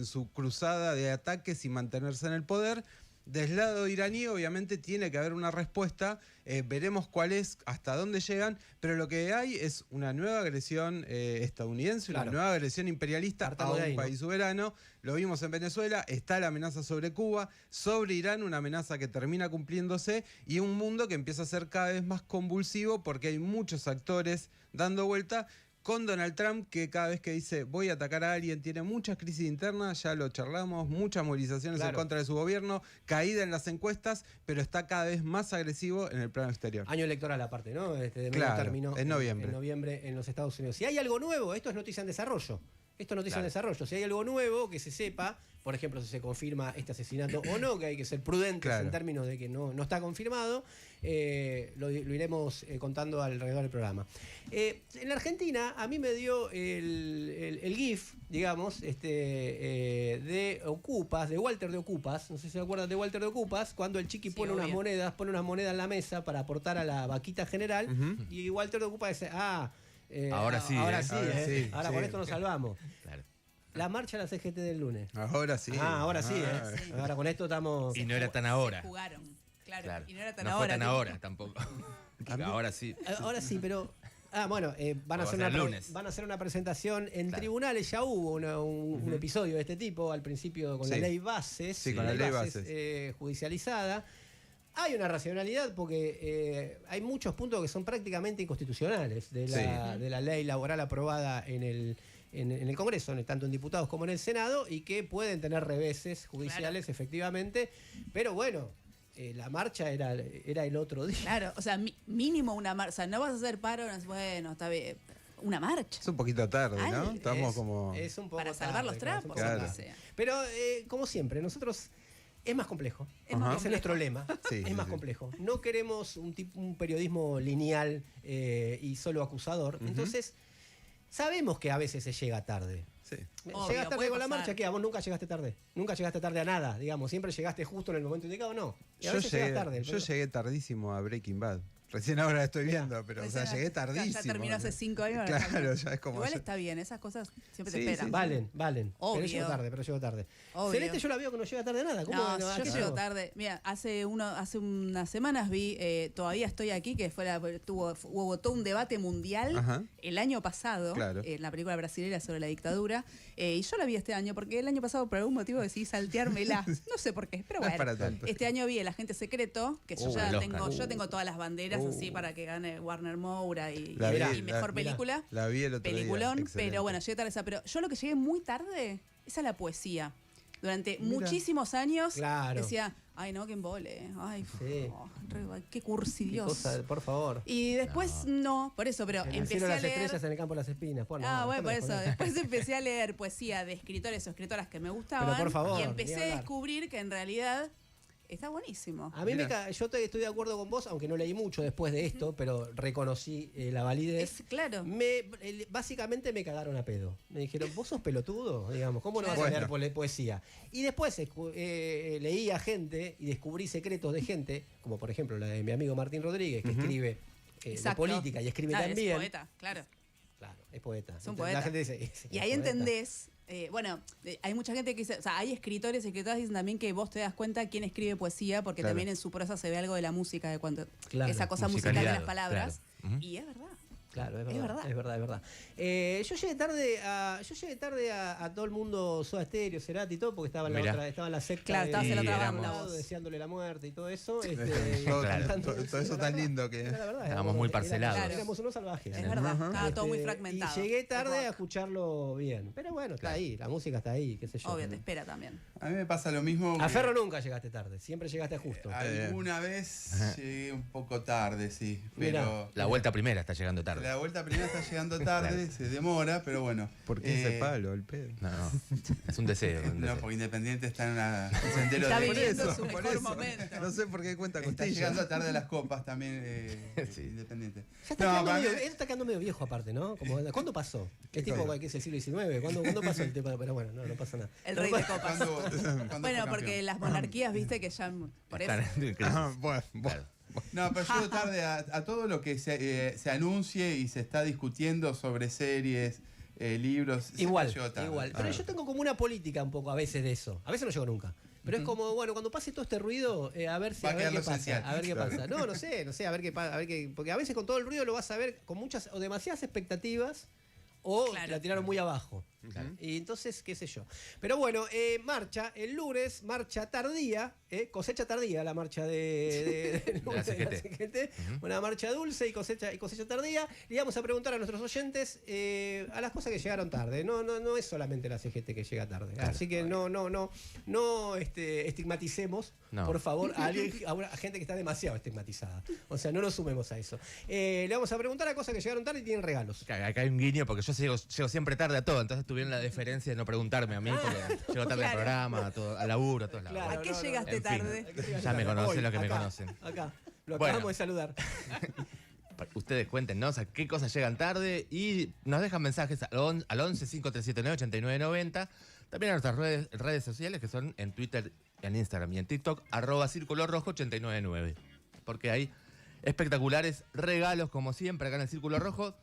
en su cruzada de ataques y mantenerse en el poder. Del lado iraní, obviamente, tiene que haber una respuesta. Veremos cuál es, hasta dónde llegan. Pero lo que hay es una nueva agresión estadounidense, una nueva agresión imperialista a un país soberano. Lo vimos en Venezuela. Está la amenaza sobre Cuba, sobre Irán, una amenaza que termina cumpliéndose. Y un mundo que empieza a ser cada vez más convulsivo porque hay muchos actores dando vuelta. Con Donald Trump, que cada vez que dice voy a atacar a alguien, tiene muchas crisis internas, ya lo charlamos, muchas movilizaciones en contra de su gobierno, caída en las encuestas, pero está cada vez más agresivo en el plano exterior. Año electoral aparte, ¿no? De término, en noviembre. En noviembre en los Estados Unidos. Si hay algo nuevo, esto es noticia en desarrollo. Esto es noticia en desarrollo. Si hay algo nuevo que se sepa, por ejemplo, si se confirma este asesinato o no, que hay que ser prudentes en términos de que no está confirmado, lo iremos contando alrededor del programa. En la Argentina, a mí me dio el GIF, digamos, de Ocupas, de Walter de Ocupas. No sé si se acuerdan de Walter de Ocupas, cuando el Chiqui pone unas monedas en la mesa para aportar a la vaquita general, y Walter de Ocupas dice, ahora sí, ahora con esto nos salvamos. Claro. La marcha de la CGT del lunes. Ahora sí. Ahora sí. Ahora con esto estamos. Y no era tan ahora. Se jugaron, claro. Y no era tan no ahora. Fue tan ahora tampoco. Ahora sí. Ahora sí, pero. Bueno, van a hacer una presentación en tribunales. Ya hubo un episodio de este tipo al principio con la ley Bases. Sí, con la ley Bases. Judicializada. Hay una racionalidad porque hay muchos puntos que son prácticamente inconstitucionales de la ley laboral aprobada en el Congreso, tanto en diputados como en el Senado, y que pueden tener reveses judiciales, efectivamente. Pero bueno, la marcha era el otro día. Claro, o sea, mínimo una marcha. O sea, no vas a hacer paro, bueno, está bien. Una marcha. Es un poquito tarde, ¿no? Estamos como... Es un poco para salvar los trapos, o lo que sea. Pero, como siempre, nosotros... Es más complejo. Ese es nuestro lema. Es más complejo. No queremos un periodismo lineal y solo acusador. Entonces, sabemos que a veces se llega tarde. ¿Llegas tarde con la marcha? ¿Qué? ¿Vos nunca llegaste tarde? Nunca llegaste tarde a nada, digamos. Siempre llegaste justo en el momento indicado, ¿no? Y a veces llegas tarde. Yo llegué tardísimo a Breaking Bad. Recién ahora la estoy viendo, pero llegué tardísimo. Ya terminó hace 5 años. Claro, ya es como... Igual está bien, esas cosas siempre te esperan. Valen. Obvio. Pero llego tarde. Obvio. Celeste yo la veo que no llega tarde a nada. ¿Cómo yo llego tarde. Mira, hace unas semanas vi Todavía estoy aquí, que hubo todo un debate mundial el año pasado, en la película brasileña sobre la dictadura, y yo la vi este año, porque el año pasado por algún motivo decidí salteármela. No sé por qué, pero bueno. Este año vi El Agente Secreto, que yo tengo todas las banderas así para que gane Warner Moura y mejor película. La vi el otro Peliculón, día. Pero bueno, llegué tarde. Pero yo lo que llegué muy tarde es a la poesía. Durante muchísimos años decía, ay no, que embole, ay, qué cursi, Dios. Por favor. Y después no, por eso, pero empecé a las leer... estrellas en el campo de las espinas. Por eso. Después empecé a leer poesía de escritores o escritoras que me gustaban. Pero por favor, y empecé a descubrir que en realidad... Está buenísimo. A mí yo estoy de acuerdo con vos, aunque no leí mucho después de esto, pero reconocí la validez. Claro. Básicamente me cagaron a pedo. Me dijeron, vos sos pelotudo, digamos, ¿cómo no vas a leer poesía? Y después leí a gente y descubrí secretos de gente, como por ejemplo la de mi amigo Martín Rodríguez, que escribe de política y escribe también. Es poeta, claro. Claro, es poeta. Es un poeta. La gente dice, y ahí entendés... hay mucha gente que dice, o sea, hay escritores y escritoras que dicen también que vos te das cuenta quién escribe poesía, porque también en su prosa se ve algo de la música, de cuando esa cosa musical de las palabras. Y es verdad. Claro, es verdad. Yo llegué tarde a todo el mundo, Soda Stereo, Cerati y todo, porque estaba en la secta. Claro, estabas en la otra banda. Deseándole la muerte y todo eso. Todo eso tan lindo que... Estábamos muy parcelados. Éramos unos salvajes. Es verdad, estaba todo muy fragmentado. Y llegué tarde a escucharlo bien. Pero bueno, está ahí, la música está ahí, qué sé yo. Obvio, te espera también. A mí me pasa lo mismo. A Ferro nunca llegaste tarde, siempre llegaste justo. Alguna vez llegué un poco tarde, sí. Pero la vuelta primera está llegando tarde. La vuelta primera está llegando tarde, se demora, pero bueno. ¿Por qué ese palo, el pedo? No, es un deseo. No, porque Independiente está en un sendero está de... viviendo su mejor momento. No sé por qué cuenta Está costilla. llegando tarde a las copas también, Independiente. Él está quedando medio viejo aparte, ¿no? ¿Cuándo pasó? ¿Qué tipo que es el siglo XIX? ¿Cuándo pasó el tema? Pero bueno, no pasa nada. El rey de copas. Bueno, porque las monarquías, viste que ya... Por eso. No, pero llego tarde a todo lo que se anuncie y se está discutiendo sobre series, libros. Igual. Pero yo tengo como una política un poco a veces de eso. A veces no llego nunca. Pero es como, bueno, cuando pase todo este ruido, a ver qué pasa. A ver qué pasa. No sé, a ver qué pasa. Porque a veces con todo el ruido lo vas a ver con muchas o demasiadas expectativas o la tiraron muy abajo. Claro. Y entonces, qué sé yo. Pero bueno, marcha el lunes, marcha tardía, cosecha tardía la marcha de la CGT. Una marcha dulce y cosecha tardía. Y vamos a preguntar a nuestros oyentes a las cosas que llegaron tarde. No es solamente la CGT que llega tarde. Claro. Así que no estigmaticemos, por favor, a gente que está demasiado estigmatizada. O sea, no nos sumemos a eso. Le vamos a preguntar a cosas que llegaron tarde y tienen regalos. Acá hay un guiño porque yo llego siempre tarde a todo, entonces tuvieron la deferencia de no preguntarme a mí porque llego tarde al programa, al laburo, a todos lados. Claro, ¿a qué llegaste tarde? Ya me conocen los que me conocen. Acá, lo acabamos de saludar. Ustedes cuéntenos a qué cosas llegan tarde y nos dejan mensajes al 11 5379 8990. También a nuestras redes sociales que son en Twitter, en Instagram y en TikTok, @Círculo Rojo 899. Porque hay espectaculares regalos, como siempre, acá en el Círculo Rojo.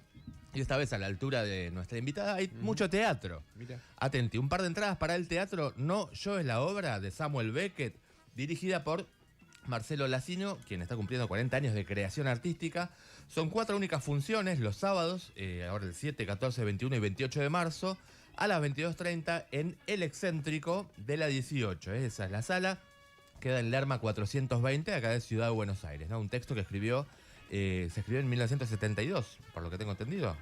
Y esta vez, a la altura de nuestra invitada, hay mucho teatro. Mira. Atenti, un par de entradas para el teatro No, yo es la obra de Samuel Beckett, dirigida por Marcelo Lacino, quien está cumpliendo 40 años de creación artística. Son 4 únicas funciones los sábados, ahora el 7, 14, 21 y 28 de marzo, a las 22:30 en El Excéntrico de la 18. Esa es la sala. Queda en Lerma 420, acá de Ciudad de Buenos Aires, ¿no? Un texto que se escribió en 1972, por lo que tengo entendido.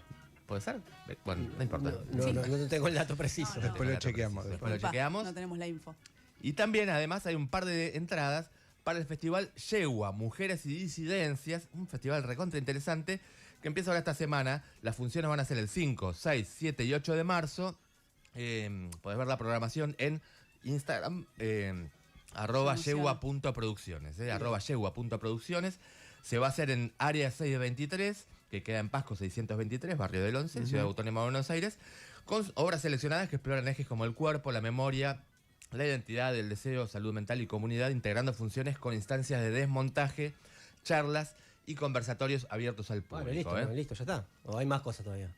¿Puede ser? Bueno, no importa. No tengo el dato preciso. Después lo chequeamos. No tenemos la info. Y también, además, hay un par de entradas para el festival Yegua, Mujeres y Disidencias, un festival recontra interesante que empieza ahora esta semana. Las funciones van a ser el 5, 6, 7 y 8 de marzo. Podés ver la programación en Instagram, @yegua.producciones. @yegua.producciones. Se va a hacer en área 623, que queda en Pasco 623, barrio del Once, Ciudad Autónoma de Buenos Aires, con obras seleccionadas que exploran ejes como el cuerpo, la memoria, la identidad, el deseo, salud mental y comunidad, integrando funciones con instancias de desmontaje, charlas y conversatorios abiertos al público. Bueno, listo, ya está. ¿O hay más cosas todavía?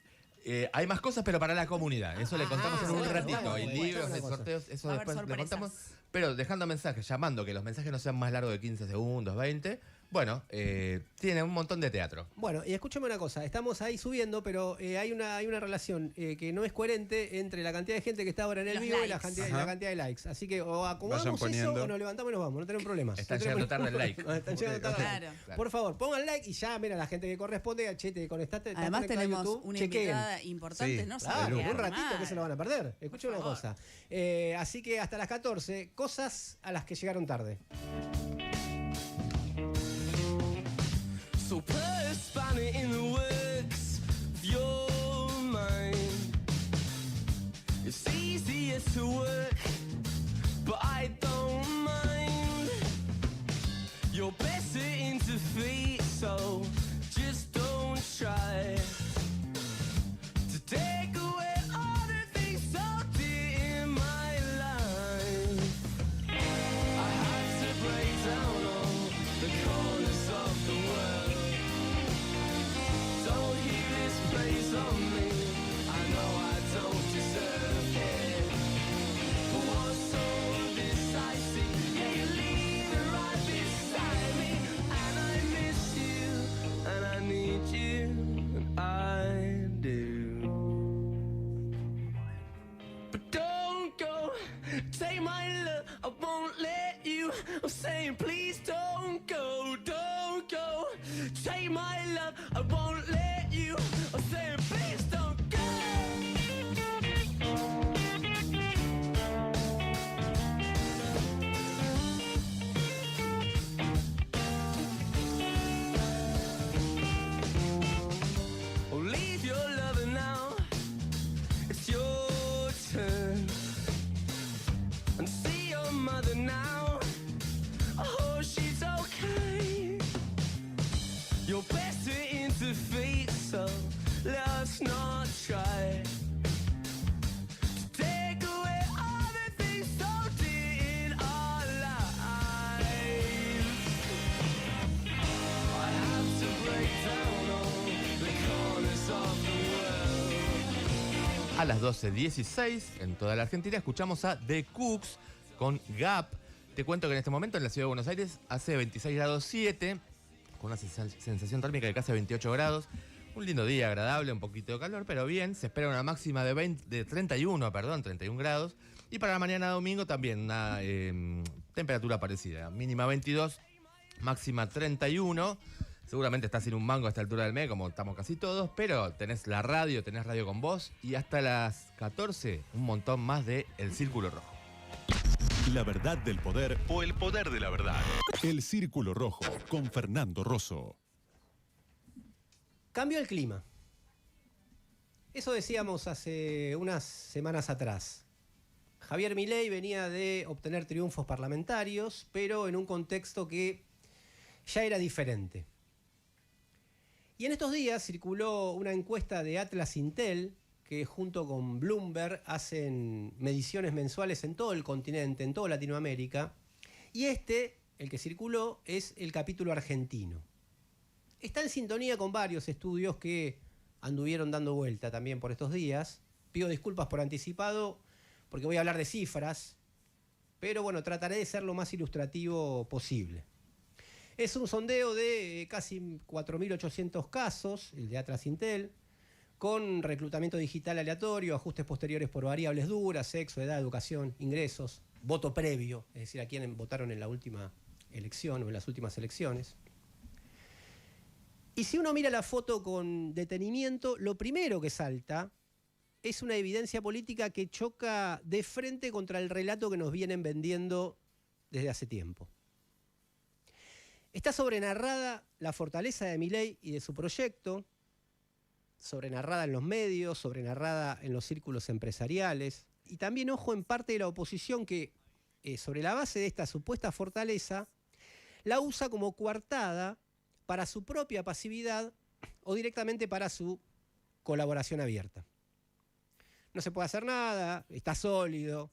Hay más cosas, pero para la comunidad. Eso le contamos en un ratito. Hay libros, hay sorteos, sorteos, eso después le contamos. Pero dejando mensajes, llamando, que los mensajes no sean más largos de 15 segundos, 20. Bueno, tiene un montón de teatro. Bueno, y escúchame una cosa, estamos ahí subiendo, pero hay una relación que no es coherente entre la cantidad de gente que está ahora en el vivo y la cantidad de likes. Así que o acomodamos eso o nos levantamos y nos vamos, no tenemos problemas. Están llegando tarde el like. Están llegando tarde. Claro. Por favor, pongan like y ya, mira, la gente que corresponde, che, te conectaste. Además tenemos una invitada importante, ¿no? Claro, un ratito que se lo van a perder. Escuchen una cosa. Así que hasta las 14, cosas a las que llegaron tarde. So put a spanner in the works of your mind. It's easier to work, but I don't mind. You're better into feet, so just don't try to take away all the things so dear in my life. I had to break down all the corners of the world. Don't hear this praise on me, I know I don't deserve it. But what's so decisive? Yeah, you're leaving right beside me, and I miss you, and I need you, and I do. But don't go, take my love, I won't let you. I'm saying please don't go, don't go. Take my love, I won't let you. I'm saying please don't go. Oh, leave your lover now, it's your turn. And see your mother now, oh, she's okay. You're better into feet, so let's not A las 12:16 en toda la Argentina escuchamos a The Cooks con Gap. Te cuento que en este momento en la ciudad de Buenos Aires hace 26 grados 7, con una sensación térmica de casi 28 grados. Un lindo día, agradable, un poquito de calor, pero bien. Se espera una máxima de 31 grados. Y para la mañana domingo también una temperatura parecida. Mínima 22, máxima 31. Seguramente estás sin un mango a esta altura del mes, como estamos casi todos, pero tenés la radio, tenés Radio con Vos, y hasta las 14, un montón más de El Círculo Rojo. La verdad del poder o el poder de la verdad. El Círculo Rojo, con Fernando Rosso. Cambió el clima. Eso decíamos hace unas semanas atrás. Javier Milei venía de obtener triunfos parlamentarios, pero en un contexto que ya era diferente. Y en estos días circuló una encuesta de Atlas Intel, que junto con Bloomberg hacen mediciones mensuales en todo el continente, en toda Latinoamérica. Y el que circuló, es el capítulo argentino. Está en sintonía con varios estudios que anduvieron dando vuelta también por estos días. Pido disculpas por anticipado, porque voy a hablar de cifras, pero bueno, trataré de ser lo más ilustrativo posible. Es un sondeo de casi 4.800 casos, el de Atlas Intel, con reclutamiento digital aleatorio, ajustes posteriores por variables duras, sexo, edad, educación, ingresos, voto previo, es decir, a quienes votaron en la última elección o en las últimas elecciones. Y si uno mira la foto con detenimiento, lo primero que salta es una evidencia política que choca de frente contra el relato que nos vienen vendiendo desde hace tiempo. Está sobrenarrada la fortaleza de Milei y de su proyecto, sobrenarrada en los medios, sobrenarrada en los círculos empresariales, y también, ojo, en parte de la oposición que, sobre la base de esta supuesta fortaleza, la usa como coartada para su propia pasividad o directamente para su colaboración abierta. No se puede hacer nada, está sólido,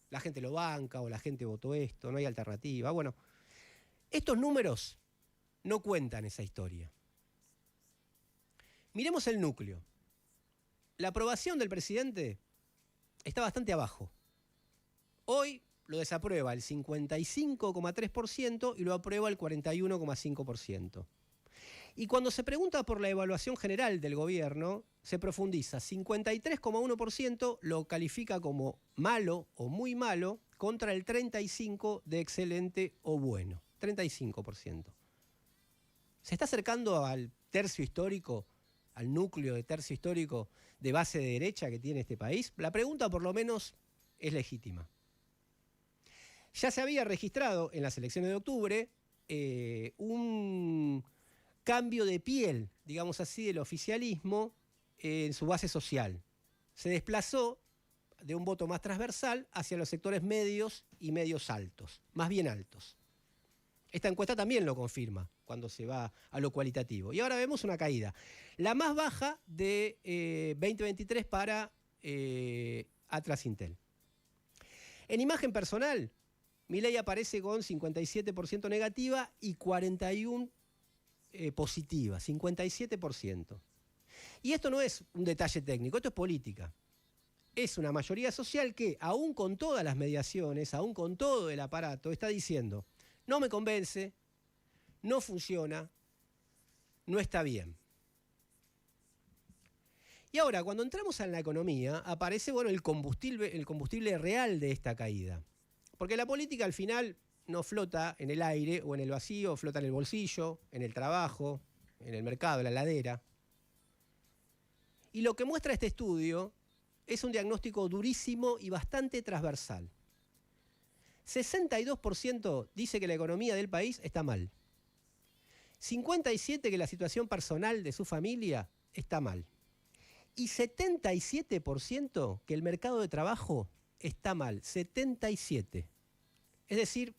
la gente lo banca o la gente votó esto, no hay alternativa. Bueno, estos números no cuentan esa historia. Miremos el núcleo. La aprobación del presidente está bastante abajo. Hoy lo desaprueba el 55,3% y lo aprueba el 41,5%. Y cuando se pregunta por la evaluación general del gobierno, se profundiza. 53,1% lo califica como malo o muy malo, contra el 35% de excelente o bueno. 35%. Se está acercando al tercio histórico, al núcleo de tercio histórico de base de derecha que tiene este país. La pregunta, por lo menos, es legítima. Ya se había registrado en las elecciones de octubre un cambio de piel, digamos así, del oficialismo en su base social. Se desplazó de un voto más transversal hacia los sectores medios y medios altos, más bien altos. Esta encuesta también lo confirma cuando se va a lo cualitativo. Y ahora vemos una caída. La más baja de 2023 para Atlas Intel. En imagen personal, Milei aparece con 57% negativa y 41% positiva, 57%. Y esto no es un detalle técnico, esto es política. Es una mayoría social que, aún con todas las mediaciones, aún con todo el aparato, está diciendo: no me convence, no funciona, no está bien. Y ahora, cuando entramos en la economía, aparece el combustible real de esta caída. Porque la política al final no flota en el aire o en el vacío, flota en el bolsillo, en el trabajo, en el mercado, en la heladera. Y lo que muestra este estudio es un diagnóstico durísimo y bastante transversal. 62% dice que la economía del país está mal. 57% que la situación personal de su familia está mal. Y 77% que el mercado de trabajo está mal. 77%. Es decir,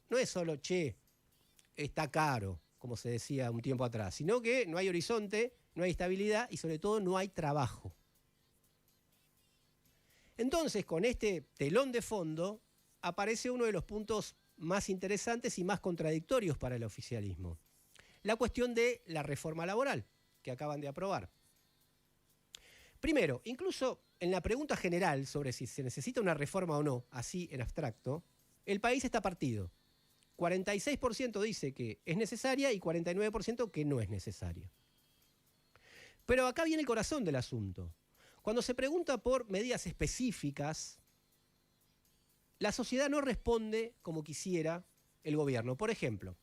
no es solo, está caro, como se decía un tiempo atrás, sino que no hay horizonte, no hay estabilidad y sobre todo no hay trabajo. Entonces, con este telón de fondo, aparece uno de los puntos más interesantes y más contradictorios para el oficialismo. La cuestión de la reforma laboral que acaban de aprobar. Primero, incluso en la pregunta general sobre si se necesita una reforma o no, así en abstracto, el país está partido. 46% dice que es necesaria y 49% que no es necesaria. Pero acá viene el corazón del asunto. Cuando se pregunta por medidas específicas, la sociedad no responde como quisiera el gobierno. Por ejemplo,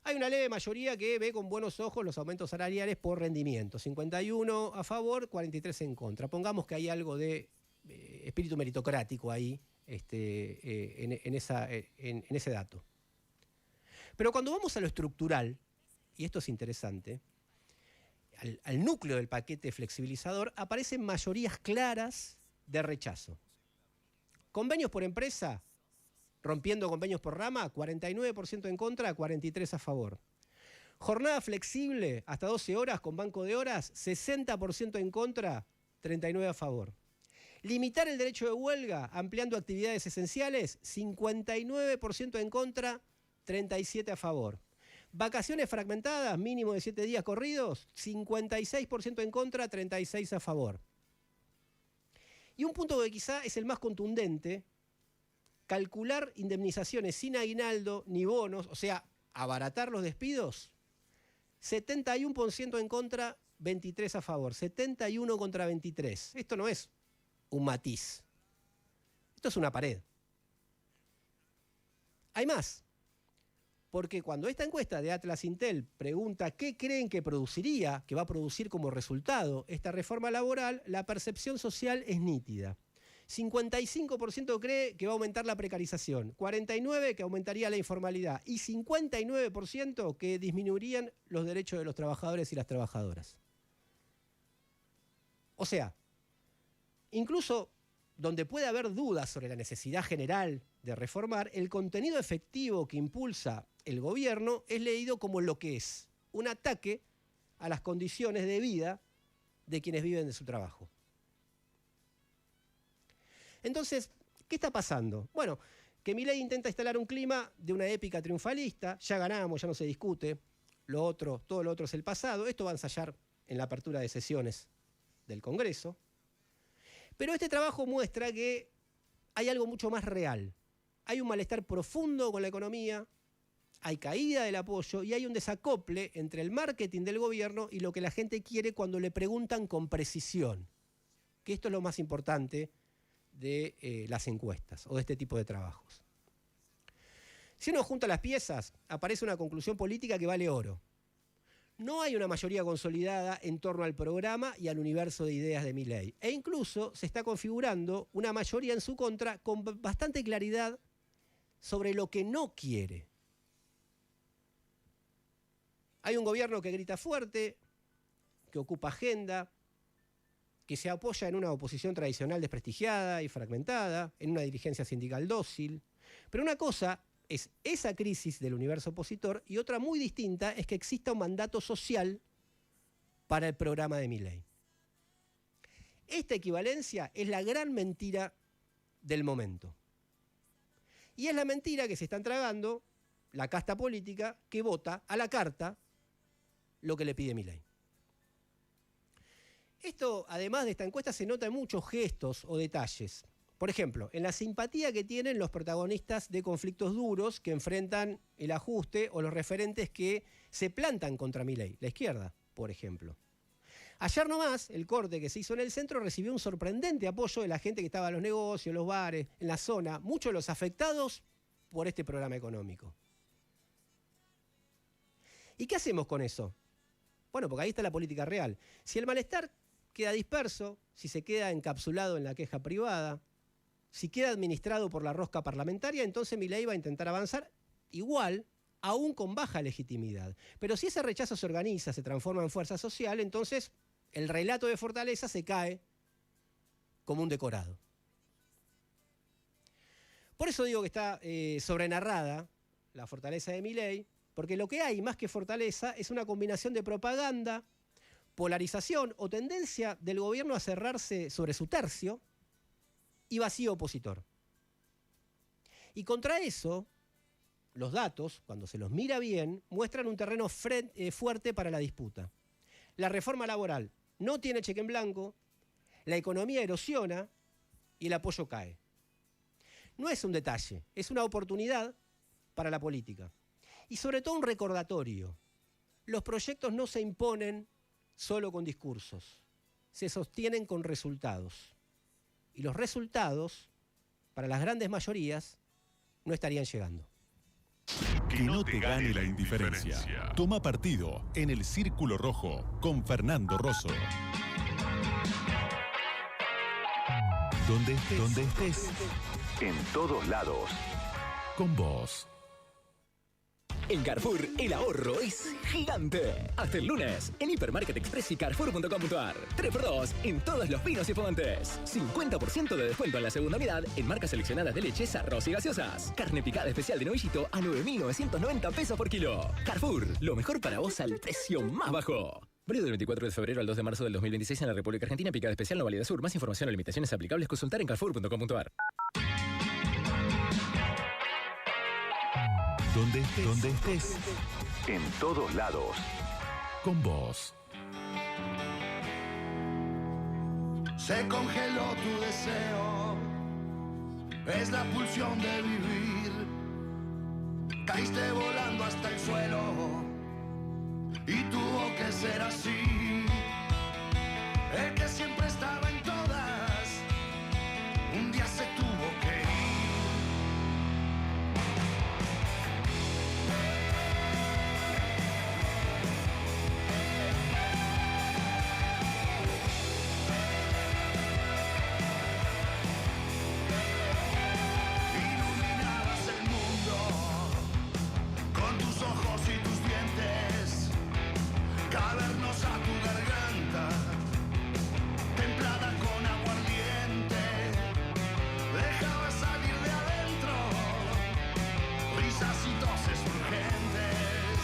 hay una leve mayoría que ve con buenos ojos los aumentos salariales por rendimiento. 51 a favor, 43 en contra. Pongamos que hay algo de espíritu meritocrático ahí en ese dato. Pero cuando vamos a lo estructural, y esto es interesante, al núcleo del paquete flexibilizador aparecen mayorías claras de rechazo. Convenios por empresa, rompiendo convenios por rama, 49% en contra, 43% a favor. Jornada flexible hasta 12 horas con banco de horas, 60% en contra, 39% a favor. Limitar el derecho de huelga ampliando actividades esenciales, 59% en contra, 37% a favor. Vacaciones fragmentadas, mínimo de 7 días corridos, 56% en contra, 36% a favor. Y un punto que quizá es el más contundente, calcular indemnizaciones sin aguinaldo ni bonos, o sea, abaratar los despidos, 71% en contra, 23% a favor, 71 contra 23. Esto no es un matiz, esto es una pared. Hay más. Porque cuando esta encuesta de Atlas Intel pregunta qué creen que produciría, que va a producir como resultado esta reforma laboral, la percepción social es nítida. 55% cree que va a aumentar la precarización, 49% que aumentaría la informalidad y 59% que disminuirían los derechos de los trabajadores y las trabajadoras. O sea, incluso donde puede haber dudas sobre la necesidad general de reformar, el contenido efectivo que impulsa el gobierno es leído como lo que es, un ataque a las condiciones de vida de quienes viven de su trabajo. Entonces, ¿qué está pasando? Bueno, que Milei intenta instalar un clima de una épica triunfalista, ya ganamos, ya no se discute, todo lo otro es el pasado, esto va a ensayar en la apertura de sesiones del Congreso, pero este trabajo muestra que hay algo mucho más real. Hay un malestar profundo con la economía, hay caída del apoyo y hay un desacople entre el marketing del gobierno y lo que la gente quiere cuando le preguntan con precisión. Que esto es lo más importante de las encuestas o de este tipo de trabajos. Si uno junta las piezas, aparece una conclusión política que vale oro. No hay una mayoría consolidada en torno al programa y al universo de ideas de Milei. E incluso se está configurando una mayoría en su contra con bastante claridad sobre lo que no quiere. Hay un gobierno que grita fuerte, que ocupa agenda, que se apoya en una oposición tradicional desprestigiada y fragmentada, en una dirigencia sindical dócil. Pero una cosa es esa crisis del universo opositor y otra muy distinta es que exista un mandato social para el programa de Milei. Esta equivalencia es la gran mentira del momento. Y es la mentira que se están tragando la casta política que vota a la carta lo que le pide Milei. Esto, además de esta encuesta, se nota en muchos gestos o detalles. Por ejemplo, en la simpatía que tienen los protagonistas de conflictos duros que enfrentan el ajuste o los referentes que se plantan contra Milei, la izquierda, por ejemplo. Ayer nomás, el corte que se hizo en el centro recibió un sorprendente apoyo de la gente que estaba en los negocios, los bares, en la zona, muchos de los afectados por este programa económico. ¿Y qué hacemos con eso? Bueno, porque ahí está la política real. Si el malestar queda disperso, si se queda encapsulado en la queja privada, si queda administrado por la rosca parlamentaria, entonces Milei va a intentar avanzar igual, aún con baja legitimidad. Pero si ese rechazo se organiza, se transforma en fuerza social, entonces el relato de fortaleza se cae como un decorado. Por eso digo que está sobrenarrada la fortaleza de Milei, porque lo que hay más que fortaleza es una combinación de propaganda, polarización o tendencia del gobierno a cerrarse sobre su tercio y vacío opositor. Y contra eso, los datos, cuando se los mira bien, muestran un terreno fuerte para la disputa. La reforma laboral no tiene cheque en blanco, la economía erosiona y el apoyo cae. No es un detalle, es una oportunidad para la política. Y sobre todo un recordatorio. Los proyectos no se imponen solo con discursos, se sostienen con resultados. Y los resultados, para las grandes mayorías, no estarían llegando. Que no te gane la indiferencia. Toma partido en el Círculo Rojo con Fernando Rosso. Donde estés, en todos lados, con vos. En Carrefour, el ahorro es gigante. Hasta el lunes, en Hipermarket Express y Carrefour.com.ar. 3x2 en todos los vinos y fumantes. 50% de descuento en la segunda unidad en marcas seleccionadas de leches, arroz y gaseosas. Carne picada especial de novillito a 9.990 pesos por kilo. Carrefour, lo mejor para vos al precio más bajo. Válido del 24 de febrero al 2 de marzo del 2026 en la República Argentina. Picada especial, no válida sur. Más información o limitaciones aplicables, consultar en Carrefour.com.ar. Donde estés, en todos lados, con vos. Se congeló tu deseo, es la pulsión de vivir. Caíste volando hasta el suelo y tuvo que ser así. El que siempre estaba en todas, un día se tuvo que ir. Cavernos a tu garganta, templada con aguardiente, dejaba salir de adentro risas y toses urgentes.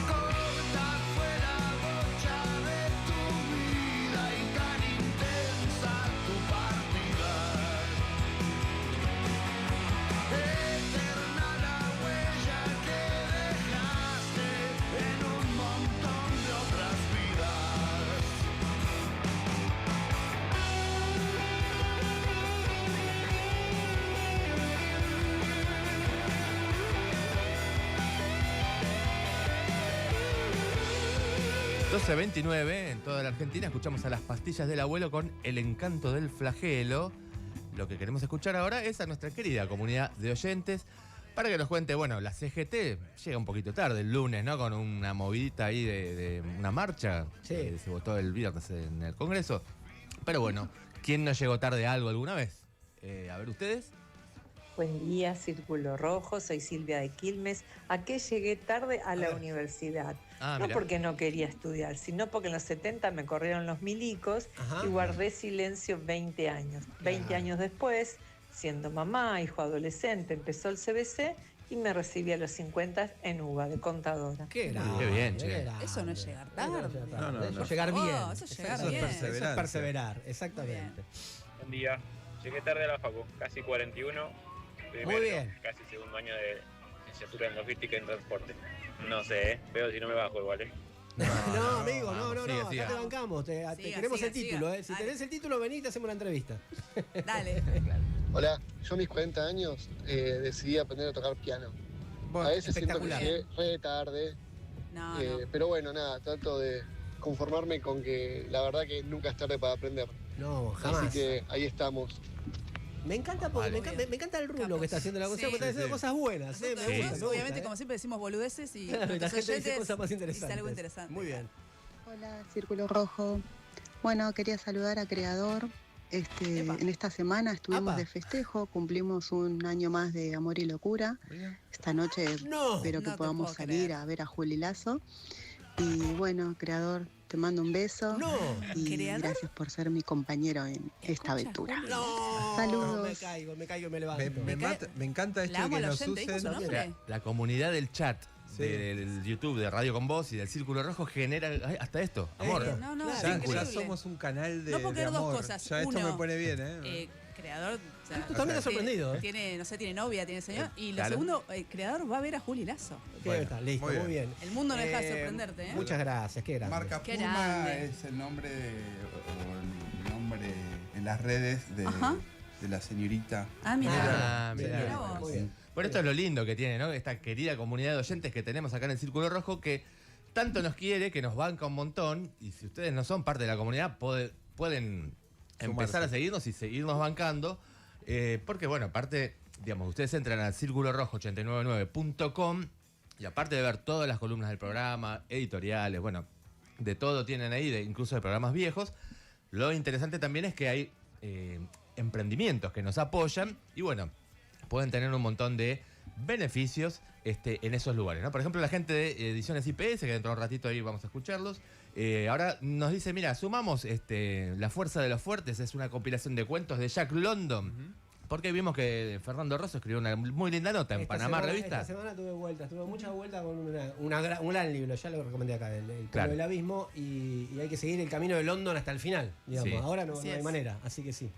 Corta fue la bocha de tu vida y tan intensa tu partida. Eterna la huella que dejaste en un montón de otras vidas. .29 en toda la Argentina. Escuchamos a las pastillas del abuelo con El encanto del flagelo. Lo que queremos escuchar ahora es a nuestra querida comunidad de oyentes para que nos cuente, bueno, la CGT llega un poquito tarde el lunes, ¿no? Con una movidita ahí de una marcha que se votó el viernes en el Congreso. Pero bueno, ¿quién no llegó tarde a algo alguna vez? A ver, ¿ustedes? Buen día, Círculo Rojo, soy Silvia de Quilmes. ¿A qué llegué tarde? A la universidad. No mirá. porque no quería estudiar, sino porque en los 70 me corrieron los milicos y guardé silencio 20 años. 20 años después, siendo mamá, hijo adolescente, empezó el CBC y me recibí a los 50 en UBA de contadora. Qué bien, che. Eso no es llegar tarde. Eso es llegar bien. Eso es llegar bien. Eso es perseverar, exactamente. Buen día. Llegué tarde a la facu, casi 41. Primero, muy bien. Casi segundo año de licenciatura en logística y en transporte. No sé, veo si no me bajo igual, No, amigo, no. Siga. Acá te bancamos. Te queremos el título, Si tenés el título, vení y te hacemos una entrevista. Dale. Hola, yo a mis 40 años decidí aprender a tocar piano. Bueno, a veces siento que espectacular. llegué re tarde. No. Pero bueno, nada, trato de conformarme con que la verdad que nunca es tarde para aprender. No, jamás. Así que ahí estamos. Me encanta porque me encanta el rulo que está haciendo la cosa, porque está haciendo cosas buenas. Nosotros, obviamente, como siempre decimos boludeces y la gente dice cosas más dice interesantes. algo interesante. Muy bien. Hola, Círculo Rojo. Bueno, quería saludar a Creador. En esta semana estuvimos de festejo, cumplimos un año más de Amor y Locura. Esta noche espero que podamos salir a ver a Juli Lazo. Y bueno, Creador, te mando un beso y gracias por ser mi compañero en esta aventura. Saludos. Me caigo y me levanto. Me encanta esto que nos usen. La comunidad del chat del YouTube de Radio Con Vos y del Círculo Rojo genera hasta esto, amor. Ya somos un canal de no, porque hay amor. dos cosas. Ya esto me pone bien, creador... O sea, totalmente sorprendido. Tiene, no sé, tiene novia, tiene señor. Y lo segundo, el creador va a ver a Juli Lazo. Está listo, muy bien. El mundo no deja de sorprenderte, ¿eh? Muchas gracias, qué grande. Marca Puma es el nombre en las redes de la señorita. Mira. Mira vos. Muy bien. Bueno, esto es lo lindo que tiene, ¿no? Esta querida comunidad de oyentes que tenemos acá en el Círculo Rojo, que tanto nos quiere, que nos banca un montón. Y si ustedes no son parte de la comunidad, pueden empezar a seguirnos y seguirnos bancando. Porque, bueno, aparte, digamos, ustedes entran al circulorojo899.com y aparte de ver todas las columnas del programa, editoriales, bueno, de todo tienen ahí, incluso de programas viejos, lo interesante también es que hay emprendimientos que nos apoyan y, bueno, pueden tener un montón de beneficios en esos lugares, ¿no? Por ejemplo, la gente de Ediciones IPS, que dentro de un ratito ahí vamos a escucharlos, ahora nos dice, mira, sumamos La Fuerza de los Fuertes, es una compilación de cuentos de Jack London, porque vimos que Fernando Rosso escribió una muy linda nota en Panamá Revista. Esta semana tuve muchas vueltas con un gran libro, ya lo recomendé acá, el Pueblo del Abismo, y hay que seguir el camino de London hasta el final, digamos. Sí. Ahora no hay manera, así que sí.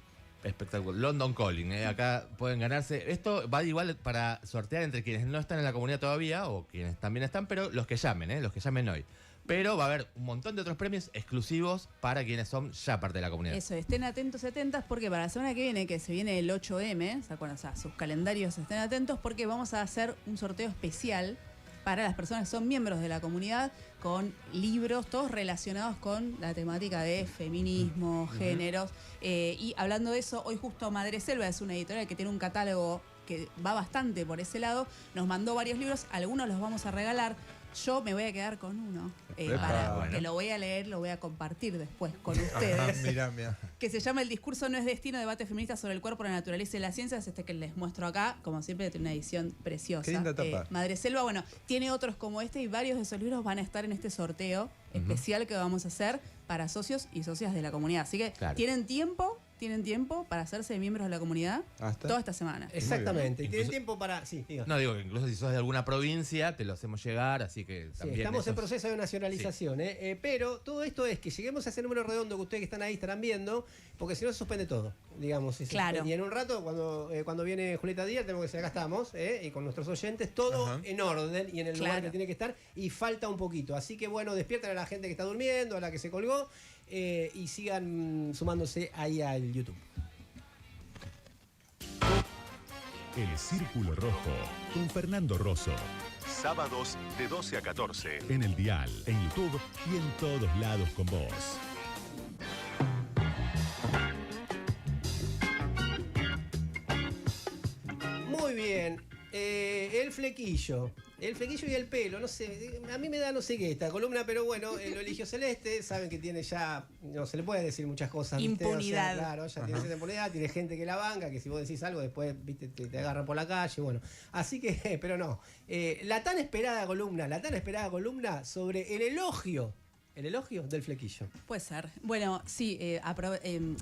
Espectacular. London Calling, acá pueden ganarse. Esto va igual para sortear entre quienes no están en la comunidad todavía o quienes también están, pero los que llamen hoy. Pero va a haber un montón de otros premios exclusivos para quienes son ya parte de la comunidad. Eso, estén atentos porque para la semana que viene, que se viene el 8M, o sea, sus calendarios estén atentos porque vamos a hacer un sorteo especial para las personas que son miembros de la comunidad con libros, todos relacionados con la temática de feminismo, géneros. Y hablando de eso, hoy justo Madre Selva es una editorial que tiene un catálogo que va bastante por ese lado. Nos mandó varios libros, algunos los vamos a regalar. Yo me voy a quedar con uno, que lo voy a leer, lo voy a compartir después con ustedes. Mirá. Que se llama El discurso no es destino, debate feminista sobre el cuerpo, la naturaleza y las ciencias. Que les muestro acá, como siempre, tiene una edición preciosa. Qué linda tapa. Madre Selva, bueno, tiene otros como este y varios de esos libros van a estar en este sorteo especial que vamos a hacer para socios y socias de la comunidad. Así que tienen tiempo para hacerse miembros de la comunidad toda esta semana. Exactamente. Y tienen tiempo para... Sí, diga. No, digo que incluso si sos de alguna provincia, te lo hacemos llegar, así que también... estamos en proceso de nacionalización, pero todo esto es que lleguemos a ese número redondo que ustedes que están ahí estarán viendo, porque si no se suspende todo, digamos. Claro. Y en un rato, cuando viene Julieta Díaz, tenemos que decir, acá estamos, y con nuestros oyentes, todo en orden y en el lugar que tiene que estar, y falta un poquito. Así que, bueno, despierten a la gente que está durmiendo, a la que se colgó, y sigan sumándose ahí al YouTube. El Círculo Rojo con Fernando Rosso. Sábados de 12 a 14 en el Dial, en YouTube y en todos lados con vos. Muy bien. El flequillo y el pelo, no sé, a mí me da no sé qué esta columna, pero bueno, lo eligió Celeste, saben que tiene ya, no se le puede decir muchas cosas. Impunidad. O sea, claro, ya tiene cierta impunidad, tiene gente que la banca, que si vos decís algo después te agarran por la calle, bueno. Así que, pero no, la tan esperada columna sobre el elogio del flequillo. Puede ser. Bueno, sí,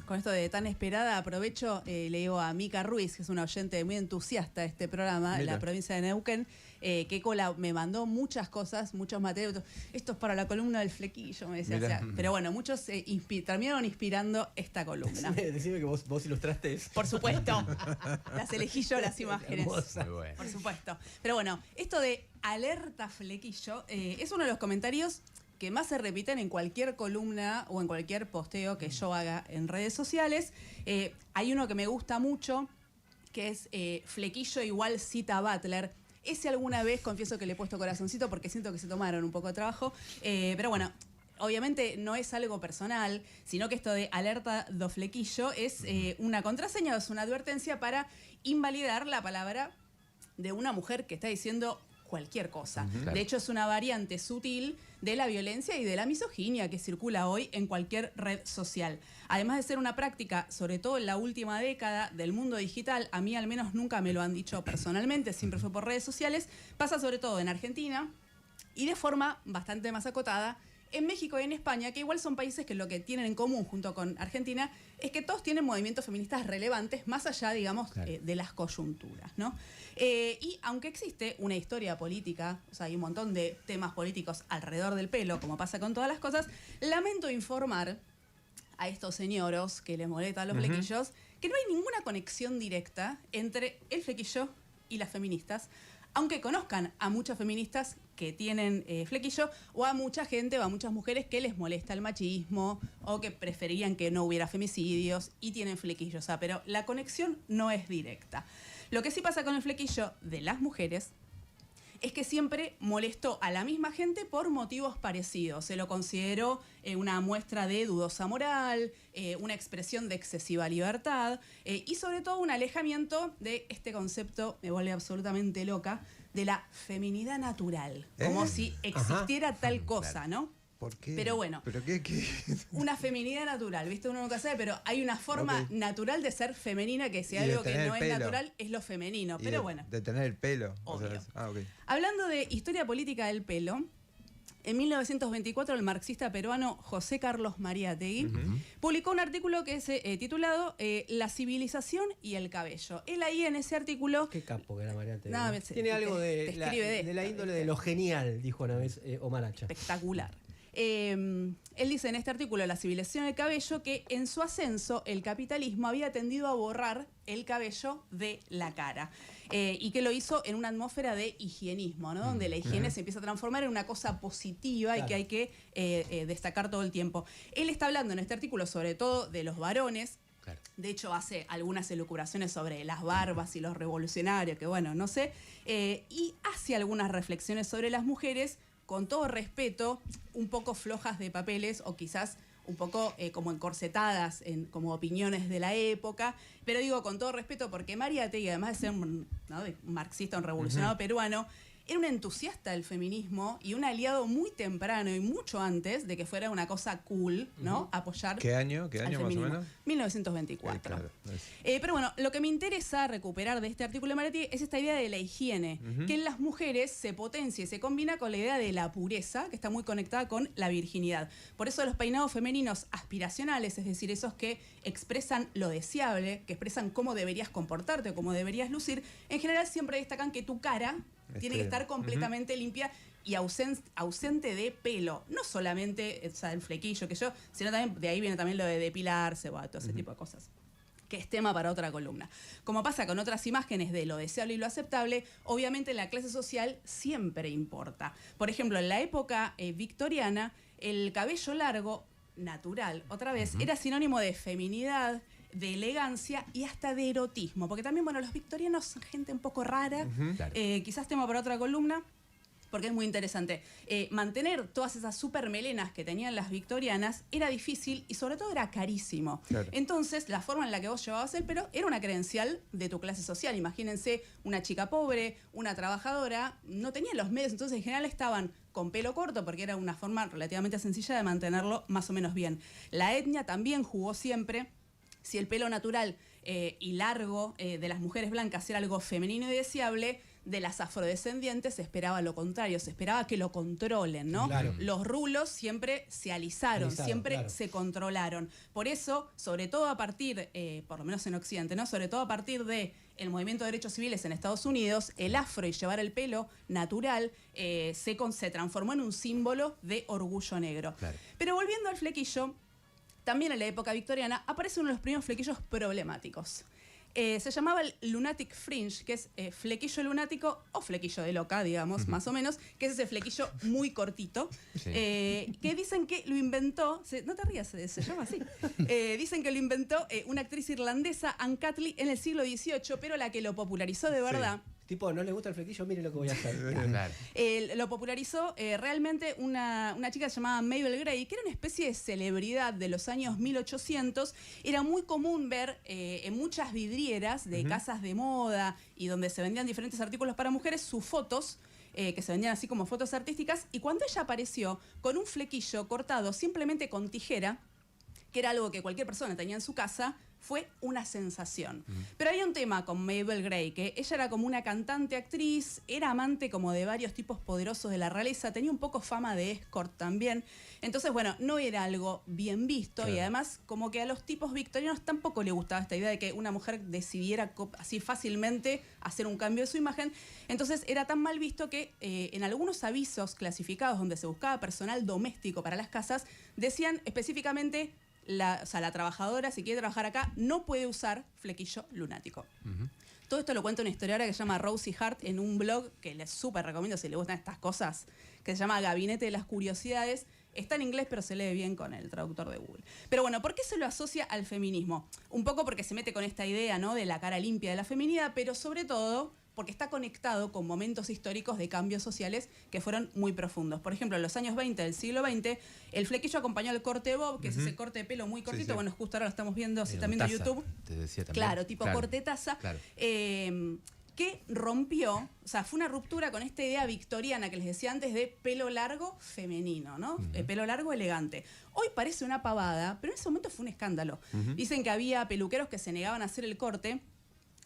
con esto de tan esperada, aprovecho, le digo a Mica Ruiz, que es una oyente muy entusiasta de este programa, en la provincia de Neuquén, que me mandó muchas cosas, muchos materiales. Esto es para la columna del flequillo, me decía. O sea, pero bueno, muchos terminaron inspirando esta columna. Decime que vos ilustraste eso. Por supuesto. Las elegí yo, las imágenes. Por supuesto. Pero bueno, esto de alerta flequillo es uno de los comentarios que más se repiten en cualquier columna o en cualquier posteo que yo haga en redes sociales. Hay uno que me gusta mucho, que es flequillo igual cita Butler. Ese alguna vez confieso que le he puesto corazoncito porque siento que se tomaron un poco de trabajo. Pero bueno, obviamente no es algo personal, sino que esto de alerta do flequillo es una contraseña, es una advertencia para invalidar la palabra de una mujer que está diciendo cualquier cosa. Claro. De hecho, es una variante sutil de la violencia y de la misoginia que circula hoy en cualquier red social. Además de ser una práctica, sobre todo en la última década del mundo digital, a mí al menos nunca me lo han dicho personalmente, siempre fue por redes sociales, pasa sobre todo en Argentina y de forma bastante más acotada en México y en España, que igual son países que lo que tienen en común junto con Argentina es que todos tienen movimientos feministas relevantes más allá, digamos, de las coyunturas, ¿no? Y aunque existe una historia política, o sea, hay un montón de temas políticos alrededor del pelo, como pasa con todas las cosas, lamento informar a estos señoros que les molestan los flequillos que no hay ninguna conexión directa entre el flequillo y las feministas, aunque conozcan a muchas feministas que tienen flequillo, o a mucha gente o a muchas mujeres que les molesta el machismo o que preferían que no hubiera femicidios y tienen flequillo. O sea, pero la conexión no es directa. Lo que sí pasa con el flequillo de las mujeres es que siempre molestó a la misma gente por motivos parecidos. Se lo consideró una muestra de dudosa moral, una expresión de excesiva libertad y sobre todo un alejamiento de este concepto, me vuelve absolutamente loca, de la feminidad natural. Como si existiera tal cosa, ¿no? ¿Por qué? Pero bueno, ¿Pero qué? Una feminidad natural, ¿viste? Uno nunca sabe, pero hay una forma natural de ser femenina que si algo que no es natural es lo femenino. Pero bueno. De tener el pelo. Obvio. Okay. Hablando de historia política del pelo, en 1924 el marxista peruano José Carlos Mariátegui publicó un artículo que es titulado La civilización y el cabello. Él ahí en ese artículo... Qué capo que era Mariátegui. No, tiene algo de la índole de lo genial, dijo una vez Omar Hacha. Espectacular. Él dice en este artículo, La civilización del cabello, que en su ascenso el capitalismo había tendido a borrar el cabello de la cara y que lo hizo en una atmósfera de higienismo, ¿no? Donde la higiene se empieza a transformar en una cosa positiva y que hay que destacar todo el tiempo. Él está hablando en este artículo sobre todo de los varones. Claro. De hecho, hace algunas elucubraciones sobre las barbas y los revolucionarios, que bueno, no sé, y hace algunas reflexiones sobre las mujeres, con todo respeto, un poco flojas de papeles o quizás un poco como encorsetadas en como opiniones de la época, pero digo con todo respeto porque Mariátegui, además de ser un marxista, un revolucionario peruano, era un entusiasta del feminismo y un aliado muy temprano y mucho antes de que fuera una cosa cool, ¿no? Apoyar. ¿Qué año más o menos? 1924. Claro. Pero bueno, lo que me interesa recuperar de este artículo de Mariátegui es esta idea de la higiene, que en las mujeres se potencia y se combina con la idea de la pureza, que está muy conectada con la virginidad. Por eso los peinados femeninos aspiracionales, es decir, esos que expresan lo deseable, que expresan cómo deberías comportarte o cómo deberías lucir, en general siempre destacan que tu cara tiene que estar completamente limpia y ausente de pelo. No solamente el flequillo, sino también, de ahí viene también lo de depilarse, todo ese tipo de cosas, que es tema para otra columna. Como pasa con otras imágenes de lo deseable y lo aceptable, obviamente la clase social siempre importa. Por ejemplo, en la época victoriana, el cabello largo, natural, otra vez, era sinónimo de feminidad, de elegancia y hasta de erotismo, porque también, bueno, los victorianos son gente un poco rara, claro. Quizás tema para otra columna, porque es muy interesante. Mantener todas esas super melenas que tenían las victorianas era difícil y sobre todo era carísimo. Claro. Entonces, la forma en la que vos llevabas el pelo era una credencial de tu clase social. Imagínense una chica pobre, una trabajadora, no tenían los medios, entonces en general estaban con pelo corto porque era una forma relativamente sencilla de mantenerlo más o menos bien. La etnia también jugó siempre. Si el pelo natural y largo de las mujeres blancas era algo femenino y deseable, de las afrodescendientes se esperaba lo contrario, se esperaba que lo controlen, ¿no? Claro. Los rulos siempre se alisaron, siempre se controlaron. Por eso, sobre todo a partir, por lo menos en Occidente, ¿no? Sobre todo a partir de el movimiento de derechos civiles en Estados Unidos, el afro y llevar el pelo natural se transformó en un símbolo de orgullo negro. Claro. Pero volviendo al flequillo, también en la época victoriana aparece uno de los primeros flequillos problemáticos. Se llamaba el lunatic fringe, que es flequillo lunático o flequillo de loca, digamos, más o menos, que es ese flequillo muy cortito, que dicen que lo inventó, no te rías, se llama así, dicen que lo inventó una actriz irlandesa, Anne Catley, en el siglo XVIII, pero la que lo popularizó de verdad... Tipo, no le gusta el flequillo, mire lo que voy a hacer. Claro. Lo popularizó realmente una chica llamada Mabel Gray, que era una especie de celebridad de los años 1800. Era muy común ver en muchas vidrieras de casas de moda y donde se vendían diferentes artículos para mujeres sus fotos, que se vendían así como fotos artísticas. Y cuando ella apareció con un flequillo cortado simplemente con tijera, que era algo que cualquier persona tenía en su casa, fue una sensación. Pero hay un tema con Mabel Gray, que ella era como una cantante, actriz, era amante como de varios tipos poderosos de la realeza, tenía un poco fama de escort también. Entonces, bueno, no era algo bien visto, claro. Y además como que a los tipos victorianos tampoco le gustaba esta idea de que una mujer decidiera así fácilmente hacer un cambio de su imagen. Entonces era tan mal visto que en algunos avisos clasificados donde se buscaba personal doméstico para las casas, decían específicamente la trabajadora, si quiere trabajar acá, no puede usar flequillo lunático. Todo esto lo cuenta una historiadora que se llama Rosie Hart en un blog que les súper recomiendo si les gustan estas cosas, que se llama Gabinete de las Curiosidades. Está en inglés, pero se lee bien con el traductor de Google. Pero bueno, ¿por qué se lo asocia al feminismo? Un poco porque se mete con esta idea, ¿no?, de la cara limpia de la feminidad, pero sobre todo porque está conectado con momentos históricos de cambios sociales que fueron muy profundos. Por ejemplo, en los años 20 del siglo XX, el flequillo acompañó al corte bob, que es ese corte de pelo muy cortito. Sí, sí. Bueno, justo ahora lo estamos viendo, si están viendo YouTube. Te decía también. Claro, tipo corte taza. Claro. Que rompió, o sea, fue una ruptura con esta idea victoriana que les decía antes de pelo largo femenino, ¿no? Pelo largo elegante. Hoy parece una pavada, pero en ese momento fue un escándalo. Dicen que había peluqueros que se negaban a hacer el corte.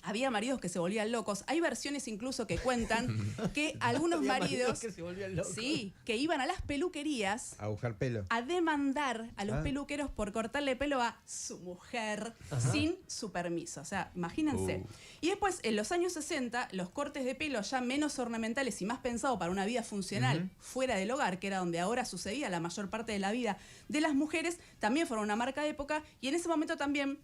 Había maridos que se volvían locos. Hay versiones incluso que cuentan que algunos maridos que se volvían locos. Sí, que iban a las peluquerías a buscar pelo, a demandar a los peluqueros por cortarle pelo a su mujer sin su permiso. O sea, imagínense. Y después, en los años 60, los cortes de pelo ya menos ornamentales y más pensados para una vida funcional fuera del hogar, que era donde ahora sucedía la mayor parte de la vida de las mujeres, también fueron una marca de época. Y en ese momento también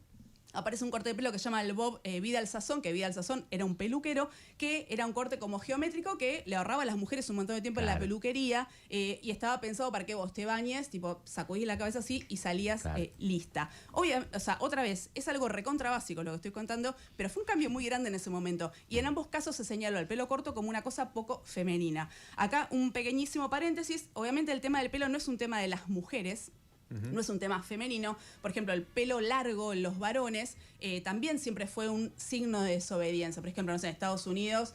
aparece un corte de pelo que se llama el Bob Vidal Sassoon, que Vidal Sassoon era un peluquero, que era un corte como geométrico que le ahorraba a las mujeres un montón de tiempo en la peluquería, y estaba pensado para que vos te bañes, tipo sacudís la cabeza así y salías lista. Obviamente, o sea, otra vez, es algo recontra básico lo que estoy contando, pero fue un cambio muy grande en ese momento. Y en ambos casos se señaló el pelo corto como una cosa poco femenina. Acá un pequeñísimo paréntesis, obviamente el tema del pelo no es un tema de las mujeres, no es un tema femenino. Por ejemplo, el pelo largo en los varones también siempre fue un signo de desobediencia. Por ejemplo, no sé, en Estados Unidos,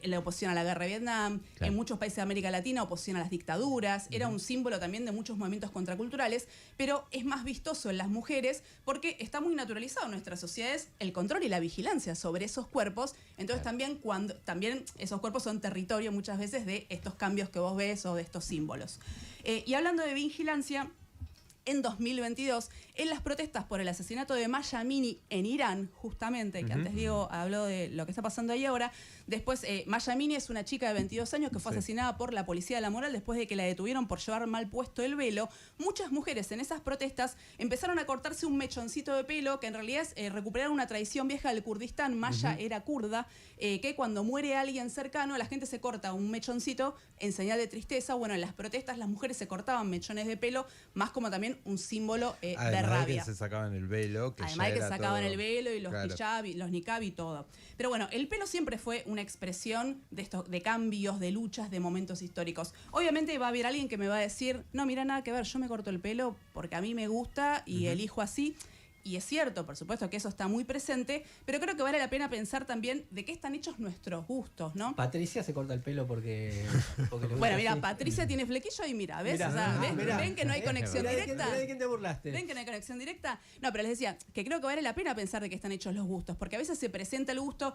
la oposición a la guerra de Vietnam, en muchos países de América Latina, oposición a las dictaduras, era un símbolo también de muchos movimientos contraculturales, pero es más vistoso en las mujeres porque está muy naturalizado en nuestras sociedades el control y la vigilancia sobre esos cuerpos. Entonces también esos cuerpos son territorio muchas veces de estos cambios que vos ves o de estos símbolos. Y hablando de vigilancia, en 2022, en las protestas por el asesinato de Mahsa Amini en Irán, justamente, que antes Diego habló de lo que está pasando ahí ahora. Después, Mahsa Amini es una chica de 22 años que fue asesinada por la policía de la moral después de que la detuvieron por llevar mal puesto el velo. Muchas mujeres en esas protestas empezaron a cortarse un mechoncito de pelo, que en realidad es recuperar una tradición vieja del Kurdistán. Mahsa era kurda, que cuando muere alguien cercano, la gente se corta un mechoncito en señal de tristeza. Bueno, en las protestas las mujeres se cortaban mechones de pelo, más como también un símbolo de rabia. De que se sacaban el velo. Además de que se sacaban el velo y los hijab, los niqab y todo. Pero bueno, el pelo siempre fue una expresión de cambios, de luchas, de momentos históricos. Obviamente va a haber alguien que me va a decir, no, mira, nada que ver, yo me corto el pelo porque a mí me gusta y elijo así. Y es cierto, por supuesto que eso está muy presente, pero creo que vale la pena pensar también de qué están hechos nuestros gustos, ¿no? Patricia se corta el pelo porque bueno, mira, Patricia tiene flequillo y mira, ¿ves? ¿Ven que no hay conexión directa? ¿De quién te burlaste? ¿Ven que no hay conexión directa? No, pero les decía que creo que vale la pena pensar de qué están hechos los gustos, porque a veces se presenta el gusto,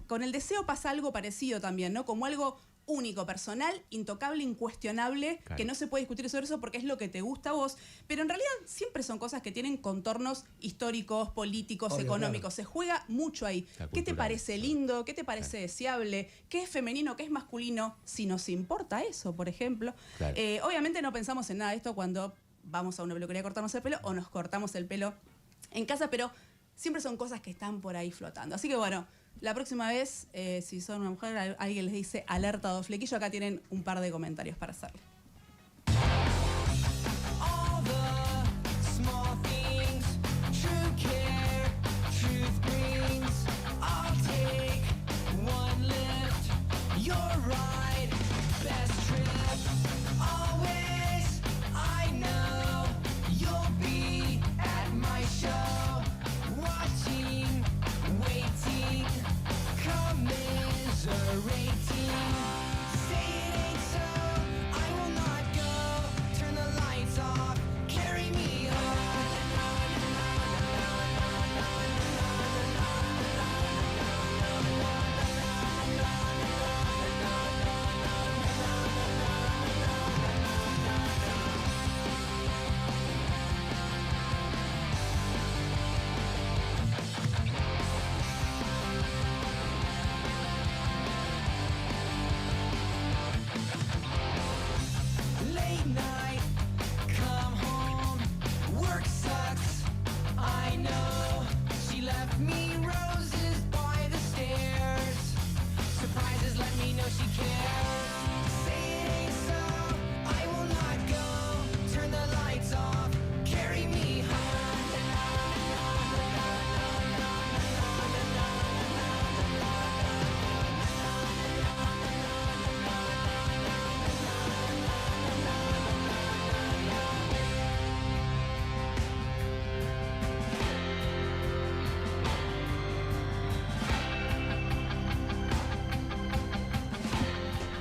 con el deseo pasa algo parecido también, ¿no? Como algo único, personal, intocable, incuestionable, que no se puede discutir sobre eso porque es lo que te gusta a vos, pero en realidad siempre son cosas que tienen contornos históricos, políticos, económicos. Se juega mucho ahí. ¿Qué te parece lindo? ¿Qué te parece deseable? ¿Qué es femenino? ¿Qué es masculino? Si nos importa eso, por ejemplo. Obviamente no pensamos en nada de esto cuando vamos a una peluquería a cortarnos el pelo o nos cortamos el pelo en casa, pero siempre son cosas que están por ahí flotando. Así que bueno, la próxima vez, si son una mujer, alguien les dice alerta do flequillo, acá tienen un par de comentarios para hacerlo.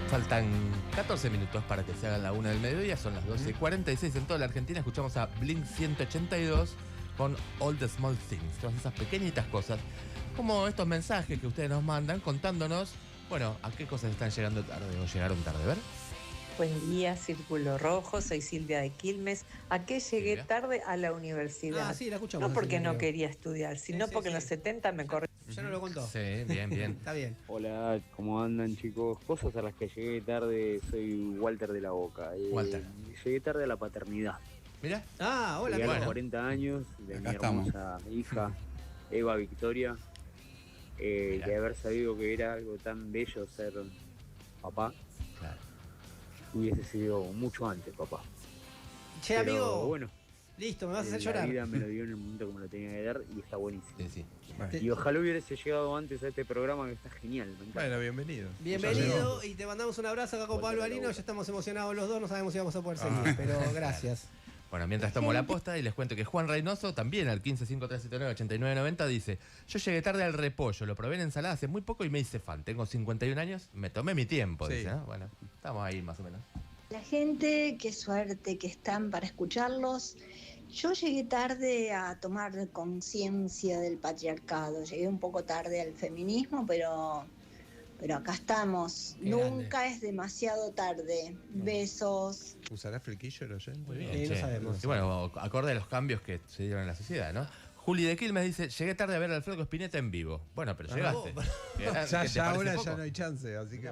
Faltan 14 minutos para que se hagan la 1 del mediodía, son las 12:46 en toda la Argentina. Escuchamos a Blink 182 con All the Small Things, todas esas pequeñitas cosas, como estos mensajes que ustedes nos mandan contándonos, bueno, a qué cosas están llegando tarde o llegaron tarde, ¿ver? Buen día, Círculo Rojo, soy Silvia de Quilmes. ¿A qué llegué tarde? A la universidad. Ah, sí, la escuchamos. No porque no quería estudiar, sino porque en los 70 me corrí. Ya no lo contó. Sí, bien, bien. Está bien. Hola, ¿cómo andan, chicos? Cosas a las que llegué tarde, soy Walter de la Boca. Walter. Llegué tarde a la paternidad. Mira. Ah, hola, llegué qué a los bueno. 40 años de mi Acá hermosa hija, Eva Victoria, de haber sabido que era algo tan bello ser papá. Claro. Hubiese sido mucho antes, papá. Che, Pero, amigo. bueno, Listo, me vas a hacer la llorar. vida me lo dio en el momento que me lo tenía que dar y está buenísimo. Sí, sí. Y ojalá hubiese llegado antes a este programa que está genial. Me encanta. Bueno, bienvenido. Bienvenido y te mandamos un abrazo acá con Pablo Arino. Ya estamos emocionados los dos, no sabemos si vamos a poder seguir, pero gracias. Bueno, mientras tomo la posta y les cuento que Juan Reynoso, también al 1553798990, dice: yo llegué tarde al repollo, lo probé en ensalada hace muy poco y me hice fan. Tengo 51 años, me tomé mi tiempo, Sí. dice, ¿no? Bueno, estamos ahí más o menos. La gente, qué suerte que están para escucharlos. Yo llegué tarde a tomar conciencia del patriarcado, llegué un poco tarde al feminismo, pero acá estamos. Qué Nunca es demasiado tarde. Besos. ¿Usará flequillo el oyente? Muy bien, Sí, lo che. sabemos. Y bueno, acorde a los cambios que se dieron en la sociedad, ¿no? Juli de Quilmes dice: llegué tarde a ver al Flaco Spinetta en vivo. Bueno, pero llegaste. Ya ahora ya no hay chance, así que...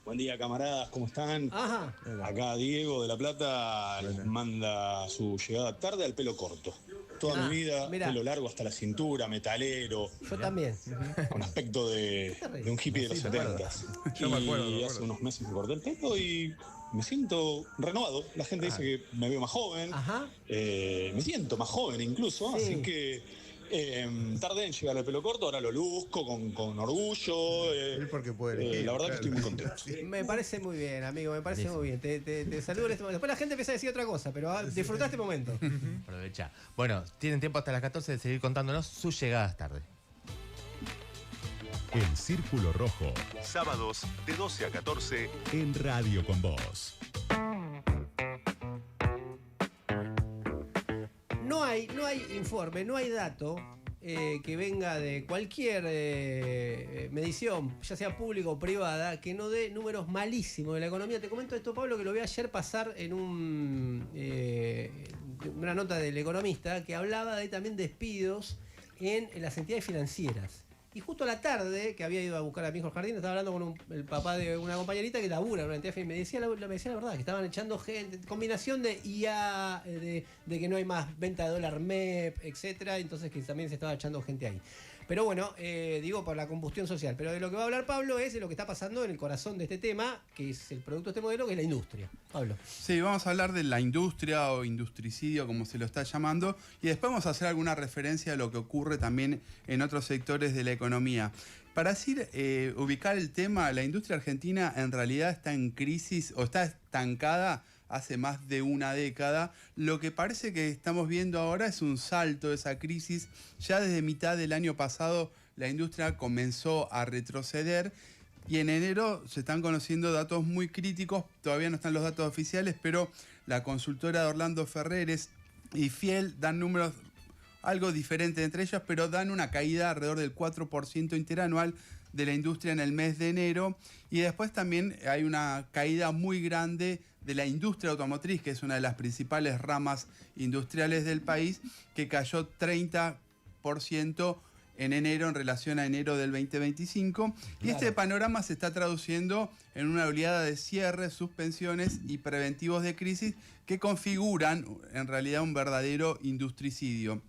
Buen día, camaradas, ¿cómo están? Ajá. Acá Diego de La Plata manda su llegada tarde al pelo corto. Toda mi vida, mirá. pelo largo hasta la cintura, metalero, Yo también. con aspecto de un hippie de los 70s. Yo me acuerdo. Y hace unos meses me corté el pelo y me siento renovado. La gente dice que me veo más joven. Ajá. Me siento más joven incluso, Sí. así que tardé en llegar al pelo corto, ahora lo luzco con orgullo. Él porque puede elegir, la verdad que estoy muy contento. Me parece muy bien, amigo, me parece muy bien. Te saludo en este momento. Después la gente empieza a decir otra cosa, pero disfrutá este momento. Aprovecha. Bueno, tienen tiempo hasta las 14 de seguir contándonos sus llegadas tarde. El Círculo Rojo. Sábados de 12 a 14 en Radio con Vos. No hay informe, no hay dato que venga de cualquier medición, ya sea pública o privada, que no dé números malísimos de la economía. Te comento esto, Pablo, que lo vi ayer pasar en una nota del Economista que hablaba de también despidos en las entidades financieras. Y justo a la tarde, que había ido a buscar a mi hijo al jardín, estaba hablando con el papá de una compañerita que labura en una entidad financiera. Me decía la verdad, que estaban echando gente, combinación de IA, de que no hay más venta de dólar MEP, etcétera, entonces que también se estaba echando gente ahí. Pero bueno, digo por la combustión social. Pero de lo que va a hablar Pablo es de lo que está pasando en el corazón de este tema, que es el producto de este modelo, que es la industria. Pablo. Sí, vamos a hablar de la industria o industricidio, como se lo está llamando, y después vamos a hacer alguna referencia a lo que ocurre también en otros sectores de la economía. Para así ubicar el tema, la industria argentina en realidad está en crisis o está estancada hace más de una década. Lo que parece que estamos viendo ahora es un salto de esa crisis. Ya desde mitad del año pasado la industria comenzó a retroceder y en enero se están conociendo datos muy críticos. Todavía no están los datos oficiales, pero la consultora de Orlando Ferreres y Fiel dan números algo diferentes entre ellas, pero dan una caída alrededor del 4% interanual de la industria en el mes de enero. Y después también hay una caída muy grande de la industria automotriz, que es una de las principales ramas industriales del país, que cayó 30% en enero en relación a enero del 2025. Y este panorama se está traduciendo en una oleada de cierres, suspensiones y preventivos de crisis que configuran en realidad un verdadero industricidio.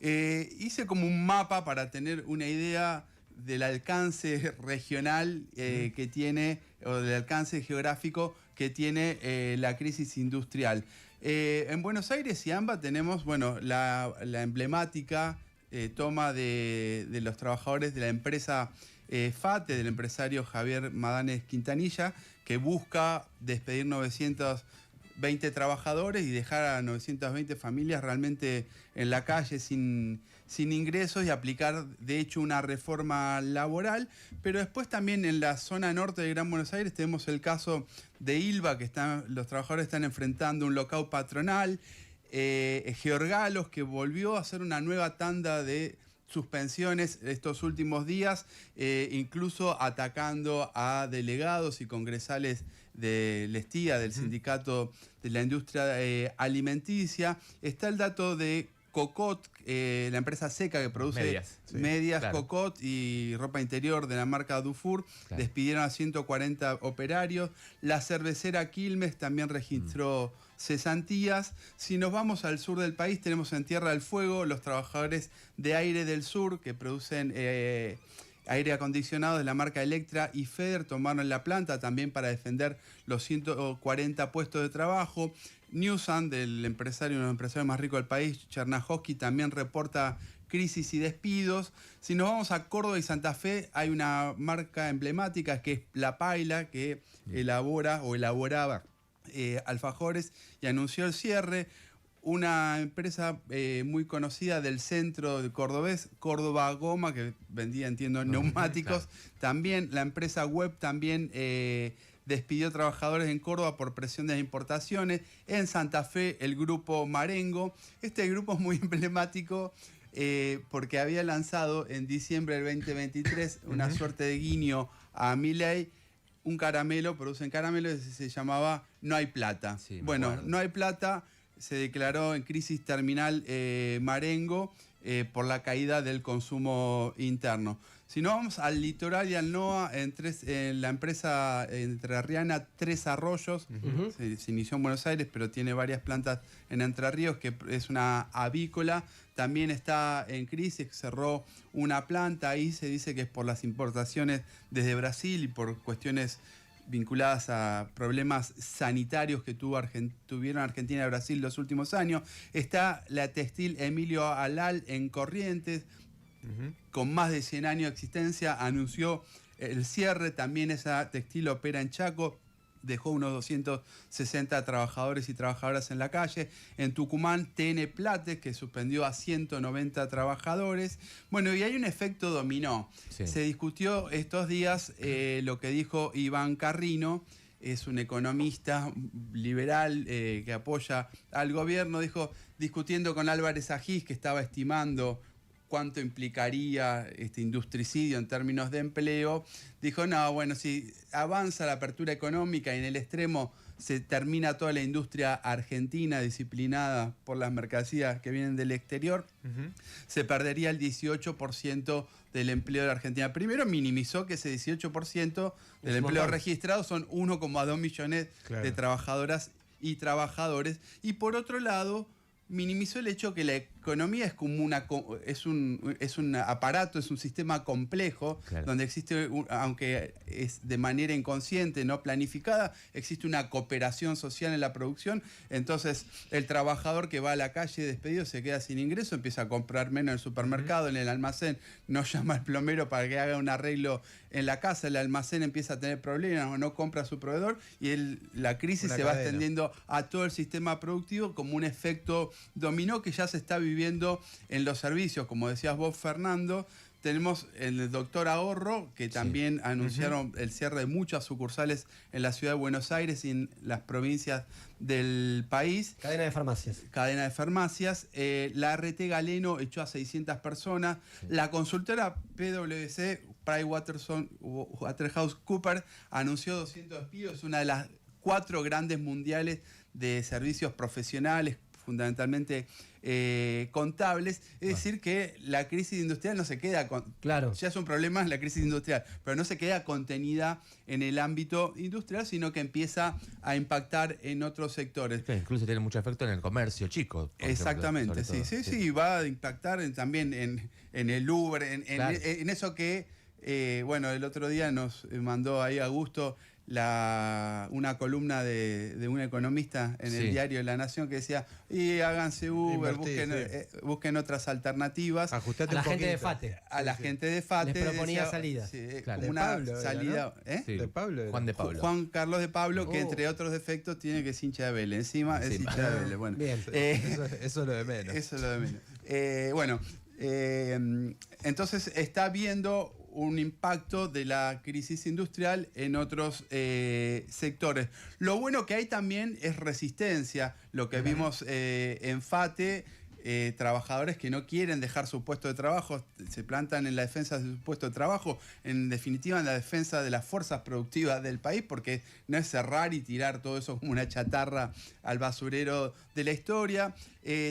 Hice como un mapa para tener una idea del alcance regional que tiene, o del alcance geográfico que tiene la crisis industrial. En Buenos Aires y AMBA tenemos, bueno, la emblemática toma de los trabajadores de la empresa FATE, del empresario Javier Madanes Quintanilla, que busca despedir 920 trabajadores y dejar a 920 familias realmente en la calle sin sin ingresos y aplicar de hecho una reforma laboral. Pero después también en la zona norte de Gran Buenos Aires tenemos el caso de Ilva, que los trabajadores están enfrentando un lockout patronal. Georgalos, que volvió a hacer una nueva tanda de suspensiones estos últimos días, incluso atacando a delegados y congresales del STIA, del Sindicato de la Industria Alimenticia. Está el dato de Cocot, la empresa seca que produce medias, claro. Cocot y ropa interior de la marca Dufour, claro. Despidieron a 140 operarios. La cervecera Quilmes también registró cesantías. Si nos vamos al sur del país, tenemos en Tierra del Fuego los trabajadores de Aire del Sur que producen aire acondicionado de la marca Electra y Feder tomaron la planta también para defender los 140 puestos de trabajo. Newsan, del empresario, uno de los empresarios más ricos del país, Chernahovsky, también reporta crisis y despidos. Si nos vamos a Córdoba y Santa Fe, hay una marca emblemática que es La Paila, que elaboraba alfajores y anunció el cierre. Una empresa muy conocida del centro de cordobés, Córdoba Goma, que vendía, entiendo, neumáticos. Claro. También la empresa Web también despidió trabajadores en Córdoba por presión de las importaciones. En Santa Fe, el grupo Marengo. Este grupo es muy emblemático porque había lanzado en diciembre del 2023 una suerte de guiño a Milei, un caramelo, producen caramelo, y se llamaba No hay plata. Sí, bueno, No hay plata, se declaró en crisis terminal Marengo por la caída del consumo interno. Si no, vamos al litoral y al NOA, en la empresa entrerriana Tres Arroyos, se inició en Buenos Aires, pero tiene varias plantas en Entre Ríos, que es una avícola, también está en crisis, cerró una planta, ahí se dice que es por las importaciones desde Brasil y por cuestiones vinculadas a problemas sanitarios que tuvieron Argentina y Brasil los últimos años. Está la textil Emilio Alal en Corrientes, con más de 100 años de existencia, anunció el cierre. También esa textil opera en Chaco, dejó unos 260 trabajadores y trabajadoras en la calle. En Tucumán, TN Plates, que suspendió a 190 trabajadores. Bueno, y hay un efecto dominó. Sí. Se discutió estos días lo que dijo Iván Carrino, es un economista liberal que apoya al gobierno, dijo, discutiendo con Álvarez Agís, que estaba estimando cuánto implicaría este industricidio en términos de empleo, dijo, no, bueno, si avanza la apertura económica y en el extremo se termina toda la industria argentina disciplinada por las mercancías que vienen del exterior, se perdería el 18% del empleo de la Argentina. Primero minimizó que ese 18% del empleo registrado son 1,2 millones de trabajadoras y trabajadores, y por otro lado minimizó el hecho que la economía es como es un aparato, es un sistema complejo, donde existe, aunque es de manera inconsciente, no planificada, existe una cooperación social en la producción. Entonces el trabajador que va a la calle despedido se queda sin ingreso, empieza a comprar menos en el supermercado, en el almacén, no llama al plomero para que haga un arreglo en la casa, el almacén empieza a tener problemas o no compra a su proveedor, y la crisis se va extendiendo a todo el sistema productivo como un efecto dominó que ya se está viviendo en los servicios. Como decías vos, Fernando, tenemos el Doctor Ahorro, que también anunciaron el cierre de muchas sucursales en la ciudad de Buenos Aires y en las provincias del país. Cadena de farmacias. Cadena de farmacias. La RT Galeno echó a 600 personas. La consultora PwC, PricewaterhouseCoopers, anunció 200 despidos. Es una de las 4 grandes mundiales de servicios profesionales, fundamentalmente contables. Es decir, que la crisis industrial no se queda ya es un problema la crisis industrial, pero no se queda contenida en el ámbito industrial, sino que empieza a impactar en otros sectores. Sí, incluso tiene mucho efecto en el comercio chico. Exactamente, sí, va a impactar también en el Louvre, en eso que, bueno, el otro día nos mandó ahí Augusto una columna de un economista en el diario La Nación que decía, y háganse Uber, busquen otras alternativas. Ajustate a la gente de FATE. A la gente de FATE. Les proponía salidas. Como una Pablo, salida. De Pablo. Juan de Pablo. Juan Carlos de Pablo, que entre otros defectos tiene que es hincha de Vélez. Encima es hincha de Vélez. Bueno, bien. Eso es lo de menos. Eso es lo de menos. Bueno, Entonces está viendo un impacto de la crisis industrial en otros sectores. Lo bueno que hay también es resistencia, lo que vimos en FATE, trabajadores que no quieren dejar su puesto de trabajo, se plantan en la defensa de su puesto de trabajo, en definitiva en la defensa de las fuerzas productivas del país, porque no es cerrar y tirar todo eso como una chatarra al basurero de la historia.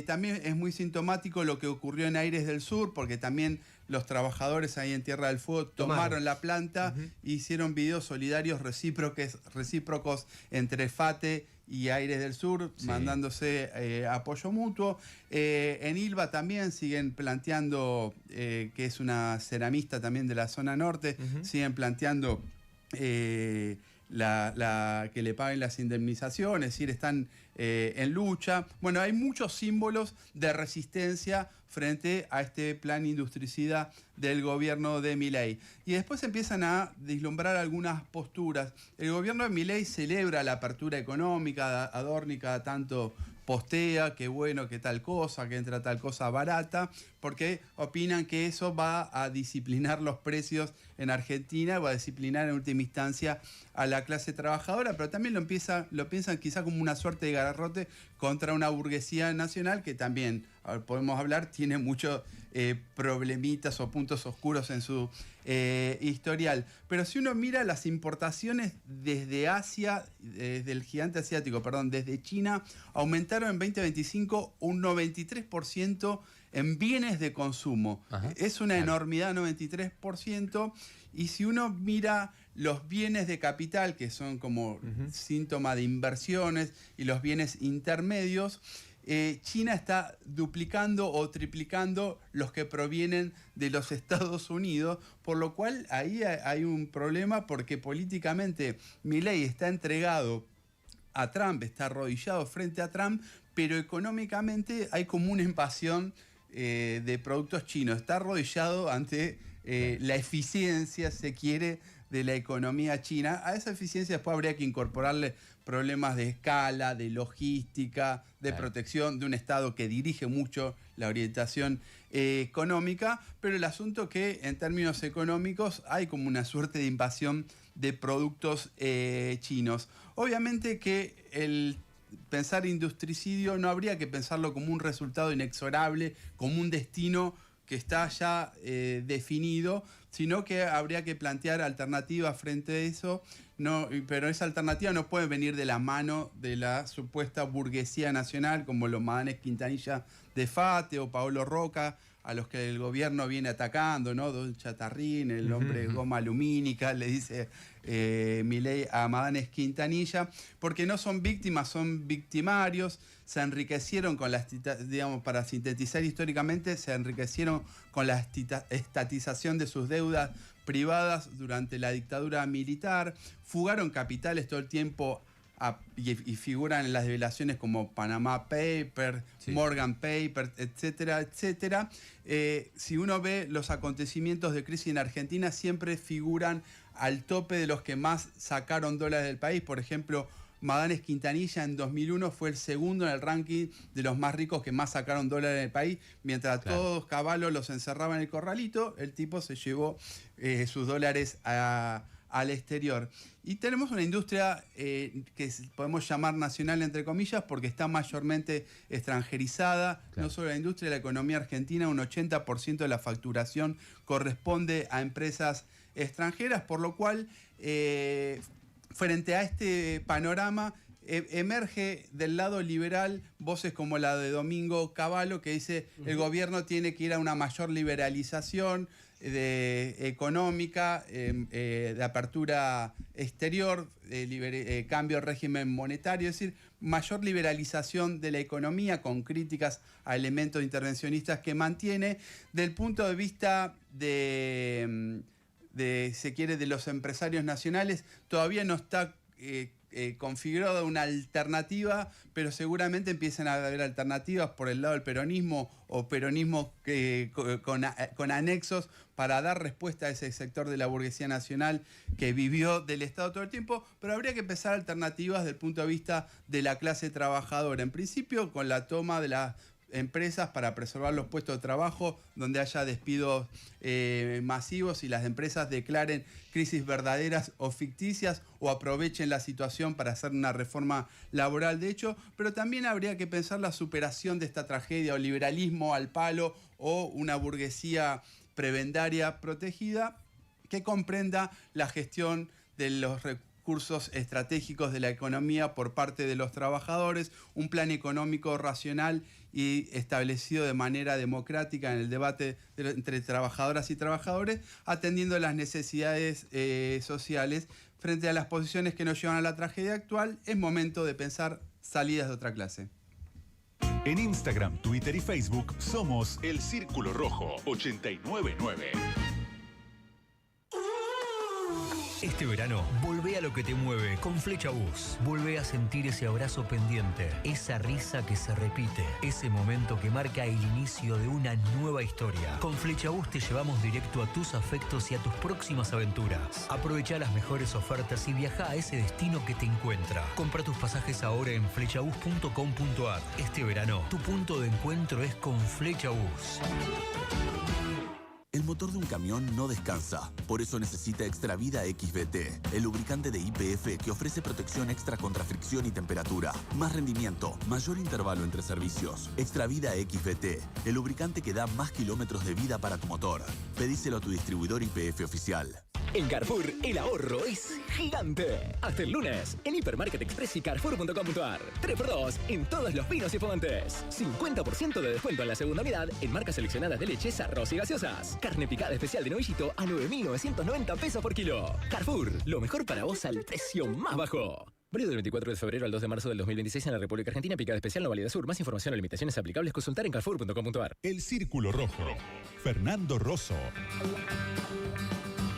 También es muy sintomático lo que ocurrió en Aires del Sur, porque también los trabajadores ahí en Tierra del Fuego tomaron la planta e hicieron videos solidarios recíprocos entre FATE y Aires del Sur, mandándose apoyo mutuo. En Ilva también siguen planteando, que es una ceramista también de la zona norte, siguen planteando que le paguen las indemnizaciones, es decir, están en lucha. Bueno, hay muchos símbolos de resistencia frente a este plan industricida del gobierno de Milei. Y después empiezan a vislumbrar algunas posturas. El gobierno de Milei celebra la apertura económica, Adorni cada tanto postea, que bueno, que tal cosa, que entra tal cosa barata, porque opinan que eso va a disciplinar los precios en Argentina, va a disciplinar en última instancia a la clase trabajadora, pero también lo piensan quizá como una suerte de garrote contra una burguesía nacional que también, podemos hablar, tiene muchos problemitas o puntos oscuros en su historial. Pero si uno mira las importaciones desde Asia, desde el gigante asiático, perdón, desde China, aumentaron en 2025 un 93% en bienes de consumo. Es una enormidad, 93%. Y si uno mira los bienes de capital, que son como síntoma de inversiones, y los bienes intermedios, China está duplicando o triplicando los que provienen de los Estados Unidos, por lo cual ahí hay un problema, porque políticamente Milei está entregado a Trump, está arrodillado frente a Trump, pero económicamente hay como una invasión de productos chinos. Está arrodillado ante la eficiencia, se quiere, de la economía china. A esa eficiencia después habría que incorporarle problemas de escala, de logística, de protección, de un Estado que dirige mucho la orientación económica, pero el asunto que en términos económicos hay como una suerte de invasión de productos chinos. Obviamente que el pensar industricidio no habría que pensarlo como un resultado inexorable, como un destino que está ya definido, sino que habría que plantear alternativas frente a eso. No, pero esa alternativa no puede venir de la mano de la supuesta burguesía nacional, como los Madanes Quintanilla de FATE o Paolo Roca, a los que el gobierno viene atacando, ¿no? Don Chatarrín, el hombre goma lumínica, le dice Milei a Madanes Quintanilla, porque no son víctimas, son victimarios. Se enriquecieron con la, digamos, para sintetizar históricamente, se enriquecieron con la estatización de sus deudas privadas durante la dictadura militar, fugaron capitales todo el tiempo y figuran en las revelaciones como Panama Papers, Morgan Papers, etcétera, etcétera. Si uno ve los acontecimientos de crisis en Argentina, siempre figuran al tope de los que más sacaron dólares del país. Por ejemplo, Madanes Quintanilla en 2001 fue el segundo en el ranking de los más ricos que más sacaron dólares del país. Mientras todos Caballo los encerraban en el corralito, el tipo se llevó sus dólares al exterior. Y tenemos una industria que podemos llamar nacional, entre comillas, porque está mayormente extranjerizada. No solo la industria, la economía argentina, un 80% de la facturación corresponde a empresas extranjeras, por lo cual frente a este panorama emerge del lado liberal voces como la de Domingo Cavallo, que dice el gobierno tiene que ir a una mayor liberalización económica, de apertura exterior, cambio de régimen monetario, es decir, mayor liberalización de la economía, con críticas a elementos intervencionistas que mantiene. Del punto de vista se quiere, de los empresarios nacionales, todavía no está configurada una alternativa, pero seguramente empiezan a haber alternativas por el lado del peronismo o peronismo con anexos para dar respuesta a ese sector de la burguesía nacional que vivió del Estado todo el tiempo, pero habría que pensar alternativas desde el punto de vista de la clase trabajadora. En principio, con la toma de las empresas para preservar los puestos de trabajo, donde haya despidos masivos y las empresas declaren crisis verdaderas o ficticias o aprovechen la situación para hacer una reforma laboral de hecho, pero también habría que pensar la superación de esta tragedia o liberalismo al palo o una burguesía prebendaria protegida que comprenda la gestión de los recursos estratégicos de la economía por parte de los trabajadores, un plan económico racional y establecido de manera democrática en el debate entre trabajadoras y trabajadores, atendiendo las necesidades sociales. Frente a las posiciones que nos llevan a la tragedia actual, es momento de pensar salidas de otra clase. En Instagram, Twitter y Facebook somos El Círculo Rojo 899. Este verano, volvé a lo que te mueve con Flecha Bus. Volvé a sentir ese abrazo pendiente, esa risa que se repite, ese momento que marca el inicio de una nueva historia. Con Flecha Bus te llevamos directo a tus afectos y a tus próximas aventuras. Aprovecha las mejores ofertas y viaja a ese destino que te encuentra. Compra tus pasajes ahora en flechabus.com.ar. Este verano, tu punto de encuentro es con Flecha Bus. El motor de un camión no descansa, por eso necesita Extravida XVT, el lubricante de YPF que ofrece protección extra contra fricción y temperatura, más rendimiento, mayor intervalo entre servicios. Extravida XVT, el lubricante que da más kilómetros de vida para tu motor. Pedíselo a tu distribuidor YPF oficial. En Carrefour, el ahorro es gigante. Hasta el lunes, en Hipermarket Express y Carrefour.com.ar. 3x2 en todos los vinos y fumantes. 50% de descuento en la segunda mitad en marcas seleccionadas de leches, arroz y gaseosas. Carne picada especial de novillito a 9.990 pesos por kilo. Carrefour, lo mejor para vos al precio más bajo. Válido del 24 de febrero al 2 de marzo del 2026 en la República Argentina. Picada especial no válida sur. Más información o limitaciones aplicables consultar en Carrefour.com.ar. El Círculo Rojo. Fernando Rosso.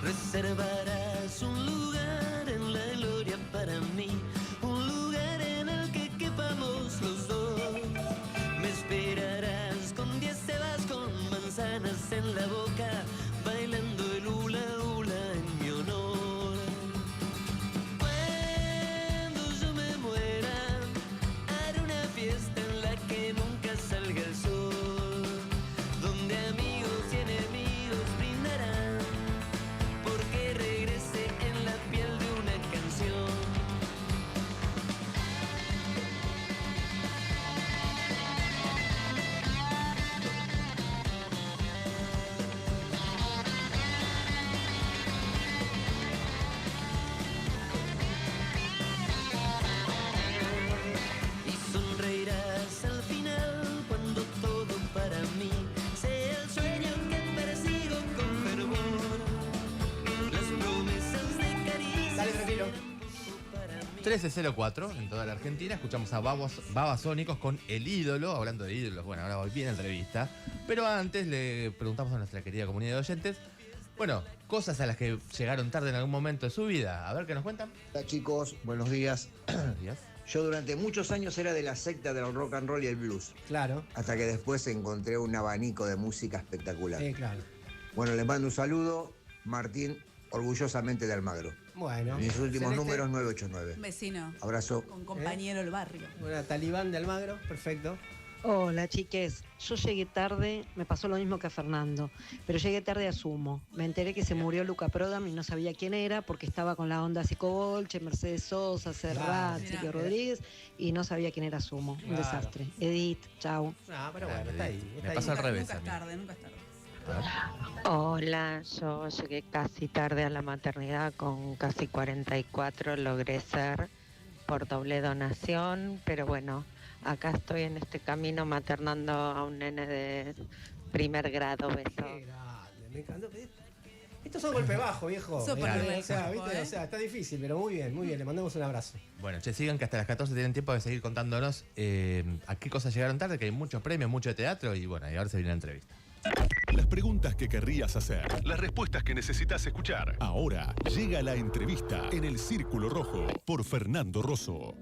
Reservarás un lugar en la gloria para mí, un lugar en el que quepamos los dos. Me esperarás con 10 cebas con manzanas en la boca, bailando el hula hula en mi honor. Cuando yo me muera, haré una fiesta en la que nunca salga el sol, donde amigos y enemigos brindarán, porque regrese en la piel de una canción. Y sonreirás al final cuando todo para mí sea el sueño que persigo con fervor. Las promesas de caricia. Dale, tranquilo. 1304 en toda la Argentina. Escuchamos a Babasónicos con El Ídolo. Hablando de ídolos, bueno, ahora voy bien en entrevista. Pero antes le preguntamos a nuestra querida comunidad de oyentes, bueno, cosas a las que llegaron tarde en algún momento de su vida. A ver qué nos cuentan. Hola chicos, buenos días. Buenos días. Yo durante muchos años era de la secta del rock and roll y el blues. Claro. Hasta que después encontré un abanico de música espectacular. Claro. Bueno, les mando un saludo. Martín, orgullosamente de Almagro. Bueno. Mis últimos Celeste. números 989. Vecino. Abrazo. Con compañero del barrio. Una talibán de Almagro, perfecto. Hola chiques, yo llegué tarde, me pasó lo mismo que a Fernando, pero llegué tarde a Sumo. Me enteré que se murió Luca Prodan y no sabía quién era porque estaba con la onda Psicobolche, Mercedes Sosa, Serrat, Chiqui Rodríguez y no sabía quién era Sumo. Un Claro. desastre. Edith, chau. Ah, pero bueno, está ahí. Me pasa al revés. Nunca es tarde, nunca es tarde. Hola, yo llegué casi tarde a la maternidad, con casi 44 logré ser por doble donación, pero bueno, acá estoy en este camino maternando a un nene de primer grado. Beso. Qué grande, me encantó. Estos son golpe bajo, viejo. Claro. O sea, ¿viste? O sea, está difícil, pero muy bien, le mandamos un abrazo. Bueno, che, sigan que hasta las 14 tienen tiempo de seguir contándonos a qué cosas llegaron tarde, que hay muchos premios, mucho de teatro y bueno, y ahora se viene la entrevista. Las preguntas que querrías hacer, las respuestas que necesitas escuchar. Ahora llega la entrevista en El Círculo Rojo por Fernando Rosso.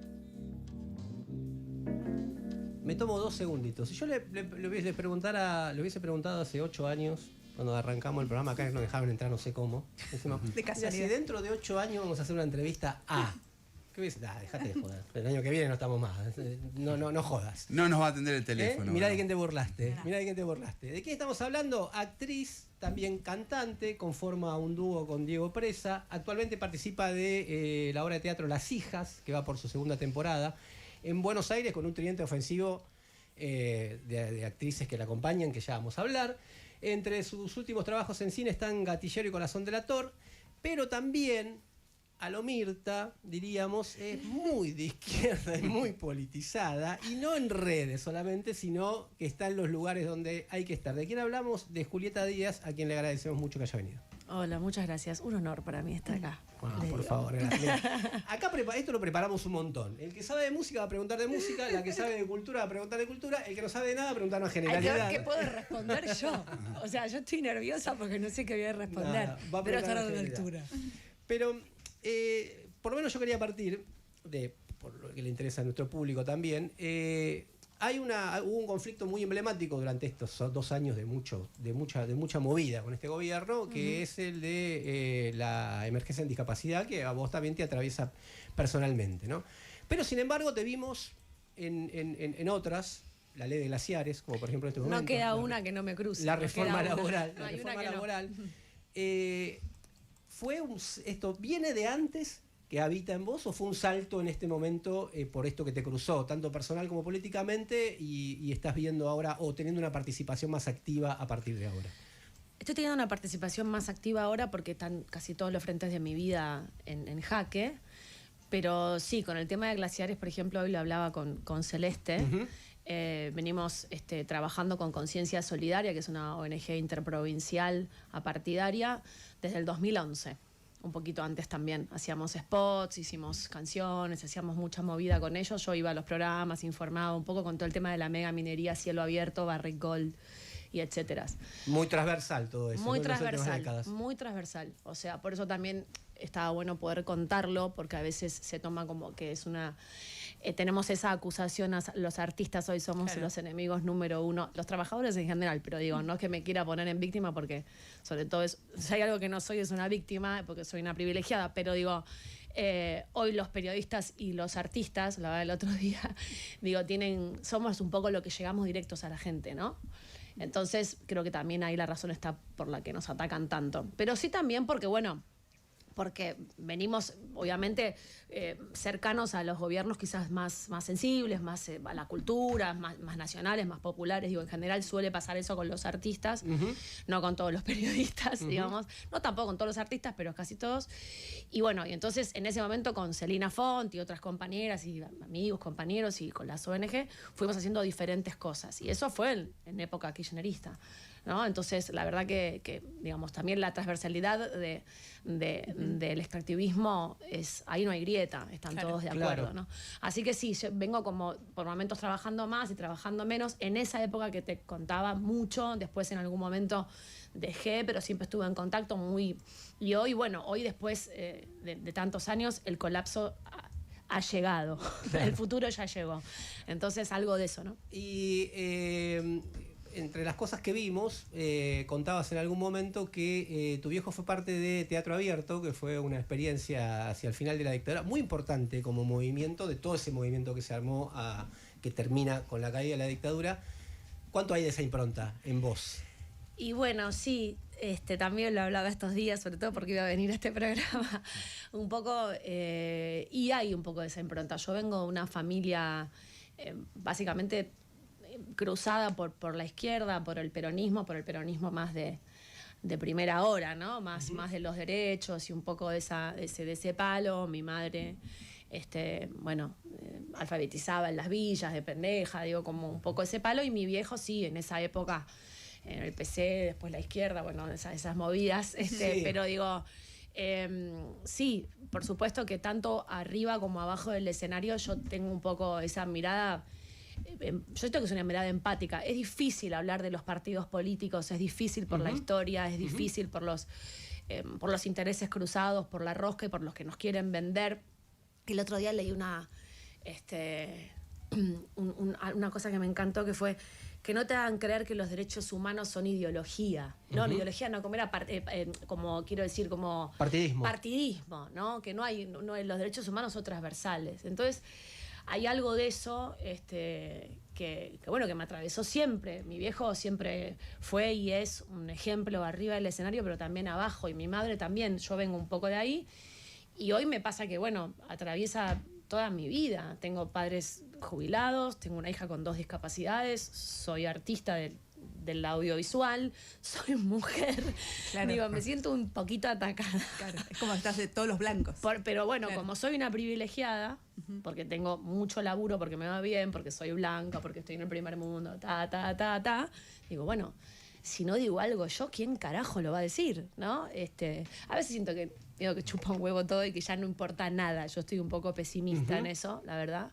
Me tomo 2 segunditos. Si yo le hubiese preguntado hace 8 años, cuando arrancamos el programa acá, que nos dejaban entrar no sé cómo. Decimos, De casualidad. si dentro de 8 años vamos a hacer una entrevista a... ¿Qué ves? Dejate de joder. El año que viene no estamos más. No jodas. No nos va a atender el teléfono. Mirá de quién te burlaste. ¿De quién estamos hablando? Actriz, también cantante, conforma un dúo con Diego Presa. Actualmente participa de la obra de teatro Las Hijas, que va por su segunda temporada, en Buenos Aires, con un tridente ofensivo de actrices que la acompañan, que ya vamos a hablar. Entre sus últimos trabajos en cine están Gatillero y Corazón delator, pero también a lo Mirta, diríamos, es muy de izquierda y muy politizada, y no en redes solamente, sino que está en los lugares donde hay que estar. ¿De quién hablamos? De Julieta Díaz, a quien le agradecemos mucho que haya venido. Hola, muchas gracias. Un honor para mí estar acá. Por favor, gracias. Acá esto lo preparamos un montón. El que sabe de música va a preguntar de música, la que sabe de cultura va a preguntar de cultura, el que no sabe de nada va a preguntarnos generalidad. Hay que ver qué puedo responder yo. O sea, yo estoy nerviosa porque no sé qué voy a responder. Pero estar a la altura. Pero, por lo menos yo quería partir por lo que le interesa a nuestro público también. Hubo un conflicto muy emblemático durante estos 2 años de mucha movida con este gobierno, que es el de la emergencia en discapacidad, que a vos también te atraviesa personalmente, ¿no? Pero sin embargo te vimos en otras, la ley de glaciares, como por ejemplo en este momento. No queda una que no me cruce. La reforma laboral. La reforma laboral. ¿Esto viene de antes que habita en vos o fue un salto en este momento por esto que te cruzó, tanto personal como políticamente, y estás viendo ahora o teniendo una participación más activa a partir de ahora? Estoy teniendo una participación más activa ahora porque están casi todos los frentes de mi vida en jaque, pero sí, con el tema de glaciares, por ejemplo, hoy lo hablaba con Celeste. Venimos trabajando con Conciencia Solidaria, que es una ONG interprovincial apartidaria, desde el 2011. Un poquito antes también hacíamos spots, hicimos canciones, hacíamos mucha movida con ellos. Yo iba a los programas, informaba un poco con todo el tema de la mega minería, cielo abierto, Barrick Gold y etcétera. Muy transversal todo eso. Muy transversal. O sea, por eso también estaba bueno poder contarlo, porque a veces se toma como que es una... tenemos esa acusación a los artistas, hoy somos los enemigos número 1, los trabajadores en general, pero digo, no es que me quiera poner en víctima, porque sobre todo si hay algo que no soy es una víctima, porque soy una privilegiada, pero digo, hoy los periodistas y los artistas, la verdad el otro día, digo, somos un poco lo que llegamos directos a la gente, ¿no? Entonces creo que también ahí la razón está por la que nos atacan tanto, pero sí también porque, bueno, porque venimos, obviamente, cercanos a los gobiernos quizás más sensibles, más a la cultura, más nacionales, más populares. Digo, en general suele pasar eso con los artistas, no con todos los periodistas, digamos. No tampoco con todos los artistas, pero casi todos. Y bueno, y entonces en ese momento con Celina Font y otras compañeras y amigos, compañeros y con las ONG, fuimos haciendo diferentes cosas. Y eso fue en época kirchnerista, ¿no? Entonces, la verdad que digamos, también la transversalidad del extractivismo ahí no hay grieta, están todos de acuerdo, ¿no? Así que sí, yo vengo como por momentos trabajando más y trabajando menos. En esa época que te contaba mucho, después en algún momento dejé, pero siempre estuve en contacto y hoy, bueno, después de tantos años, el colapso ha llegado, el futuro ya llegó. Entonces, algo de eso, ¿no? Y entre las cosas que vimos, contabas en algún momento que tu viejo fue parte de Teatro Abierto, que fue una experiencia hacia el final de la dictadura, muy importante como movimiento, de todo ese movimiento que se armó, que termina con la caída de la dictadura. ¿Cuánto hay de esa impronta en vos? Y bueno, sí, también lo hablaba estos días, sobre todo porque iba a venir a este programa, un poco, y hay un poco de esa impronta. Yo vengo de una familia básicamente cruzada por la izquierda, por el peronismo más de primera hora, ¿no? Más de los derechos y un poco de ese palo. Mi madre, alfabetizaba en las villas de pendeja, digo, como un poco ese palo, y mi viejo sí, en esa época, en el PC, después la izquierda, bueno, esas movidas, sí. Pero digo, sí, por supuesto que tanto arriba como abajo del escenario yo tengo un poco esa mirada. Yo siento que es una mirada empática. Es difícil hablar de los partidos políticos, es difícil por la historia, es difícil por los intereses cruzados, por la rosca y por los que nos quieren vender. El otro día leí una cosa que me encantó, que fue que no te hagan creer que los derechos humanos son ideología. No, la ideología no, como era como quiero decir, como partidismo, ¿no? Que los derechos humanos son transversales. Entonces, hay algo de eso que me atravesó siempre. Mi viejo siempre fue y es un ejemplo arriba del escenario, pero también abajo. Y mi madre también. Yo vengo un poco de ahí. Y hoy me pasa que, atraviesa toda mi vida. Tengo padres jubilados, tengo una hija con 2 discapacidades, soy artista del audiovisual, soy mujer. Claro. Digo, me siento un poquito atacada. Claro, es como estás de todos los blancos. Pero bueno, como soy una privilegiada, porque tengo mucho laburo, porque me va bien, porque soy blanca, porque estoy en el primer mundo, digo, bueno, si no digo algo yo, ¿quién carajo lo va a decir? ¿No? A veces siento que chupa un huevo todo y que ya no importa nada. Yo estoy un poco pesimista en eso, la verdad.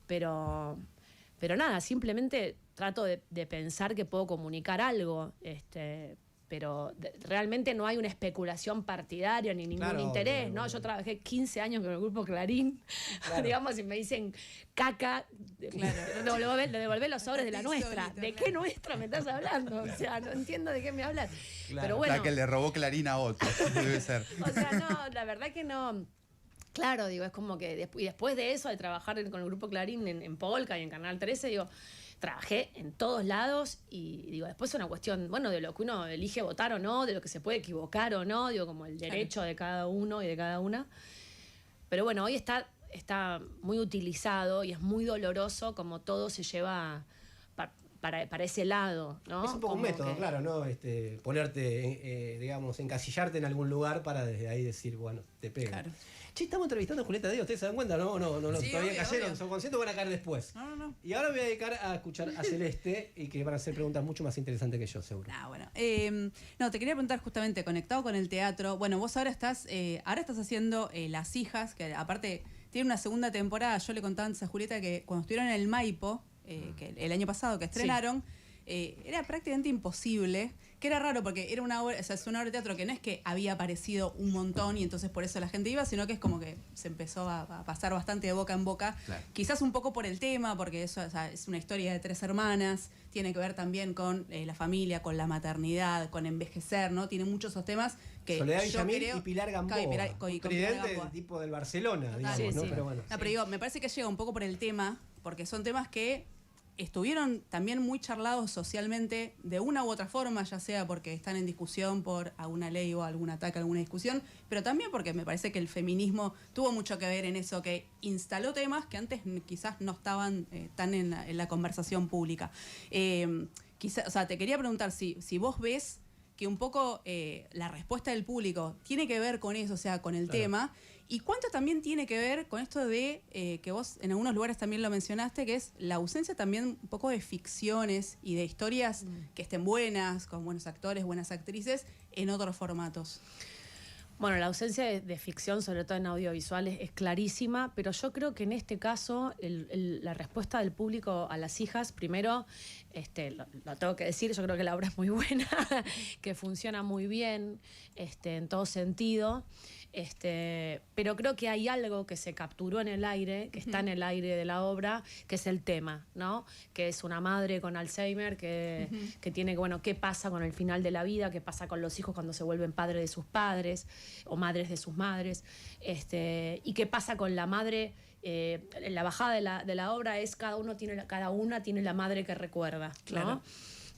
Pero nada, simplemente trato de pensar que puedo comunicar algo, pero realmente no hay una especulación partidaria ni ningún interés, ¿no? Yo trabajé 15 años con el grupo Clarín, digamos, y me dicen caca, le devolvé los sobres de la nuestra. ¿De qué nuestra me estás hablando? O sea, no entiendo de qué me hablas. Pero bueno, la que le robó Clarín a otro, debe ser. O sea, no, la verdad que no. Claro, digo, es como que después de eso, de trabajar con el grupo Clarín en Polka y en Canal 13, digo, trabajé en todos lados y digo, después es una cuestión, de lo que uno elige votar o no, de lo que se puede equivocar o no, digo, como el derecho de cada uno y de cada una. Pero bueno, hoy está muy utilizado y es muy doloroso como todo se lleva para ese lado, ¿no? Es un poco un método, claro, ¿no? Ponerte, digamos, encasillarte en algún lugar para desde ahí decir, bueno, te pega. Claro. Che, estamos entrevistando a Julieta Díaz, ¿ustedes se dan cuenta? No, sí, todavía cayeron, son conscientes, van a caer después. No. Y ahora me voy a dedicar a escuchar a Celeste y que van a hacer preguntas mucho más interesantes que yo, seguro. Te quería preguntar justamente, conectado con el teatro, vos ahora estás haciendo Las Hijas, que aparte tiene una segunda temporada. Yo le contaba antes a Julieta que cuando estuvieron en el Maipo, que el año pasado que estrenaron, era prácticamente imposible, que era raro porque era una obra, es una obra de teatro que no es que había aparecido un montón y entonces por eso la gente iba, sino que es como que se empezó a pasar bastante de boca en boca, quizás un poco por el tema, porque eso es una historia de 3 hermanas, tiene que ver también con la familia, con la maternidad, con envejecer, ¿no? Tiene muchos esos temas que Soledad Villamil y Pilar Gamboa, tridente tipo del Barcelona, digamos, ¿no? Pero bueno. Pero digo, me parece que llega un poco por el tema, porque son temas que estuvieron también muy charlados socialmente de una u otra forma, ya sea porque están en discusión por alguna ley o algún ataque, alguna discusión, pero también porque me parece que el feminismo tuvo mucho que ver en eso, que instaló temas que antes quizás no estaban tan en la conversación pública. Te quería preguntar si vos ves que un poco la respuesta del público tiene que ver con eso, o sea, con el tema. ¿Y cuánto también tiene que ver con esto de que vos en algunos lugares también lo mencionaste, que es la ausencia también un poco de ficciones y de historias que estén buenas, con buenos actores, buenas actrices, en otros formatos? Bueno, la ausencia de ficción, sobre todo en audiovisuales, es clarísima, pero yo creo que en este caso la respuesta del público a Las Hijas, primero, lo tengo que decir, yo creo que la obra es muy buena, que funciona muy bien en todo sentido. Pero creo que hay algo que se capturó en el aire, que está en el aire de la obra, que es el tema, ¿no? Que es una madre con Alzheimer que tiene, qué pasa con el final de la vida, qué pasa con los hijos cuando se vuelven padres de sus padres o madres de sus madres, y qué pasa con la madre. La bajada de la obra es cada una tiene la madre que recuerda, ¿no? Claro.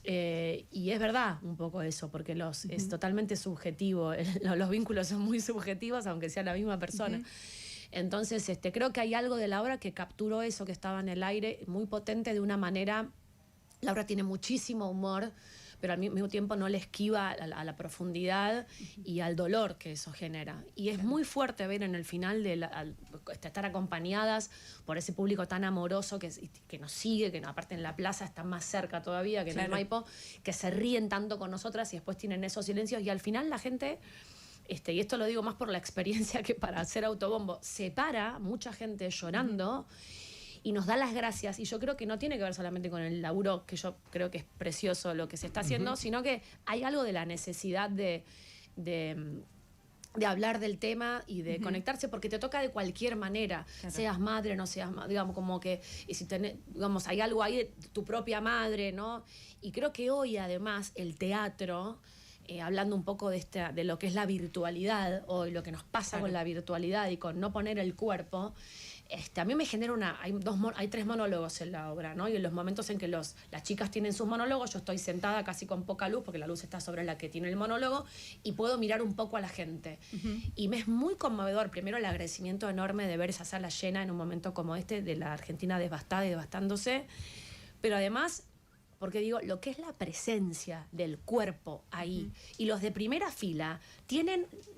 Y es verdad un poco eso, porque es totalmente subjetivo, los vínculos son muy subjetivos, aunque sea la misma persona. Entonces, creo que hay algo de la obra que capturó eso que estaba en el aire, muy potente de una manera. La obra tiene muchísimo humor, pero al mismo tiempo no le esquiva a la profundidad y al dolor que eso genera. Y es muy fuerte ver en el final estar acompañadas por ese público tan amoroso que nos sigue, que aparte en la plaza está más cerca todavía que en el Maipo, que se ríen tanto con nosotras y después tienen esos silencios y al final la gente... y esto lo digo más por la experiencia que para hacer autobombo, se para mucha gente llorando y nos da las gracias, y yo creo que no tiene que ver solamente con el laburo, que yo creo que es precioso lo que se está haciendo, sino que hay algo de la necesidad de hablar del tema y de conectarse, porque te toca de cualquier manera, seas madre, no seas madre, digamos, como que, y si tenés, digamos, hay algo ahí de tu propia madre, ¿no? Y creo que hoy, además, el teatro, hablando un poco de lo que es la virtualidad, o lo que nos pasa con la virtualidad y con no poner el cuerpo, a mí me genera hay 3 monólogos en la obra, ¿no? Y en los momentos en que las chicas tienen sus monólogos, yo estoy sentada casi con poca luz, porque la luz está sobre la que tiene el monólogo, y puedo mirar un poco a la gente. Y me es muy conmovedor, primero, el agradecimiento enorme de ver esa sala llena en un momento como este, de la Argentina devastada y devastándose, pero además, porque digo, lo que es la presencia del cuerpo ahí, y los de primera fila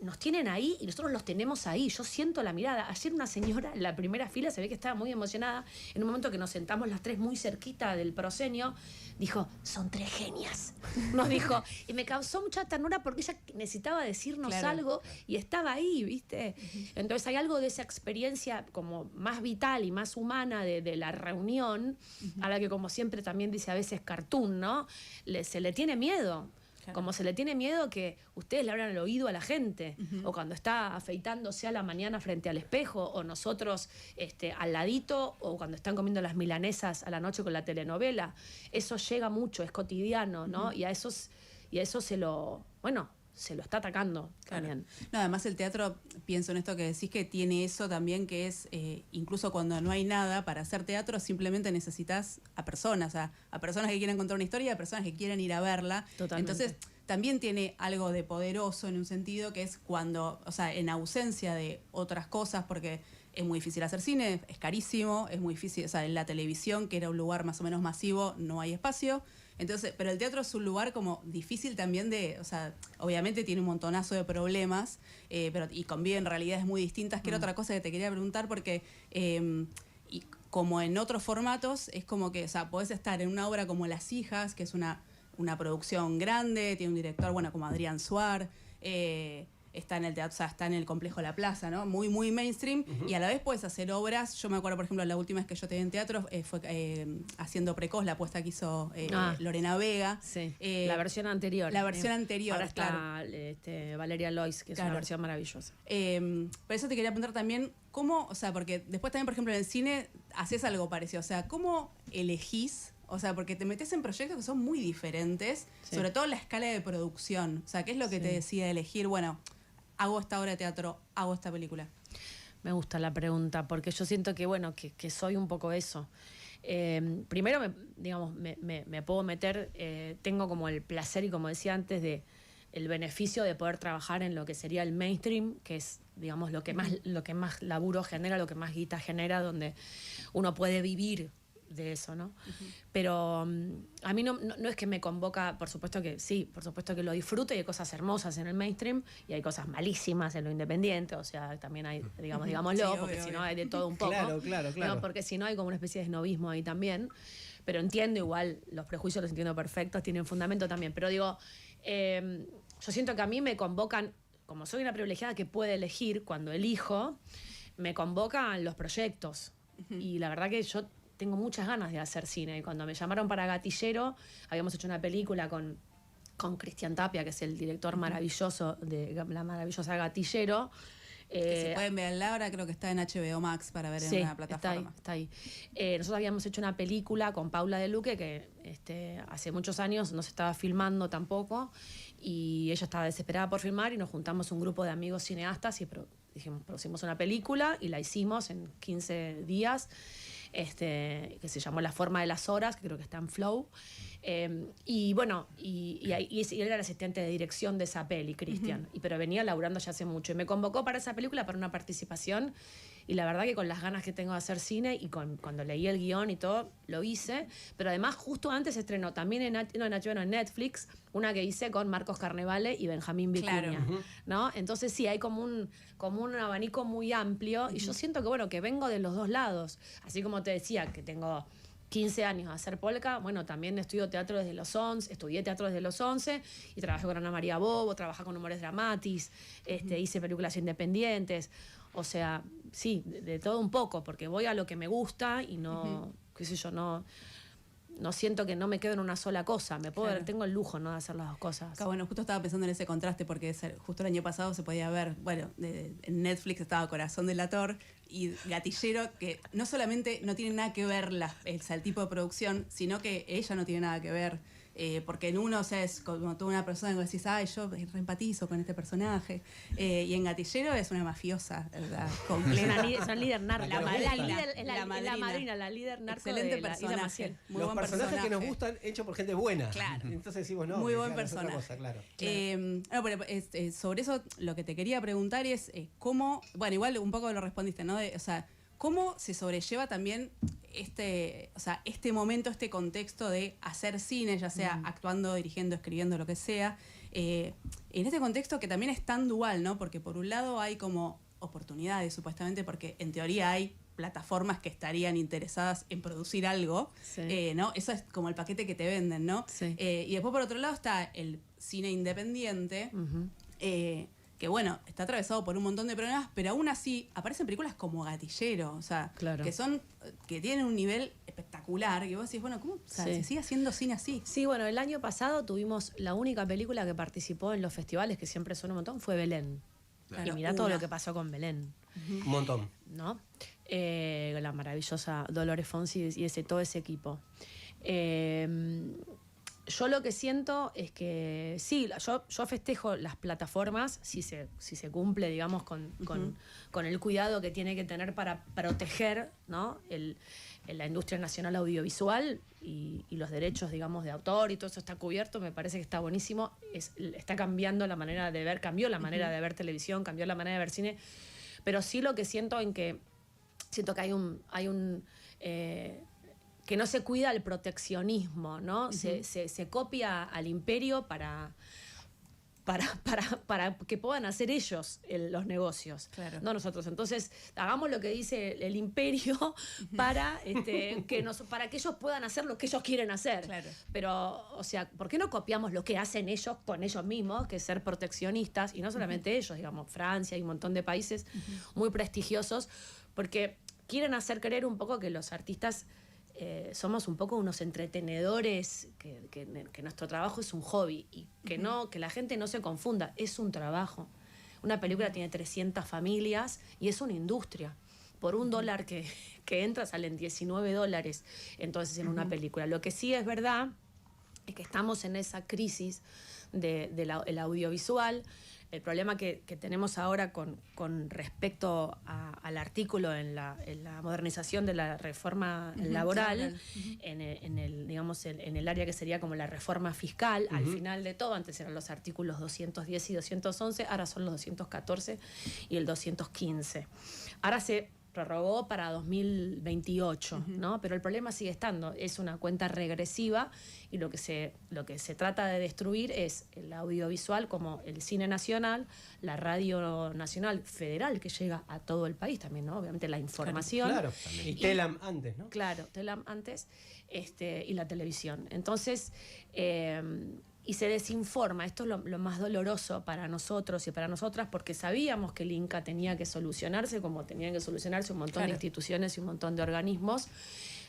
nos tienen ahí y nosotros los tenemos ahí. Yo siento la mirada. Ayer una señora en la primera fila se ve que estaba muy emocionada. En un momento que nos sentamos las 3 muy cerquita del proscenio, dijo, son 3 genias. Nos dijo, y me causó mucha ternura porque ella necesitaba decirnos algo y estaba ahí, ¿viste? Entonces hay algo de esa experiencia como más vital y más humana de la reunión, a la que, como siempre también dice a veces Cartoon, ¿no? Se le tiene miedo. Como se le tiene miedo que ustedes le abran el oído a la gente, o cuando está afeitándose a la mañana frente al espejo, o nosotros al ladito, o cuando están comiendo las milanesas a la noche con la telenovela. Eso llega mucho, es cotidiano, ¿no? Y a eso se lo está atacando también. No, además el teatro, pienso en esto que decís, que tiene eso también, que es, incluso cuando no hay nada para hacer teatro, simplemente necesitas a personas que quieran contar una historia y a personas que quieran ir a verla. Totalmente. Entonces, también tiene algo de poderoso en un sentido, que es cuando, en ausencia de otras cosas, porque es muy difícil hacer cine, es carísimo, es muy difícil, en la televisión, que era un lugar más o menos masivo, no hay espacio. Entonces, pero el teatro es un lugar como difícil también obviamente tiene un montonazo de problemas, y conviven realidades muy distintas, que era otra cosa que te quería preguntar, porque y como en otros formatos, es como que, podés estar en una obra como Las Hijas, que es una producción grande, tiene un director, como Adrián Suar, está en el teatro, está en el Complejo La Plaza, ¿no? Muy, muy mainstream, y a la vez puedes hacer obras. Yo me acuerdo, por ejemplo, la última vez que yo te vi en teatro fue haciendo Precoz, la apuesta que hizo Lorena Vega. Sí, la versión anterior. La versión anterior, ahora está Valeria Lois, que es una versión maravillosa. Por eso te quería preguntar también, ¿cómo, porque después también, por ejemplo, en el cine haces algo parecido, ¿cómo elegís? Porque te metes en proyectos que son muy diferentes, sobre todo la escala de producción. ¿Qué es lo que te decide elegir? Bueno, hago esta obra de teatro, hago esta película. Me gusta la pregunta, porque yo siento que soy un poco eso. Primero, me puedo meter, tengo como el placer y, como decía antes, el beneficio de poder trabajar en lo que sería el mainstream, que es, digamos, lo que más laburo genera, lo que más guita genera, donde uno puede vivir de eso, ¿no? Pero a mí no es que me convoca, por supuesto que sí, por supuesto que lo disfruto, y hay cosas hermosas en el mainstream y hay cosas malísimas en lo independiente, también hay, digámoslo, porque si no hay de todo un poco. Claro. ¿no? Porque si no hay como una especie de snobismo ahí también, pero entiendo igual, los prejuicios los entiendo perfectos, tienen fundamento también, pero digo, yo siento que a mí me convocan, como soy una privilegiada que puede elegir, cuando elijo, me convocan los proyectos, y la verdad que yo tengo muchas ganas de hacer cine. Y cuando me llamaron para Gatillero, habíamos hecho una película con Cristian Tapia, que es el director maravilloso de la maravillosa Gatillero. Que se pueden ver ahora, creo que está en HBO Max para ver en una plataforma. Está ahí. Nosotros habíamos hecho una película con Paula De Luque que hace muchos años no se estaba filmando tampoco, y ella estaba desesperada por filmar, y nos juntamos un grupo de amigos cineastas y dijimos, producimos una película, y la hicimos en 15 días. Que se llamó La Forma de las Horas, que creo que está en Flow. Y él era el asistente de dirección de esa peli, Cristian. Pero venía laburando ya hace mucho. Y me convocó para esa película, para una participación. Y la verdad que con las ganas que tengo de hacer cine, y cuando leí el guión y todo, lo hice. Pero además, justo antes se estrenó también en Netflix, una que hice con Marcos Carnevale y Benjamín Vicuña. ¿No? Entonces sí, hay como un abanico muy amplio. Y yo siento que vengo de los dos lados. Así como te decía, que tengo 15 años a hacer polka, también estudié teatro desde los 11, y trabajé con Ana María Bobo, trabajé con Humores Dramatis, hice películas independientes. O sea, sí, de todo un poco, porque voy a lo que me gusta y no, qué sé yo, no no siento que no me quedo en una sola cosa. Tengo el lujo, ¿no?, de hacer las dos cosas. Bueno, justo estaba pensando en ese contraste porque justo el año pasado se podía ver, bueno, en Netflix estaba Corazón delator y Gatillero, que no solamente no tiene nada que ver el tipo de producción, sino que ella no tiene nada que ver. Porque en uno, o sea, es como toda una persona que decís, ay, yo reempatizo con este personaje. Y en Gatillero es una mafiosa, ¿verdad? Completa. Es una líder narco. La madrina, la líder narco. Excelente de personaje. Muy los personajes personaje que nos gustan hechos por gente buena. Claro. Entonces decimos, no. Muy buen personaje. Cosa, claro. Pero, sobre eso lo que te quería preguntar es cómo, bueno, igual un poco lo respondiste, ¿no? O sea, ¿cómo se sobrelleva también este momento, este contexto de hacer cine, ya sea actuando, dirigiendo, escribiendo, lo que sea, en este contexto que también es tan dual, ¿no? Porque por un lado hay como oportunidades, supuestamente, porque en teoría hay plataformas que estarían interesadas en producir algo, ¿no? Eso es como el paquete que te venden, ¿no? Sí. Y después por otro lado está el cine independiente, que bueno, está atravesado por un montón de problemas, pero aún así aparecen películas como Gatillero, o sea, que tienen un nivel espectacular, que vos decís, bueno, ¿cómo se sigue haciendo cine así? Sí, bueno, el año pasado tuvimos la única película que participó en los festivales, que siempre suena un montón, fue Belén. Claro. Y mirá todo lo que pasó con Belén. Un montón. ¿No? La maravillosa Dolores Fonsi y todo ese equipo. Yo lo que siento es que sí, yo festejo las plataformas si se cumple, digamos, con el cuidado que tiene que tener para proteger, ¿no?, la industria nacional audiovisual y los derechos, digamos, de autor, y todo eso está cubierto. Me parece que está buenísimo. Está cambiando la manera de ver, cambió la manera de ver televisión, cambió la manera de ver cine. Pero sí lo que siento que hay un que no se cuida el proteccionismo, ¿no? Se copia al imperio para que puedan hacer ellos los negocios, no nosotros. Entonces, hagamos lo que dice el imperio para que ellos puedan hacer lo que ellos quieren hacer. Claro. Pero, o sea, ¿por qué no copiamos lo que hacen ellos con ellos mismos, que es ser proteccionistas? Y no solamente ellos, digamos, Francia y un montón de países muy prestigiosos, porque quieren hacer creer un poco que los artistas somos un poco unos entretenedores, que nuestro trabajo es un hobby y que la gente no se confunda, es un trabajo. Una película tiene 300 familias y es una industria. Por $1 que entra salen $19 entonces en una película. Lo que sí es verdad es que estamos en esa crisis del audiovisual. El problema que tenemos ahora con respecto al artículo en la modernización de la reforma laboral, en el área que sería como la reforma fiscal, al final de todo, antes eran los artículos 210 y 211, ahora son los 214 y el 215. Ahora se prorrogó para 2028, ¿no? Pero el problema sigue estando, es una cuenta regresiva y lo que se trata de destruir es el audiovisual como el cine nacional, la radio nacional federal que llega a todo el país también, ¿no? Obviamente la información. Claro, y Telam antes, ¿no? Claro, Telam antes, y la televisión. Entonces, y se desinforma. Esto es lo más doloroso para nosotros y para nosotras, porque sabíamos que el Inca tenía que solucionarse, como tenían que solucionarse un montón de instituciones y un montón de organismos.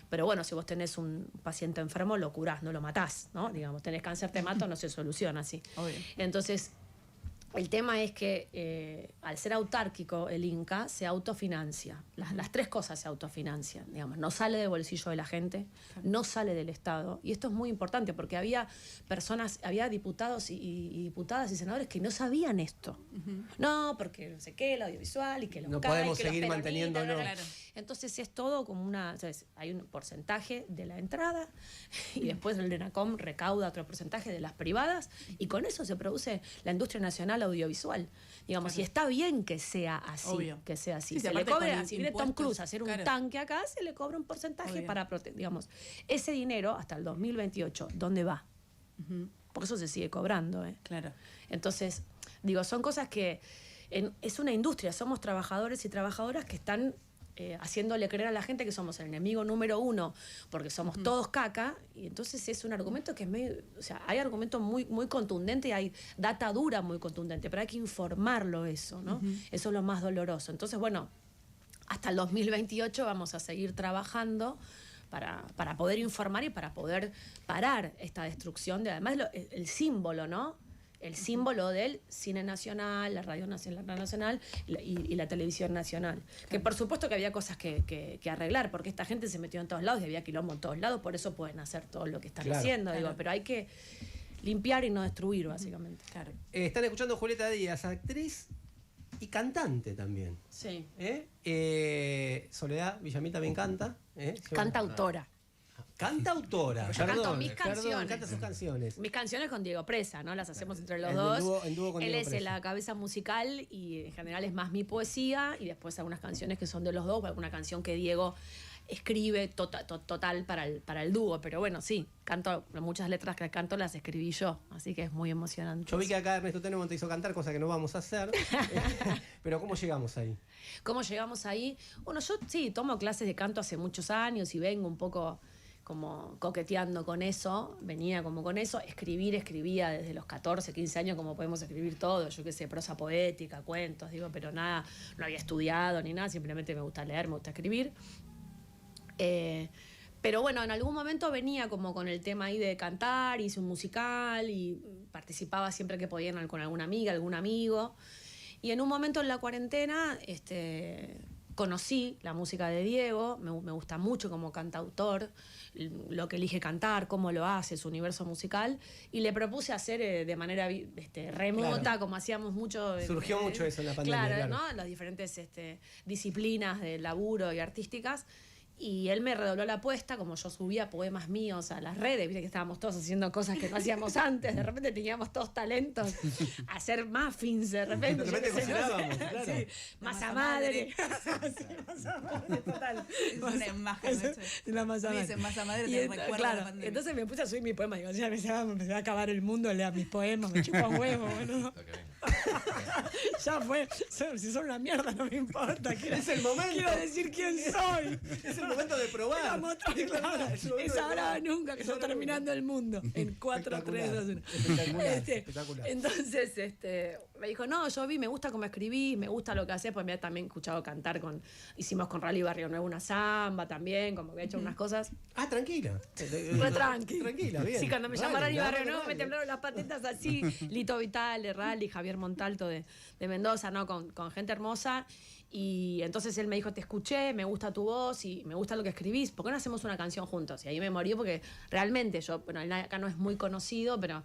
Pero bueno, si vos tenés un paciente enfermo, lo curás, no lo matás, ¿no? Digamos, tenés cáncer, te mato, no se soluciona así. Obvio. Entonces, el tema es que al ser autárquico el Inca se autofinancia. Las tres cosas se autofinancian, digamos. No sale del bolsillo de la gente, no sale del Estado. Y esto es muy importante porque había diputados y diputadas y senadores que no sabían esto. No, porque no sé qué, el audiovisual y que los no CAE, podemos que seguir manteniéndolo. Claro. Entonces es todo como hay un porcentaje de la entrada y después el ENACOM recauda otro porcentaje de las privadas y con eso se produce la industria nacional audiovisual, digamos, y está bien que sea así. Obvio. Que sea así. Sí, se le cobra, si viene Tom Cruise a hacer un tanque acá, se le cobra un porcentaje para proteger, digamos, ese dinero hasta el 2028, ¿dónde va? Por eso se sigue cobrando, Claro. Entonces, digo, son cosas que es una industria, somos trabajadores y trabajadoras que están haciéndole creer a la gente que somos el enemigo número uno porque somos todos caca, y entonces es un argumento que es medio, o sea, hay argumentos muy, muy contundentes y hay data dura muy contundente, pero hay que informarlo eso, ¿no? Eso es lo más doloroso. Entonces, bueno, hasta el 2028 vamos a seguir trabajando para poder informar y para poder parar esta destrucción de, además, el símbolo, ¿no? El símbolo del cine nacional, la radio nacional y la televisión nacional. Que por supuesto que había cosas que arreglar, porque esta gente se metió en todos lados y había quilombo en todos lados, por eso pueden hacer todo lo que están haciendo, digo, pero hay que limpiar y no destruir, básicamente. Claro. Están escuchando Julieta Díaz, actriz y cantante también. Sí. Soledad Villamil también canta. Cantautora. Cantautora. Yo canto mis canciones. Canta sus canciones. Mis canciones con Diego Presa, ¿no? Las hacemos entre los dos. En dúo con Él Diego es Presa. la cabeza musical y en general es más mi poesía y después algunas canciones que son de los dos, o alguna canción que Diego escribe total para el dúo. Pero bueno, sí, canto, muchas letras que canto las escribí yo, así que es muy emocionante. Yo vi que acá Ernesto Tenenbaum te hizo cantar, cosa que no vamos a hacer. Pero ¿cómo llegamos ahí? ¿Cómo llegamos ahí? Bueno, yo sí, tomo clases de canto hace muchos años y vengo un poco como coqueteando con eso, venía como con eso, escribía desde los 14, 15 años como podemos escribir todo, yo qué sé, prosa poética, cuentos, digo, pero nada, no había estudiado ni nada, simplemente me gusta leer, me gusta escribir. Pero bueno, en algún momento venía como con el tema ahí de cantar, hice un musical y participaba siempre que podía con alguna amiga, algún amigo. Y en un momento en la cuarentena conocí la música de Diego, me gusta mucho como cantautor, lo que elige cantar, cómo lo hace, su universo musical, y le propuse hacer de manera remota, claro, como hacíamos mucho. Surgió mucho eso en la pandemia. Claro, ¿no? Las diferentes disciplinas de laburo y artísticas. Y él me redobló la apuesta, como yo subía poemas míos a las redes, viste que estábamos todos haciendo cosas que no hacíamos antes, de repente teníamos todos talentos, a hacer muffins, de repente funcionábamos, claro. Sí, masa madre. Masa madre, total. Una imagen. La masa madre. Masa madre te recuerda claro, la pandemia. entonces me puse a subir mi poema, digo, ya me va a acabar el mundo, lea mis poemas, me chupa un huevo, boludo. Ya fue, si son una mierda no me importa. Es el momento. Quiero decir quién soy. Es el momento de probar. Claro, es ahora o nunca que está terminando el mundo. En 4, 3, 2, 1. Espectacular. Entonces me dijo, no, yo me gusta cómo escribís, me gusta lo que haces, pues me ha también escuchado cantar hicimos con Rally Barrio Nuevo una samba también, como que he hecho unas cosas. Ah, tranquila. Tranquila, bien. Sí, cuando me llama Rally Barrio Nuevo me temblaron las patitas así. Lito Vital de Rally, Javier Montalto de Mendoza, ¿no? Con gente hermosa. Y entonces él me dijo, te escuché, me gusta tu voz y me gusta lo que escribís, ¿por qué no hacemos una canción juntos? Y ahí me morí porque realmente él acá no es muy conocido, pero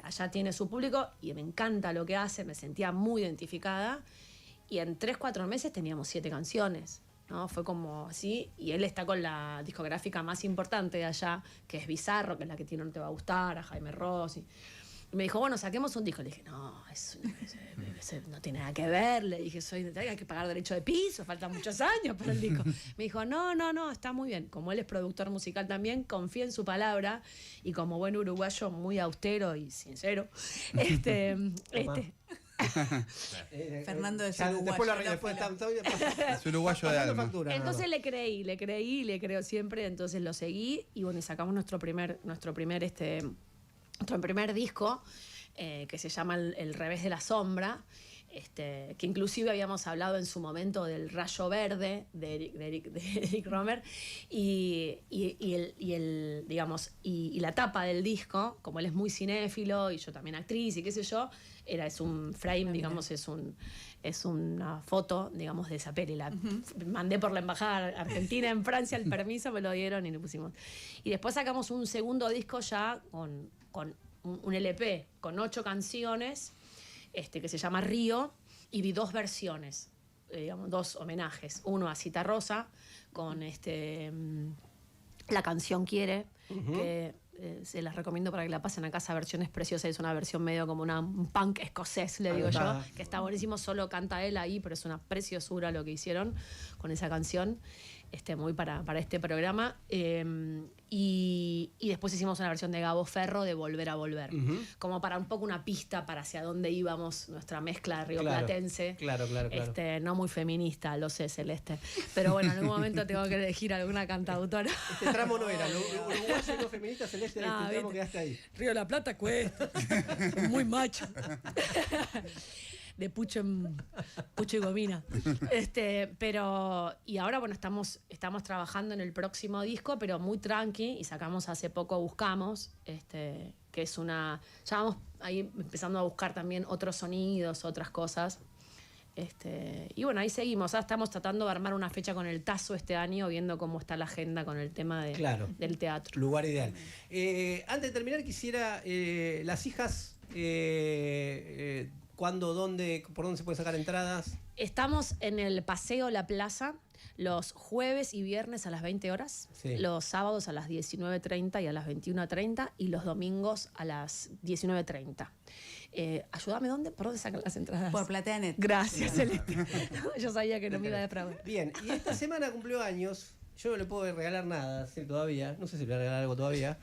allá tiene su público y me encanta lo que hace, me sentía muy identificada y en 3, 4 meses teníamos 7 canciones, ¿no? Fue como así, y él está con la discográfica más importante de allá, que es Bizarro, que es la que tiene No Te Va a Gustar, a Jaime Ross. Y me dijo, bueno, saquemos un disco. Le dije, no, no tiene nada que ver. Le dije, hay que pagar derecho de piso, faltan muchos años para el disco. Me dijo, no, está muy bien. Como él es productor musical también, confía en su palabra. Y como buen uruguayo, muy austero y sincero, Fernando es uruguayo de alma. Entonces le creo siempre, entonces lo seguí y bueno, y sacamos nuestro primer disco, que se llama El Revés de la Sombra, que inclusive habíamos hablado en su momento del Rayo Verde de Eric Romer, y la tapa del disco, como él es muy cinéfilo y yo también actriz y qué sé yo, es un frame, digamos, es una foto, digamos, de esa peli. La mandé por la embajada argentina en Francia, el permiso me lo dieron y lo pusimos. Y después sacamos un segundo disco ya con un LP con 8 canciones, que se llama Río, y vi 2 versiones, digamos, 2 homenajes. Uno a Cita Rosa, con La Canción Quiere, que se las recomiendo para que la pasen a casa, versión es preciosa, es una versión medio como un punk escocés, le digo yo, que está buenísimo, solo canta él ahí, pero es una preciosura lo que hicieron con esa canción, muy para este programa. Y después hicimos una versión de Gabo Ferro de Volver a Volver, como para un poco una pista para hacia dónde íbamos, nuestra mezcla rioplatense. Claro. No muy feminista, lo sé, Celeste. Pero bueno, en algún momento tengo que elegir alguna cantautora. Este tramo no era, uruguayo no feminista, Celeste, no, este tramo quedaste ahí. Río de la Plata cuesta, muy macho. de Pucho y Gomina. Pero, y ahora, bueno, estamos trabajando en el próximo disco, pero muy tranqui, y sacamos hace poco Buscamos, que es ya vamos ahí empezando a buscar también otros sonidos, otras cosas. Y bueno, ahí seguimos. Estamos tratando de armar una fecha con el Tazo este año, viendo cómo está la agenda con el tema del teatro. Lugar ideal. Antes de terminar, quisiera las hijas, ¿cuándo, dónde, por dónde se pueden sacar entradas? Estamos en el Paseo La Plaza los jueves y viernes a las 20 horas, sí. Los sábados a las 19:30 y a las 21:30 y los domingos a las 19:30. Ayúdame, ¿por dónde sacan las entradas? Por PlateaNet. Gracias, Celeste. Yo sabía que no me iba a defraudar. Bien, y esta semana cumplió años. Yo no le puedo regalar nada, todavía. No sé si le voy a regalar algo todavía.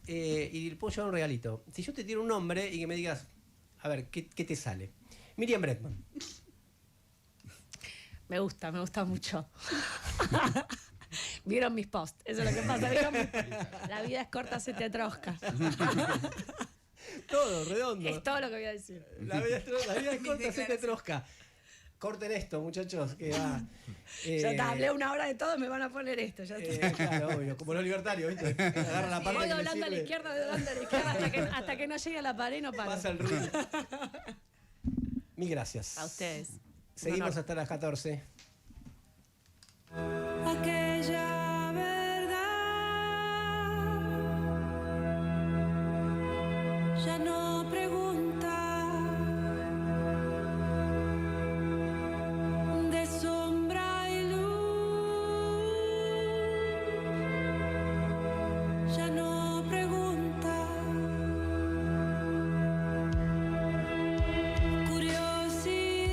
Y le puedo llevar un regalito. Si yo te tiro un nombre y que me digas, a ver, ¿qué te sale? Miriam Bregman. Me gusta mucho. Vieron mis posts, eso es lo que pasa. La vida es corta, se te atrosca. Todo, redondo. Es todo lo que voy a decir. La vida es corta, se te trosca. Corten esto, muchachos, que va. Ya te hablé una hora de todo, me van a poner esto. Ya claro, obvio, como los libertarios, ¿viste? Agarra la parte voy que doblando a la izquierda, voy doblando a la izquierda hasta que no llegue a la pared y no paro. Pasa el ruido. Mil gracias. A ustedes. Seguimos hasta las 14. Aquella verdad ya no pregunta, de sombra y luz ya no pregunta, curiosidad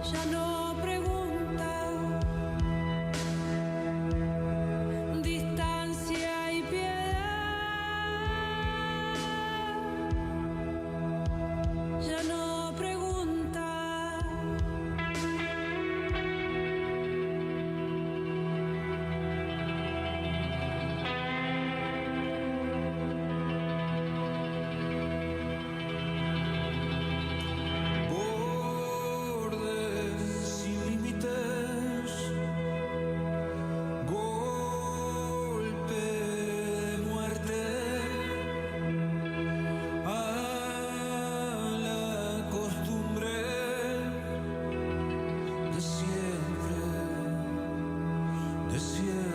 ya no pregunta, distancia y piedad ya no pregunta. Bordes sin límites, golpe de muerte a la costumbre de siempre, de siempre.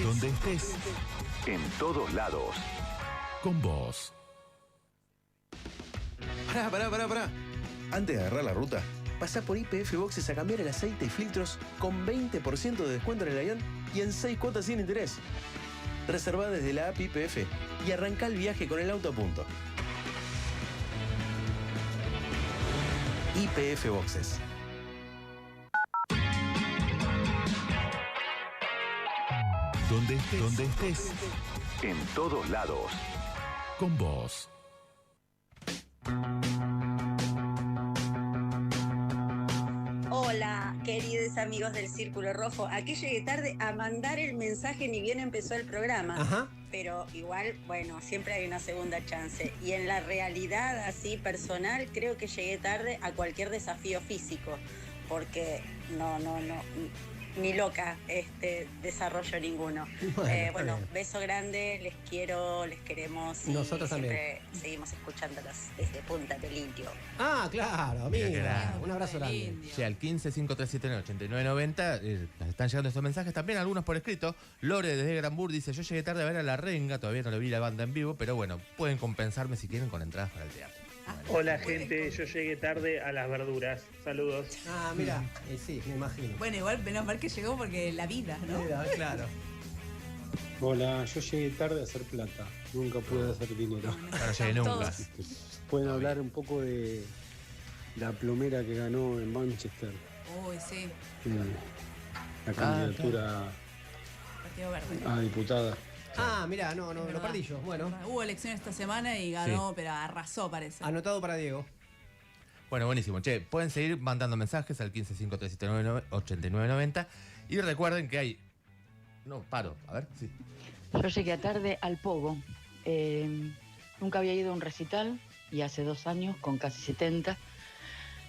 Donde estés, en todos lados, con vos. Pará. Antes de agarrar la ruta, pasá por YPF Boxes a cambiar el aceite y filtros con 20% de descuento en el avión y en 6 cuotas sin interés. Reservá desde la app YPF y arrancá el viaje con el auto a punto. YPF Boxes. Donde estés, en todos lados, con vos. Hola, queridos amigos del Círculo Rojo. Aquí llegué tarde a mandar el mensaje, ni bien empezó el programa. Ajá. Pero igual, bueno, siempre hay una segunda chance. Y en la realidad, así personal, creo que llegué tarde a cualquier desafío físico. Porque no, ni loca desarrollo ninguno. Bueno, beso grande, les quiero, les queremos. Y nosotros también. Siempre seguimos escuchándolos desde Punta del Indio. Ah, claro, amiga. Un abrazo grande. Sí, al 15-5379-8990 nos están llegando estos mensajes, también algunos por escrito. Lore desde Granbur dice, yo llegué tarde a ver a La Renga, todavía no le vi la banda en vivo, pero bueno, pueden compensarme si quieren con entradas para el teatro. Hola gente, yo llegué tarde a las verduras. Saludos. Ah, mira, sí, me imagino. Bueno, igual menos mal que llegó porque la vida, ¿no? Claro. Hola, yo llegué tarde a hacer plata. Nunca pude hacer dinero. No llegué nunca. Pueden hablar un poco de la plomera que ganó en Manchester. Uy, sí. La candidatura Partido Verde. a diputada. Ah, mira, no, lo perdí yo. Bueno. Hubo elecciones esta semana y ganó, Sí. pero arrasó, parece. Anotado para Diego. Bueno, buenísimo. Che, pueden seguir mandando mensajes al 15-5379-8990 y recuerden que hay... No, paro, a ver, sí. Yo llegué tarde al Pogo. Nunca había ido a un recital y hace 2 años, con casi 70,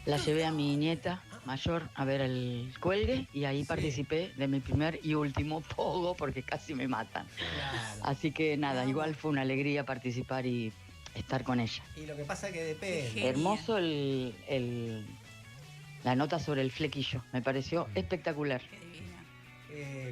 la llevé a mi nieta mayor a ver el cuelgue y ahí participé de mi primer y último Pogo porque casi me matan. Claro. Así que nada, igual fue una alegría participar y estar con ella. Y lo que pasa es que depende. Hermoso la nota sobre el flequillo, me pareció espectacular.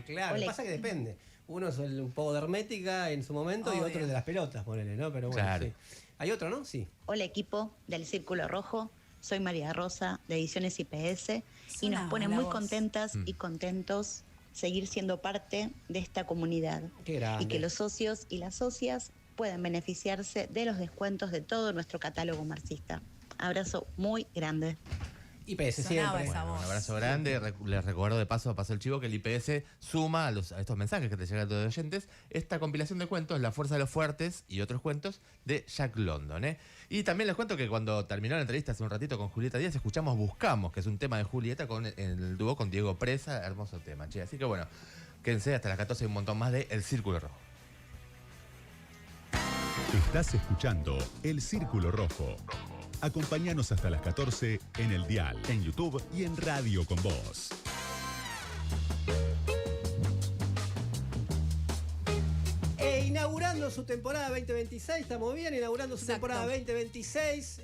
Claro, lo que pasa es que depende. Uno es un poco de hermética en su momento y otro de las pelotas, ponele, ¿no? Pero bueno, Claro. sí. Hay otro, ¿no? Sí. Hola equipo del Círculo Rojo, soy María Rosa de Ediciones IPS y nos pone la muy voz. contentas y contentos seguir siendo parte de esta comunidad Qué grande. y que los socios y las socias puedan beneficiarse de los descuentos de todo nuestro catálogo marxista. Abrazo muy grande. IPS Sonaba siempre. esa Bueno, voz. un abrazo grande. Les recuerdo de paso el chivo que el IPS suma a estos mensajes que te llegan de oyentes esta compilación de cuentos, La Fuerza de los Fuertes y otros cuentos de Jack London. Y también les cuento que cuando terminó la entrevista hace un ratito con Julieta Díaz, escuchamos Buscamos, que es un tema de Julieta con el dúo con Diego Presa. Hermoso tema, che. Así que bueno, quédense hasta las 14 y un montón más de El Círculo Rojo. Estás escuchando El Círculo Rojo. Acompáñanos hasta las 14 en el dial, en YouTube y en Radio con Vos. Inaugurando su temporada 2026, estamos bien, inaugurando su temporada 2026,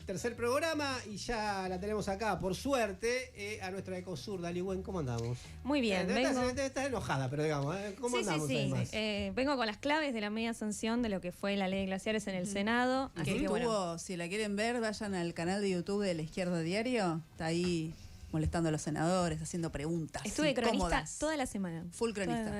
tercer programa y ya la tenemos acá, por suerte, a nuestra Ecosur, Daliwen, ¿cómo andamos? Muy bien, vengo... Estás enojada, pero digamos, ¿cómo andamos además? Vengo con las claves de la media sanción de lo que fue la ley de glaciares en el Senado. Así que bueno, si la quieren ver, vayan al canal de YouTube de La Izquierda Diario, está ahí molestando a los senadores, haciendo preguntas. Estuve cronista incómodas. toda la semana. Full cronista.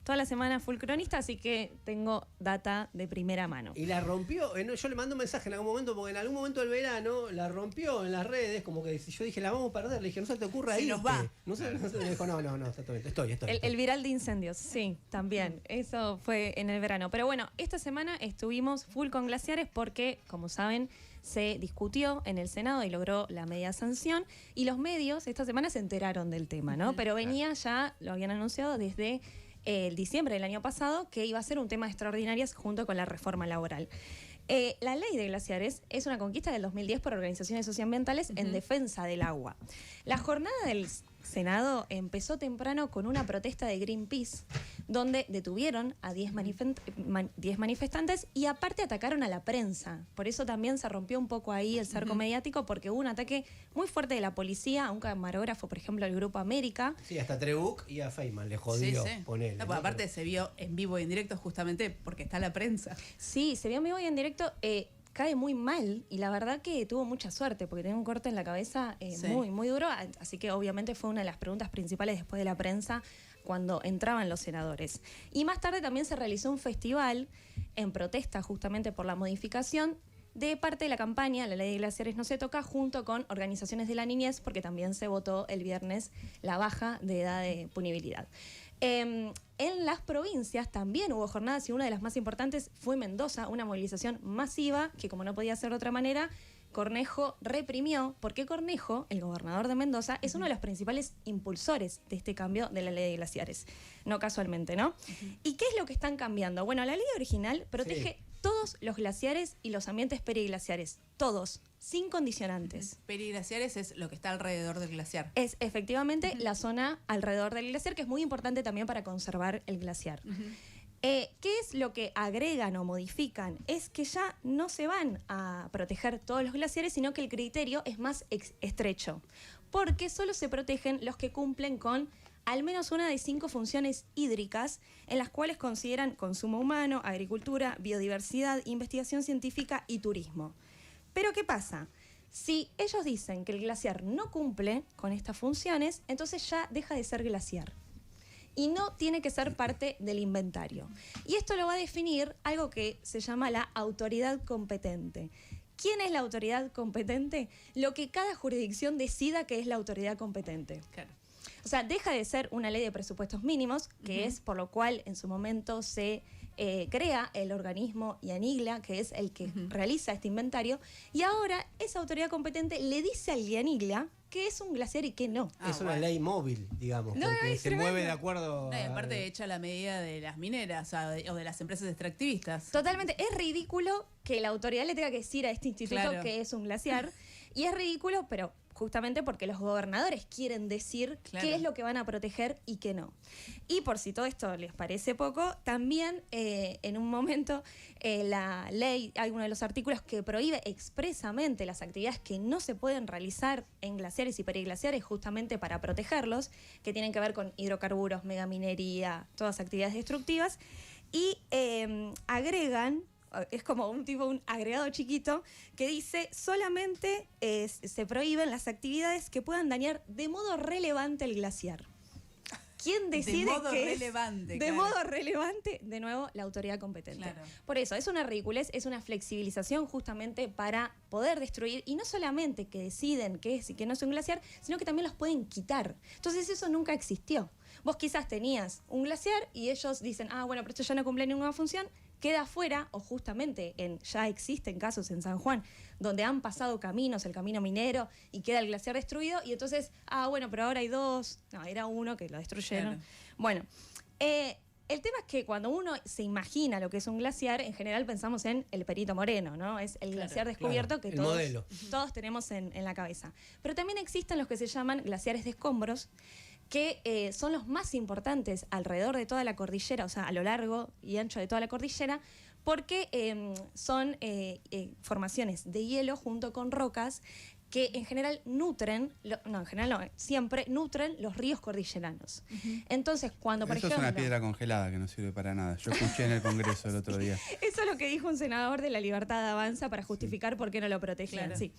Toda la semana full cronista, así que tengo data de primera mano. Y la rompió, yo le mandé un mensaje en algún momento, porque en algún momento del verano la rompió en las redes, como que yo dije, la vamos a perder, le dije, no se te ocurra Sí, irte. nos va. No se me dijo, no, exactamente, estoy. El viral de incendios, sí, también. Eso fue en el verano. Pero bueno, esta semana estuvimos full con glaciares porque, como saben, se discutió en el Senado y logró la media sanción. Y los medios esta semana se enteraron del tema, ¿no? Pero venía ya, lo habían anunciado desde el diciembre del año pasado, que iba a ser un tema de extraordinarias junto con la reforma laboral. La ley de glaciares es una conquista del 2010 por organizaciones socioambientales en defensa del agua. La jornada del Senado empezó temprano con una protesta de Greenpeace, donde detuvieron a 10 manifestantes y aparte atacaron a la prensa. Por eso también se rompió un poco ahí el cerco mediático, porque hubo un ataque muy fuerte de la policía a un camarógrafo, por ejemplo, del Grupo América. Sí, hasta Trebuch y a Feynman le jodió, ponele. No, pues aparte se vio en vivo y en directo justamente porque está la prensa. Sí, se vio en vivo y en directo. Cae muy mal y la verdad que tuvo mucha suerte porque tenía un corte en la cabeza muy, muy duro. Así que obviamente fue una de las preguntas principales después de la prensa cuando entraban los senadores. Y más tarde también se realizó un festival en protesta justamente por la modificación de parte de la campaña La Ley de Glaciares no se toca, junto con organizaciones de la niñez, porque también se votó el viernes la baja de edad de punibilidad. En las provincias también hubo jornadas y una de las más importantes fue Mendoza, una movilización masiva que, como no podía ser de otra manera, Cornejo reprimió, porque Cornejo, el gobernador de Mendoza, es uno de los principales impulsores de este cambio de la Ley de Glaciares. No casualmente, ¿no? ¿Y qué es lo que están cambiando? Bueno, la ley original protege todos los glaciares y los ambientes periglaciares. Todos, sin condicionantes. Periglaciares es lo que está alrededor del glaciar. Es efectivamente la zona alrededor del glaciar, que es muy importante también para conservar el glaciar. ¿Qué es lo que agregan o modifican? Es que ya no se van a proteger todos los glaciares, sino que el criterio es más estrecho, porque solo se protegen los que cumplen con al menos una de 5 funciones hídricas, en las cuales consideran consumo humano, agricultura, biodiversidad, investigación científica y turismo. Pero ¿qué pasa? Si ellos dicen que el glaciar no cumple con estas funciones, entonces ya deja de ser glaciar. Y no tiene que ser parte del inventario. Y esto lo va a definir algo que se llama la autoridad competente. ¿Quién es la autoridad competente? Lo que cada jurisdicción decida que es la autoridad competente. Claro. O sea, deja de ser una ley de presupuestos mínimos, que es por lo cual en su momento se crea el organismo IANIGLA, que es el que realiza este inventario, y ahora esa autoridad competente le dice al IANIGLA qué es un glaciar y qué no. Es una ley móvil, digamos, porque se mueve de acuerdo y aparte hecha la medida de las mineras o de las empresas extractivistas. Totalmente. Es ridículo que la autoridad le tenga que decir a este instituto que es un glaciar, y es ridículo, pero justamente porque los gobernadores quieren decir qué es lo que van a proteger y qué no. Y por si todo esto les parece poco, también en un momento la ley, hay uno de los artículos que prohíbe expresamente las actividades que no se pueden realizar en glaciares y periglaciares justamente para protegerlos, que tienen que ver con hidrocarburos, megaminería, todas actividades destructivas, y agregan, es como un agregado chiquito que dice solamente se prohíben las actividades que puedan dañar de modo relevante el glaciar. ¿Quién decide que de modo relevante? De nuevo, la autoridad competente. Claro. Por eso, es una ridiculez, es una flexibilización justamente para poder destruir, y no solamente que deciden qué es y qué no es un glaciar, sino que también los pueden quitar. Entonces eso nunca existió. Vos quizás tenías un glaciar y ellos dicen, bueno, pero esto ya no cumple ninguna función, queda afuera, o justamente ya existen casos en San Juan donde han pasado caminos, el camino minero, y queda el glaciar destruido, y entonces, bueno, pero ahora hay 2, no, era uno que lo destruyeron. Claro. Bueno, el tema es que cuando uno se imagina lo que es un glaciar, en general pensamos en el Perito Moreno, ¿no? Es el glaciar descubierto que todos tenemos en la cabeza. Pero también existen los que se llaman glaciares de escombros, que son los más importantes alrededor de toda la cordillera, o sea, a lo largo y ancho de toda la cordillera, porque son formaciones de hielo junto con rocas que en general siempre nutren los ríos cordilleranos. Entonces, cuando, por ejemplo... Eso es una piedra congelada que no sirve para nada. Yo escuché en el Congreso el otro día. Eso es lo que dijo un senador de La Libertad de Avanza para justificar por qué no lo protegían. Claro. Sí.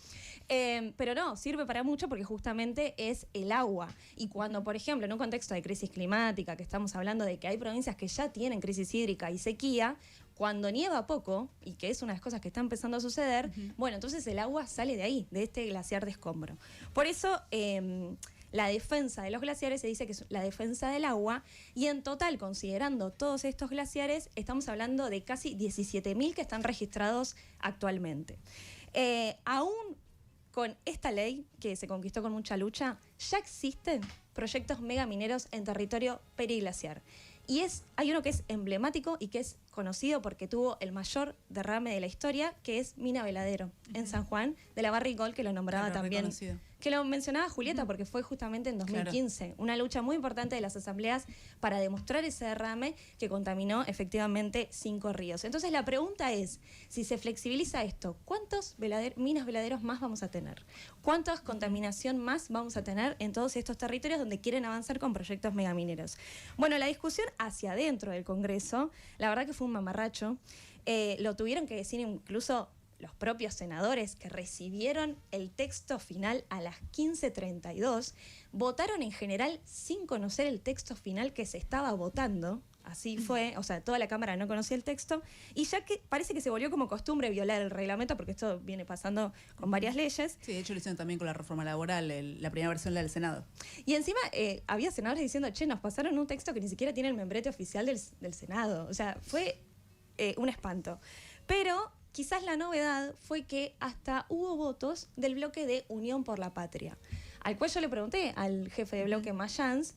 Pero no, sirve para mucho porque justamente es el agua. Y cuando, por ejemplo, en un contexto de crisis climática, que estamos hablando de que hay provincias que ya tienen crisis hídrica y sequía, cuando nieva poco, y que es una de las cosas que está empezando a suceder, bueno, entonces el agua sale de ahí, de este glaciar de escombro. Por eso, la defensa de los glaciares se dice que es la defensa del agua, y en total, considerando todos estos glaciares, estamos hablando de casi 17.000 que están registrados actualmente. Aún con esta ley, que se conquistó con mucha lucha, ya existen proyectos megamineros en territorio periglaciar. Y hay uno que es emblemático y que es conocido porque tuvo el mayor derrame de la historia, que es Mina Veladero, en San Juan, de la Barricol, que lo nombraba también, reconocido. Que lo mencionaba Julieta, porque fue justamente en 2015, una lucha muy importante de las asambleas para demostrar ese derrame que contaminó efectivamente 5 ríos. Entonces la pregunta es, si se flexibiliza esto, ¿cuántos minas veladeros más vamos a tener? ¿Cuánta contaminación más vamos a tener en todos estos territorios donde quieren avanzar con proyectos megamineros? Bueno, la discusión hacia adentro del Congreso, la verdad que fue un mamarracho. Lo tuvieron que decir incluso los propios senadores, que recibieron el texto final a las 15:32, votaron en general sin conocer el texto final que se estaba votando. así fue, o sea, toda la Cámara no conocía el texto, y ya que parece que se volvió como costumbre violar el reglamento, porque esto viene pasando con varias leyes. Sí, de hecho lo hicieron también con la reforma laboral, la primera versión la del Senado. Y encima había senadores diciendo, che, nos pasaron un texto que ni siquiera tiene el membrete oficial del Senado. O sea, fue un espanto. Pero quizás la novedad fue que hasta hubo votos del bloque de Unión por la Patria, al cual yo le pregunté al jefe de bloque, Mayans,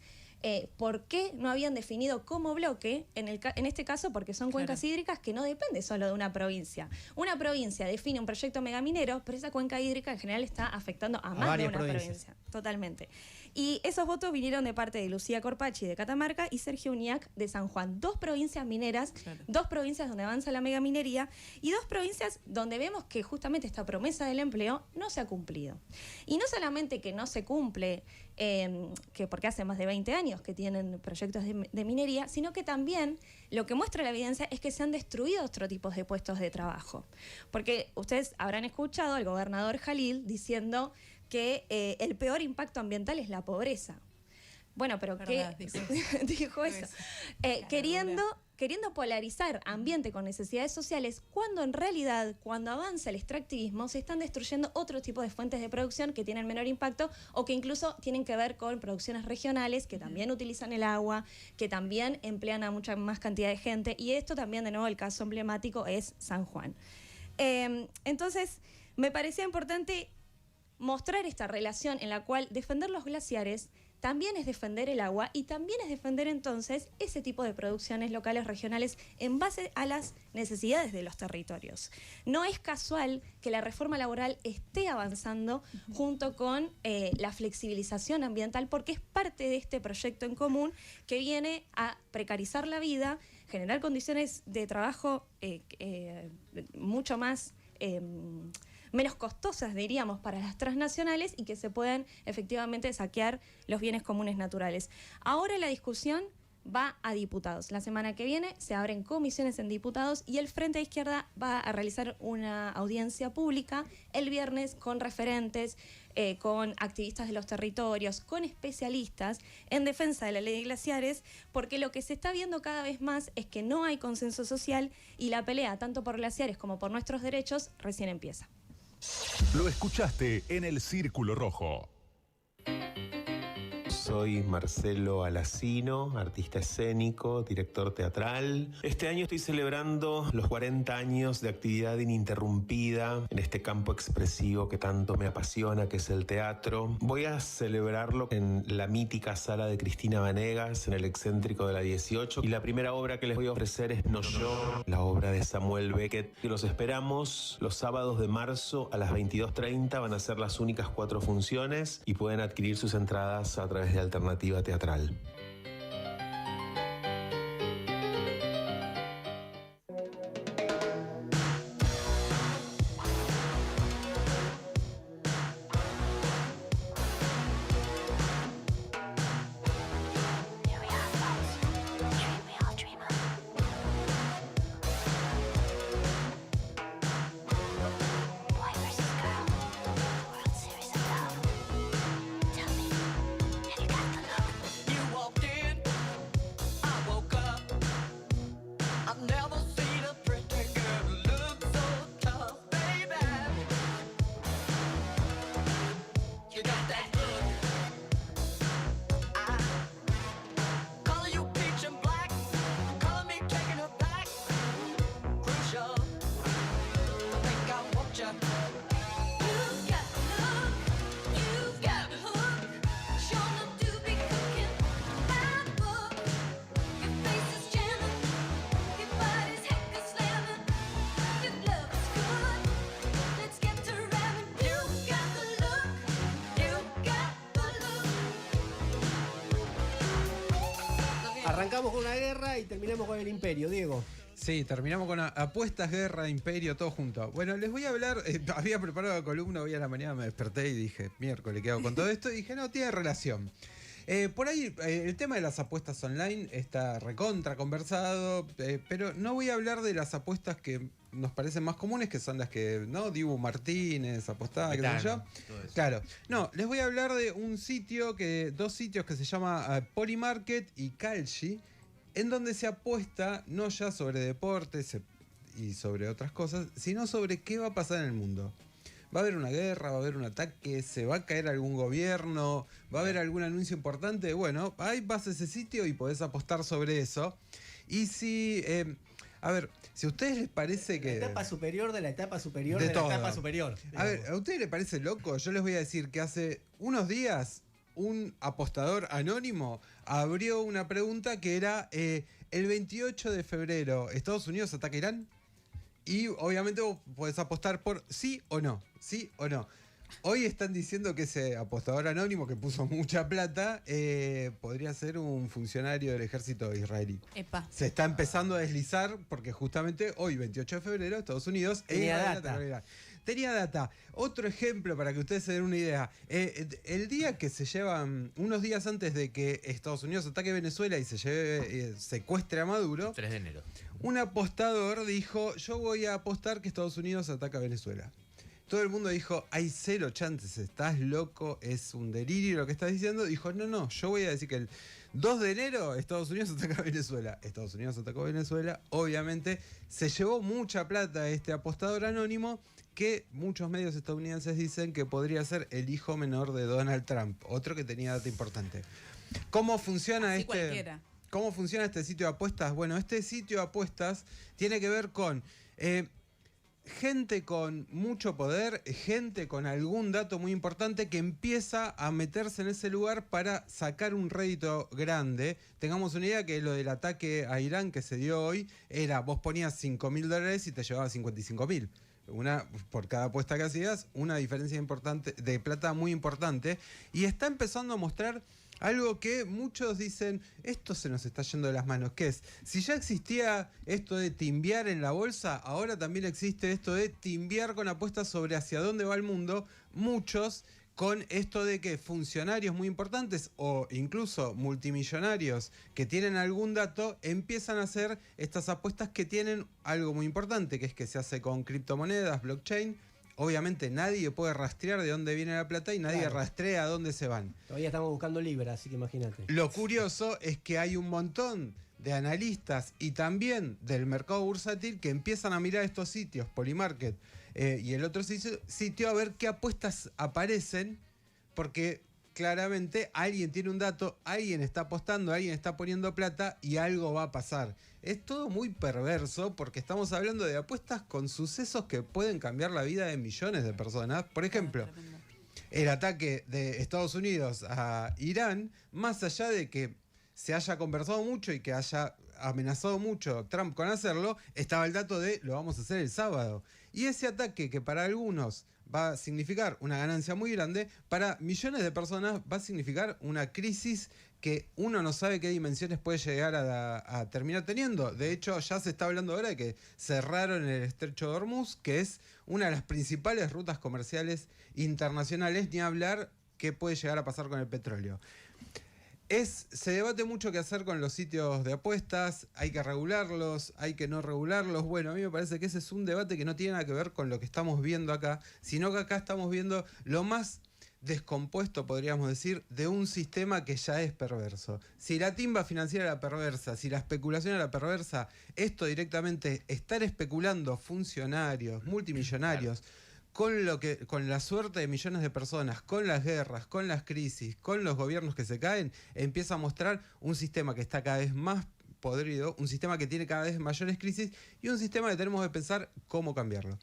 por qué no habían definido como bloque, en este caso porque son cuencas hídricas que no depende solo de una provincia. Una provincia define un proyecto megaminero, pero esa cuenca hídrica en general está afectando a más de una provincia. Totalmente. Y esos votos vinieron de parte de Lucía Corpachi de Catamarca y Sergio Uñac de San Juan. 2 provincias mineras, 2 provincias donde avanza la megaminería y 2 provincias donde vemos que justamente esta promesa del empleo no se ha cumplido. Y no solamente que no se cumple, que porque hace más de 20 años que tienen proyectos de minería, sino que también lo que muestra la evidencia es que se han destruido otros tipos de puestos de trabajo. Porque ustedes habrán escuchado al gobernador Jalil diciendo que el peor impacto ambiental es la pobreza. Bueno, pero ¿qué? Dijo eso. Queriendo polarizar ambiente con necesidades sociales, cuando en realidad, cuando avanza el extractivismo, se están destruyendo otro tipo de fuentes de producción que tienen menor impacto o que incluso tienen que ver con producciones regionales que también utilizan el agua, que también emplean a mucha más cantidad de gente. Y esto también, de nuevo, el caso emblemático es San Juan. Entonces, me parecía importante mostrar esta relación en la cual defender los glaciares también es defender el agua y también es defender entonces ese tipo de producciones locales, regionales, en base a las necesidades de los territorios. No es casual que la reforma laboral esté avanzando junto con la flexibilización ambiental, porque es parte de este proyecto en común que viene a precarizar la vida, generar condiciones de trabajo mucho más menos costosas, diríamos, para las transnacionales y que se puedan efectivamente saquear los bienes comunes naturales. Ahora la discusión va a diputados. La semana que viene se abren comisiones en diputados y el Frente de Izquierda va a realizar una audiencia pública el viernes con referentes, con activistas de los territorios, con especialistas en defensa de la ley de glaciares, porque lo que se está viendo cada vez más es que no hay consenso social y la pelea, tanto por glaciares como por nuestros derechos, recién empieza. Lo escuchaste en El Círculo Rojo. Soy Marcelo Alacino, artista escénico, director teatral. Este año estoy celebrando los 40 años de actividad ininterrumpida en este campo expresivo que tanto me apasiona, que es el teatro. Voy a celebrarlo en la mítica sala de Cristina Vanegas, en el excéntrico de la 18. Y la primera obra que les voy a ofrecer es No Yo, la obra de Samuel Beckett. Y los esperamos los sábados de marzo a las 22:30. Van a ser las únicas 4 funciones y pueden adquirir sus entradas a través de Alternativa Teatral. Arrancamos con una guerra y terminamos con el imperio, Diego. Sí, terminamos con apuestas, guerra, imperio, todo junto. Bueno, les voy a hablar, había preparado la columna, hoy a la mañana me desperté y dije, miércoles, ¿qué hago con todo esto? Y dije, no, tiene relación. Por ahí, el tema de las apuestas online está recontra conversado, pero no voy a hablar de las apuestas que nos parecen más comunes, que son las que, ¿no? Dibu Martínez apostaba, qué sé yo. Claro. No, les voy a hablar de dos sitios que se llama Polymarket y Kalshi, en donde se apuesta no ya sobre deportes y sobre otras cosas, sino sobre qué va a pasar en el mundo. ¿Va a haber una guerra? ¿Va a haber un ataque? ¿Se va a caer algún gobierno? ¿Va a haber algún anuncio importante? Bueno, ahí vas a ese sitio y podés apostar sobre eso. Y si... a ver, si a ustedes les parece que... La etapa superior de la etapa superior de todo. la etapa superior. A ver, ¿a ustedes les parece loco? Yo les voy a decir que hace unos días un apostador anónimo abrió una pregunta que era el 28 de febrero, ¿Estados Unidos ataca a Irán? Y obviamente vos podés apostar por sí o no. Sí o no. Hoy están diciendo que ese apostador anónimo que puso mucha plata podría ser un funcionario del ejército israelí. Epa. Se está empezando a deslizar porque justamente hoy, 28 de febrero, Estados Unidos tenía data. Tenía data. Otro ejemplo para que ustedes se den una idea. El día que se llevan, unos días antes de que Estados Unidos ataque Venezuela y secuestre a Maduro, 3 de enero. un apostador dijo, yo voy a apostar que Estados Unidos ataca a Venezuela. Todo el mundo dijo, hay 0 chances, estás loco, es un delirio lo que estás diciendo. Dijo, no, yo voy a decir que el 2 de enero Estados Unidos ataca a Venezuela. Estados Unidos atacó a Venezuela. Obviamente se llevó mucha plata este apostador anónimo que muchos medios estadounidenses dicen que podría ser el hijo menor de Donald Trump, otro que tenía data importante. ¿Cómo funciona ¿Cómo funciona este sitio de apuestas? Bueno, este sitio de apuestas tiene que ver con gente con mucho poder, gente con algún dato muy importante que empieza a meterse en ese lugar para sacar un rédito grande. Tengamos una idea que lo del ataque a Irán que se dio hoy era, vos ponías $5.000 y te llevabas 55.000. Por cada apuesta que hacías, una diferencia importante de plata muy importante. Y está empezando a mostrar algo que muchos dicen, esto se nos está yendo de las manos. ¿Qué es? Si ya existía esto de timbiar en la bolsa, ahora también existe esto de timbiar con apuestas sobre hacia dónde va el mundo. Muchos con esto de que funcionarios muy importantes o incluso multimillonarios que tienen algún dato empiezan a hacer estas apuestas que tienen algo muy importante, que es que se hace con criptomonedas, blockchain. Obviamente nadie puede rastrear de dónde viene la plata y nadie rastrea a dónde se van. Todavía estamos buscando Libra, así que imagínate. Lo curioso es que hay un montón de analistas y también del mercado bursátil que empiezan a mirar estos sitios, Polymarket y el otro sitio, a ver qué apuestas aparecen, porque claramente alguien tiene un dato, alguien está apostando, alguien está poniendo plata y algo va a pasar. Es todo muy perverso porque estamos hablando de apuestas con sucesos que pueden cambiar la vida de millones de personas. Por ejemplo, el ataque de Estados Unidos a Irán, más allá de que se haya conversado mucho y que haya amenazado mucho Trump con hacerlo, estaba el dato de lo vamos a hacer el sábado. Y ese ataque que para algunos va a significar una ganancia muy grande, para millones de personas va a significar una crisis que uno no sabe qué dimensiones puede llegar a terminar teniendo. De hecho, ya se está hablando ahora de que cerraron el estrecho de Hormuz, que es una de las principales rutas comerciales internacionales, ni hablar qué puede llegar a pasar con el petróleo. Se debate mucho qué hacer con los sitios de apuestas, hay que regularlos, hay que no regularlos. Bueno, a mí me parece que ese es un debate que no tiene nada que ver con lo que estamos viendo acá, sino que acá estamos viendo lo más descompuesto, podríamos decir, de un sistema que ya es perverso. Si la timba financiera era perversa, si la especulación era perversa, esto directamente, estar especulando funcionarios, multimillonarios, con la suerte de millones de personas, con las guerras, con las crisis, con los gobiernos que se caen, empieza a mostrar un sistema que está cada vez más podrido, un sistema que tiene cada vez mayores crisis y un sistema que tenemos que pensar cómo cambiarlo.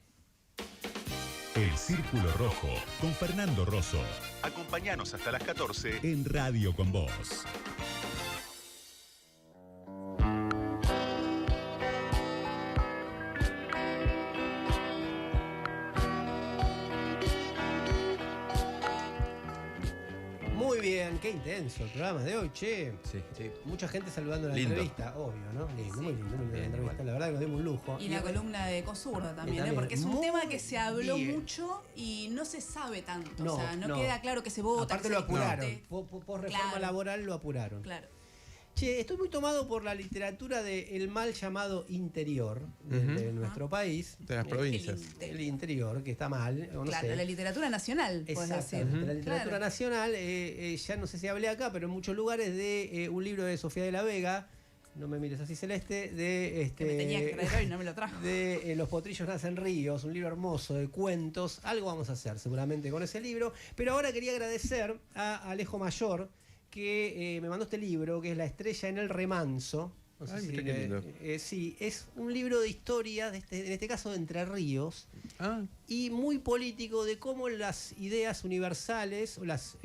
El Círculo Rojo, con Fernando Rosso. Acompáñanos hasta las 14 en Radio con Vos. Muy bien, qué intenso el programa de hoy, che. Sí. Mucha gente saludando la Lindo. entrevista, obvio, ¿no? Lindo, muy lindo la entrevista, la verdad que nos dimos un lujo. Y la columna de Cosurda también, porque es un tema que se habló mucho y no se sabe tanto. O sea, no queda claro que se vota. Aparte que lo se apuraron. discute. Por reforma laboral lo apuraron. Claro. Che, estoy muy tomado por la literatura del mal llamado interior de nuestro país. De las provincias. El interior, que está mal. No Claro, sé. la literatura nacional, puedes decir. La literatura nacional, ya no sé si hablé acá, pero en muchos lugares de un libro de Sofía de la Vega, no me mires así, Celeste, de que me tenías que traer hoy, no me lo trajo. De Los potrillos nacen ríos, un libro hermoso de cuentos. Algo vamos a hacer seguramente con ese libro. Pero ahora quería agradecer a Alejo Mayor, que me mandó este libro, que es La estrella en el remanso. No sé sí, es un libro de historia, en este caso de Entre Ríos, y muy político de cómo las ideas universales o las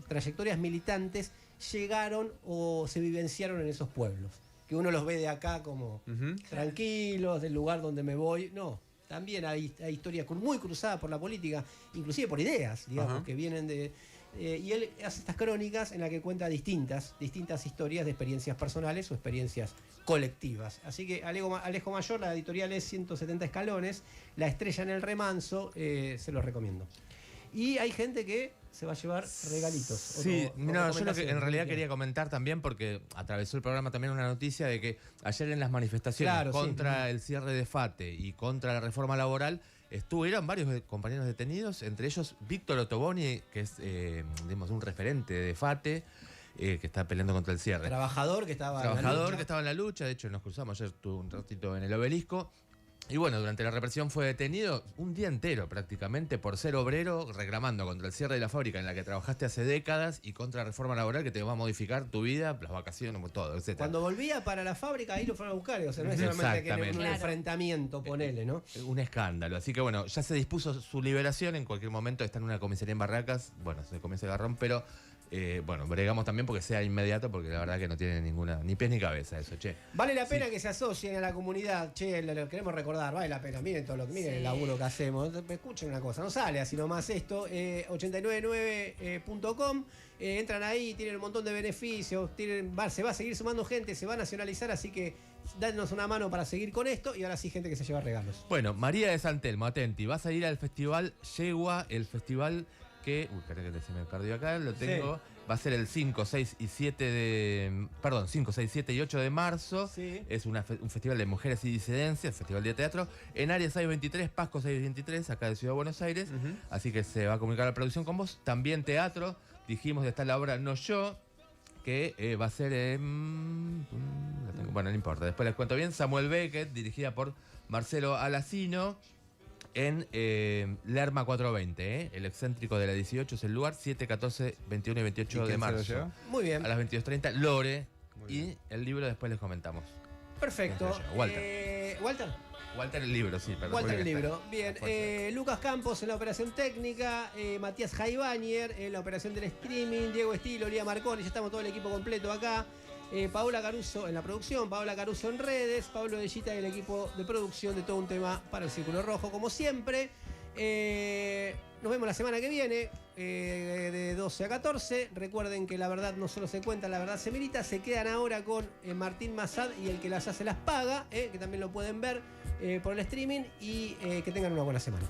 trayectorias militantes llegaron o se vivenciaron en esos pueblos. Que uno los ve de acá como tranquilos, del lugar donde me voy. No, también hay historias muy cruzadas por la política, inclusive por ideas, digamos, que vienen de... y él hace estas crónicas en las que cuenta distintas historias de experiencias personales o experiencias colectivas. Así que Alejo Mayor, la editorial es 170 escalones, La estrella en el remanso, se los recomiendo. Y hay gente que se va a llevar regalitos. Sí, no, yo lo que en realidad quería comentar también, porque atravesó el programa también una noticia de que ayer en las manifestaciones contra el cierre de FATE y contra la reforma laboral, estuvieron varios compañeros detenidos, entre ellos Víctor Ottoboni, que es digamos, un referente de FATE, que está peleando contra el cierre. Trabajador que estaba en la lucha, de hecho nos cruzamos ayer, estuvo un ratito en el Obelisco. Y bueno, durante la represión fue detenido un día entero prácticamente por ser obrero, reclamando contra el cierre de la fábrica en la que trabajaste hace décadas y contra la reforma laboral que te va a modificar tu vida, las vacaciones, todo, etc. Cuando volvía para la fábrica, ahí lo fueron a buscar, o sea, no es solamente que en un enfrentamiento, ponele, ¿no? Un escándalo. Así que bueno, ya se dispuso su liberación, en cualquier momento está en una comisaría en Barracas, bueno, se comienza el garrón, pero... bueno, bregamos también porque sea inmediato, porque la verdad que no tiene ni pies ni cabeza eso, che. Vale la pena que se asocien a la comunidad, che, lo queremos recordar, vale la pena, miren miren el laburo que hacemos. Escuchen una cosa, no sale así nomás esto, 899.com, entran ahí, tienen un montón de beneficios, se va a seguir sumando gente, se va a nacionalizar, así que danos una mano para seguir con esto, y ahora sí gente que se lleva regalos. Bueno, María de San Telmo, atenti, vas a ir al festival Yegua, el festival que... espera que se me perdió acá, lo tengo. Sí. Va a ser el 5, 6 y 7 de... Perdón, 5, 6, 7 y 8 de marzo. Sí. Es un festival de mujeres y disidencias, festival de teatro, en Área 623, Pasco 623, acá de Ciudad de Buenos Aires. Así que se va a comunicar la producción con vos. También teatro, dijimos, está la obra No Yo, que va a ser en... bueno, no importa, después les cuento bien. Samuel Beckett, dirigida por Marcelo Alacino. En Lerma 420, el excéntrico de la 18 es el lugar, 7, 14, 21 y 28 de marzo. Muy bien. A las 22:30, Lore. Y el libro después les comentamos. Perfecto. Walter. Walter el libro, sí, perdón. Walter el libro. Bien. Lucas Campos en la operación técnica, Matías Jaibañer en la operación del streaming, Diego Estilo, Lía Marconi, ya estamos todo el equipo completo acá. Paola Caruso en la producción, Paola Caruso en redes, Pablo Dellita y el equipo de producción de Todo un Tema para el Círculo Rojo, como siempre. Nos vemos la semana que viene, de 12 a 14. Recuerden que la verdad no solo se cuenta, la verdad se milita. Se quedan ahora con Martín Massad y El que las hace las paga, que también lo pueden ver por el streaming, y que tengan una buena semana.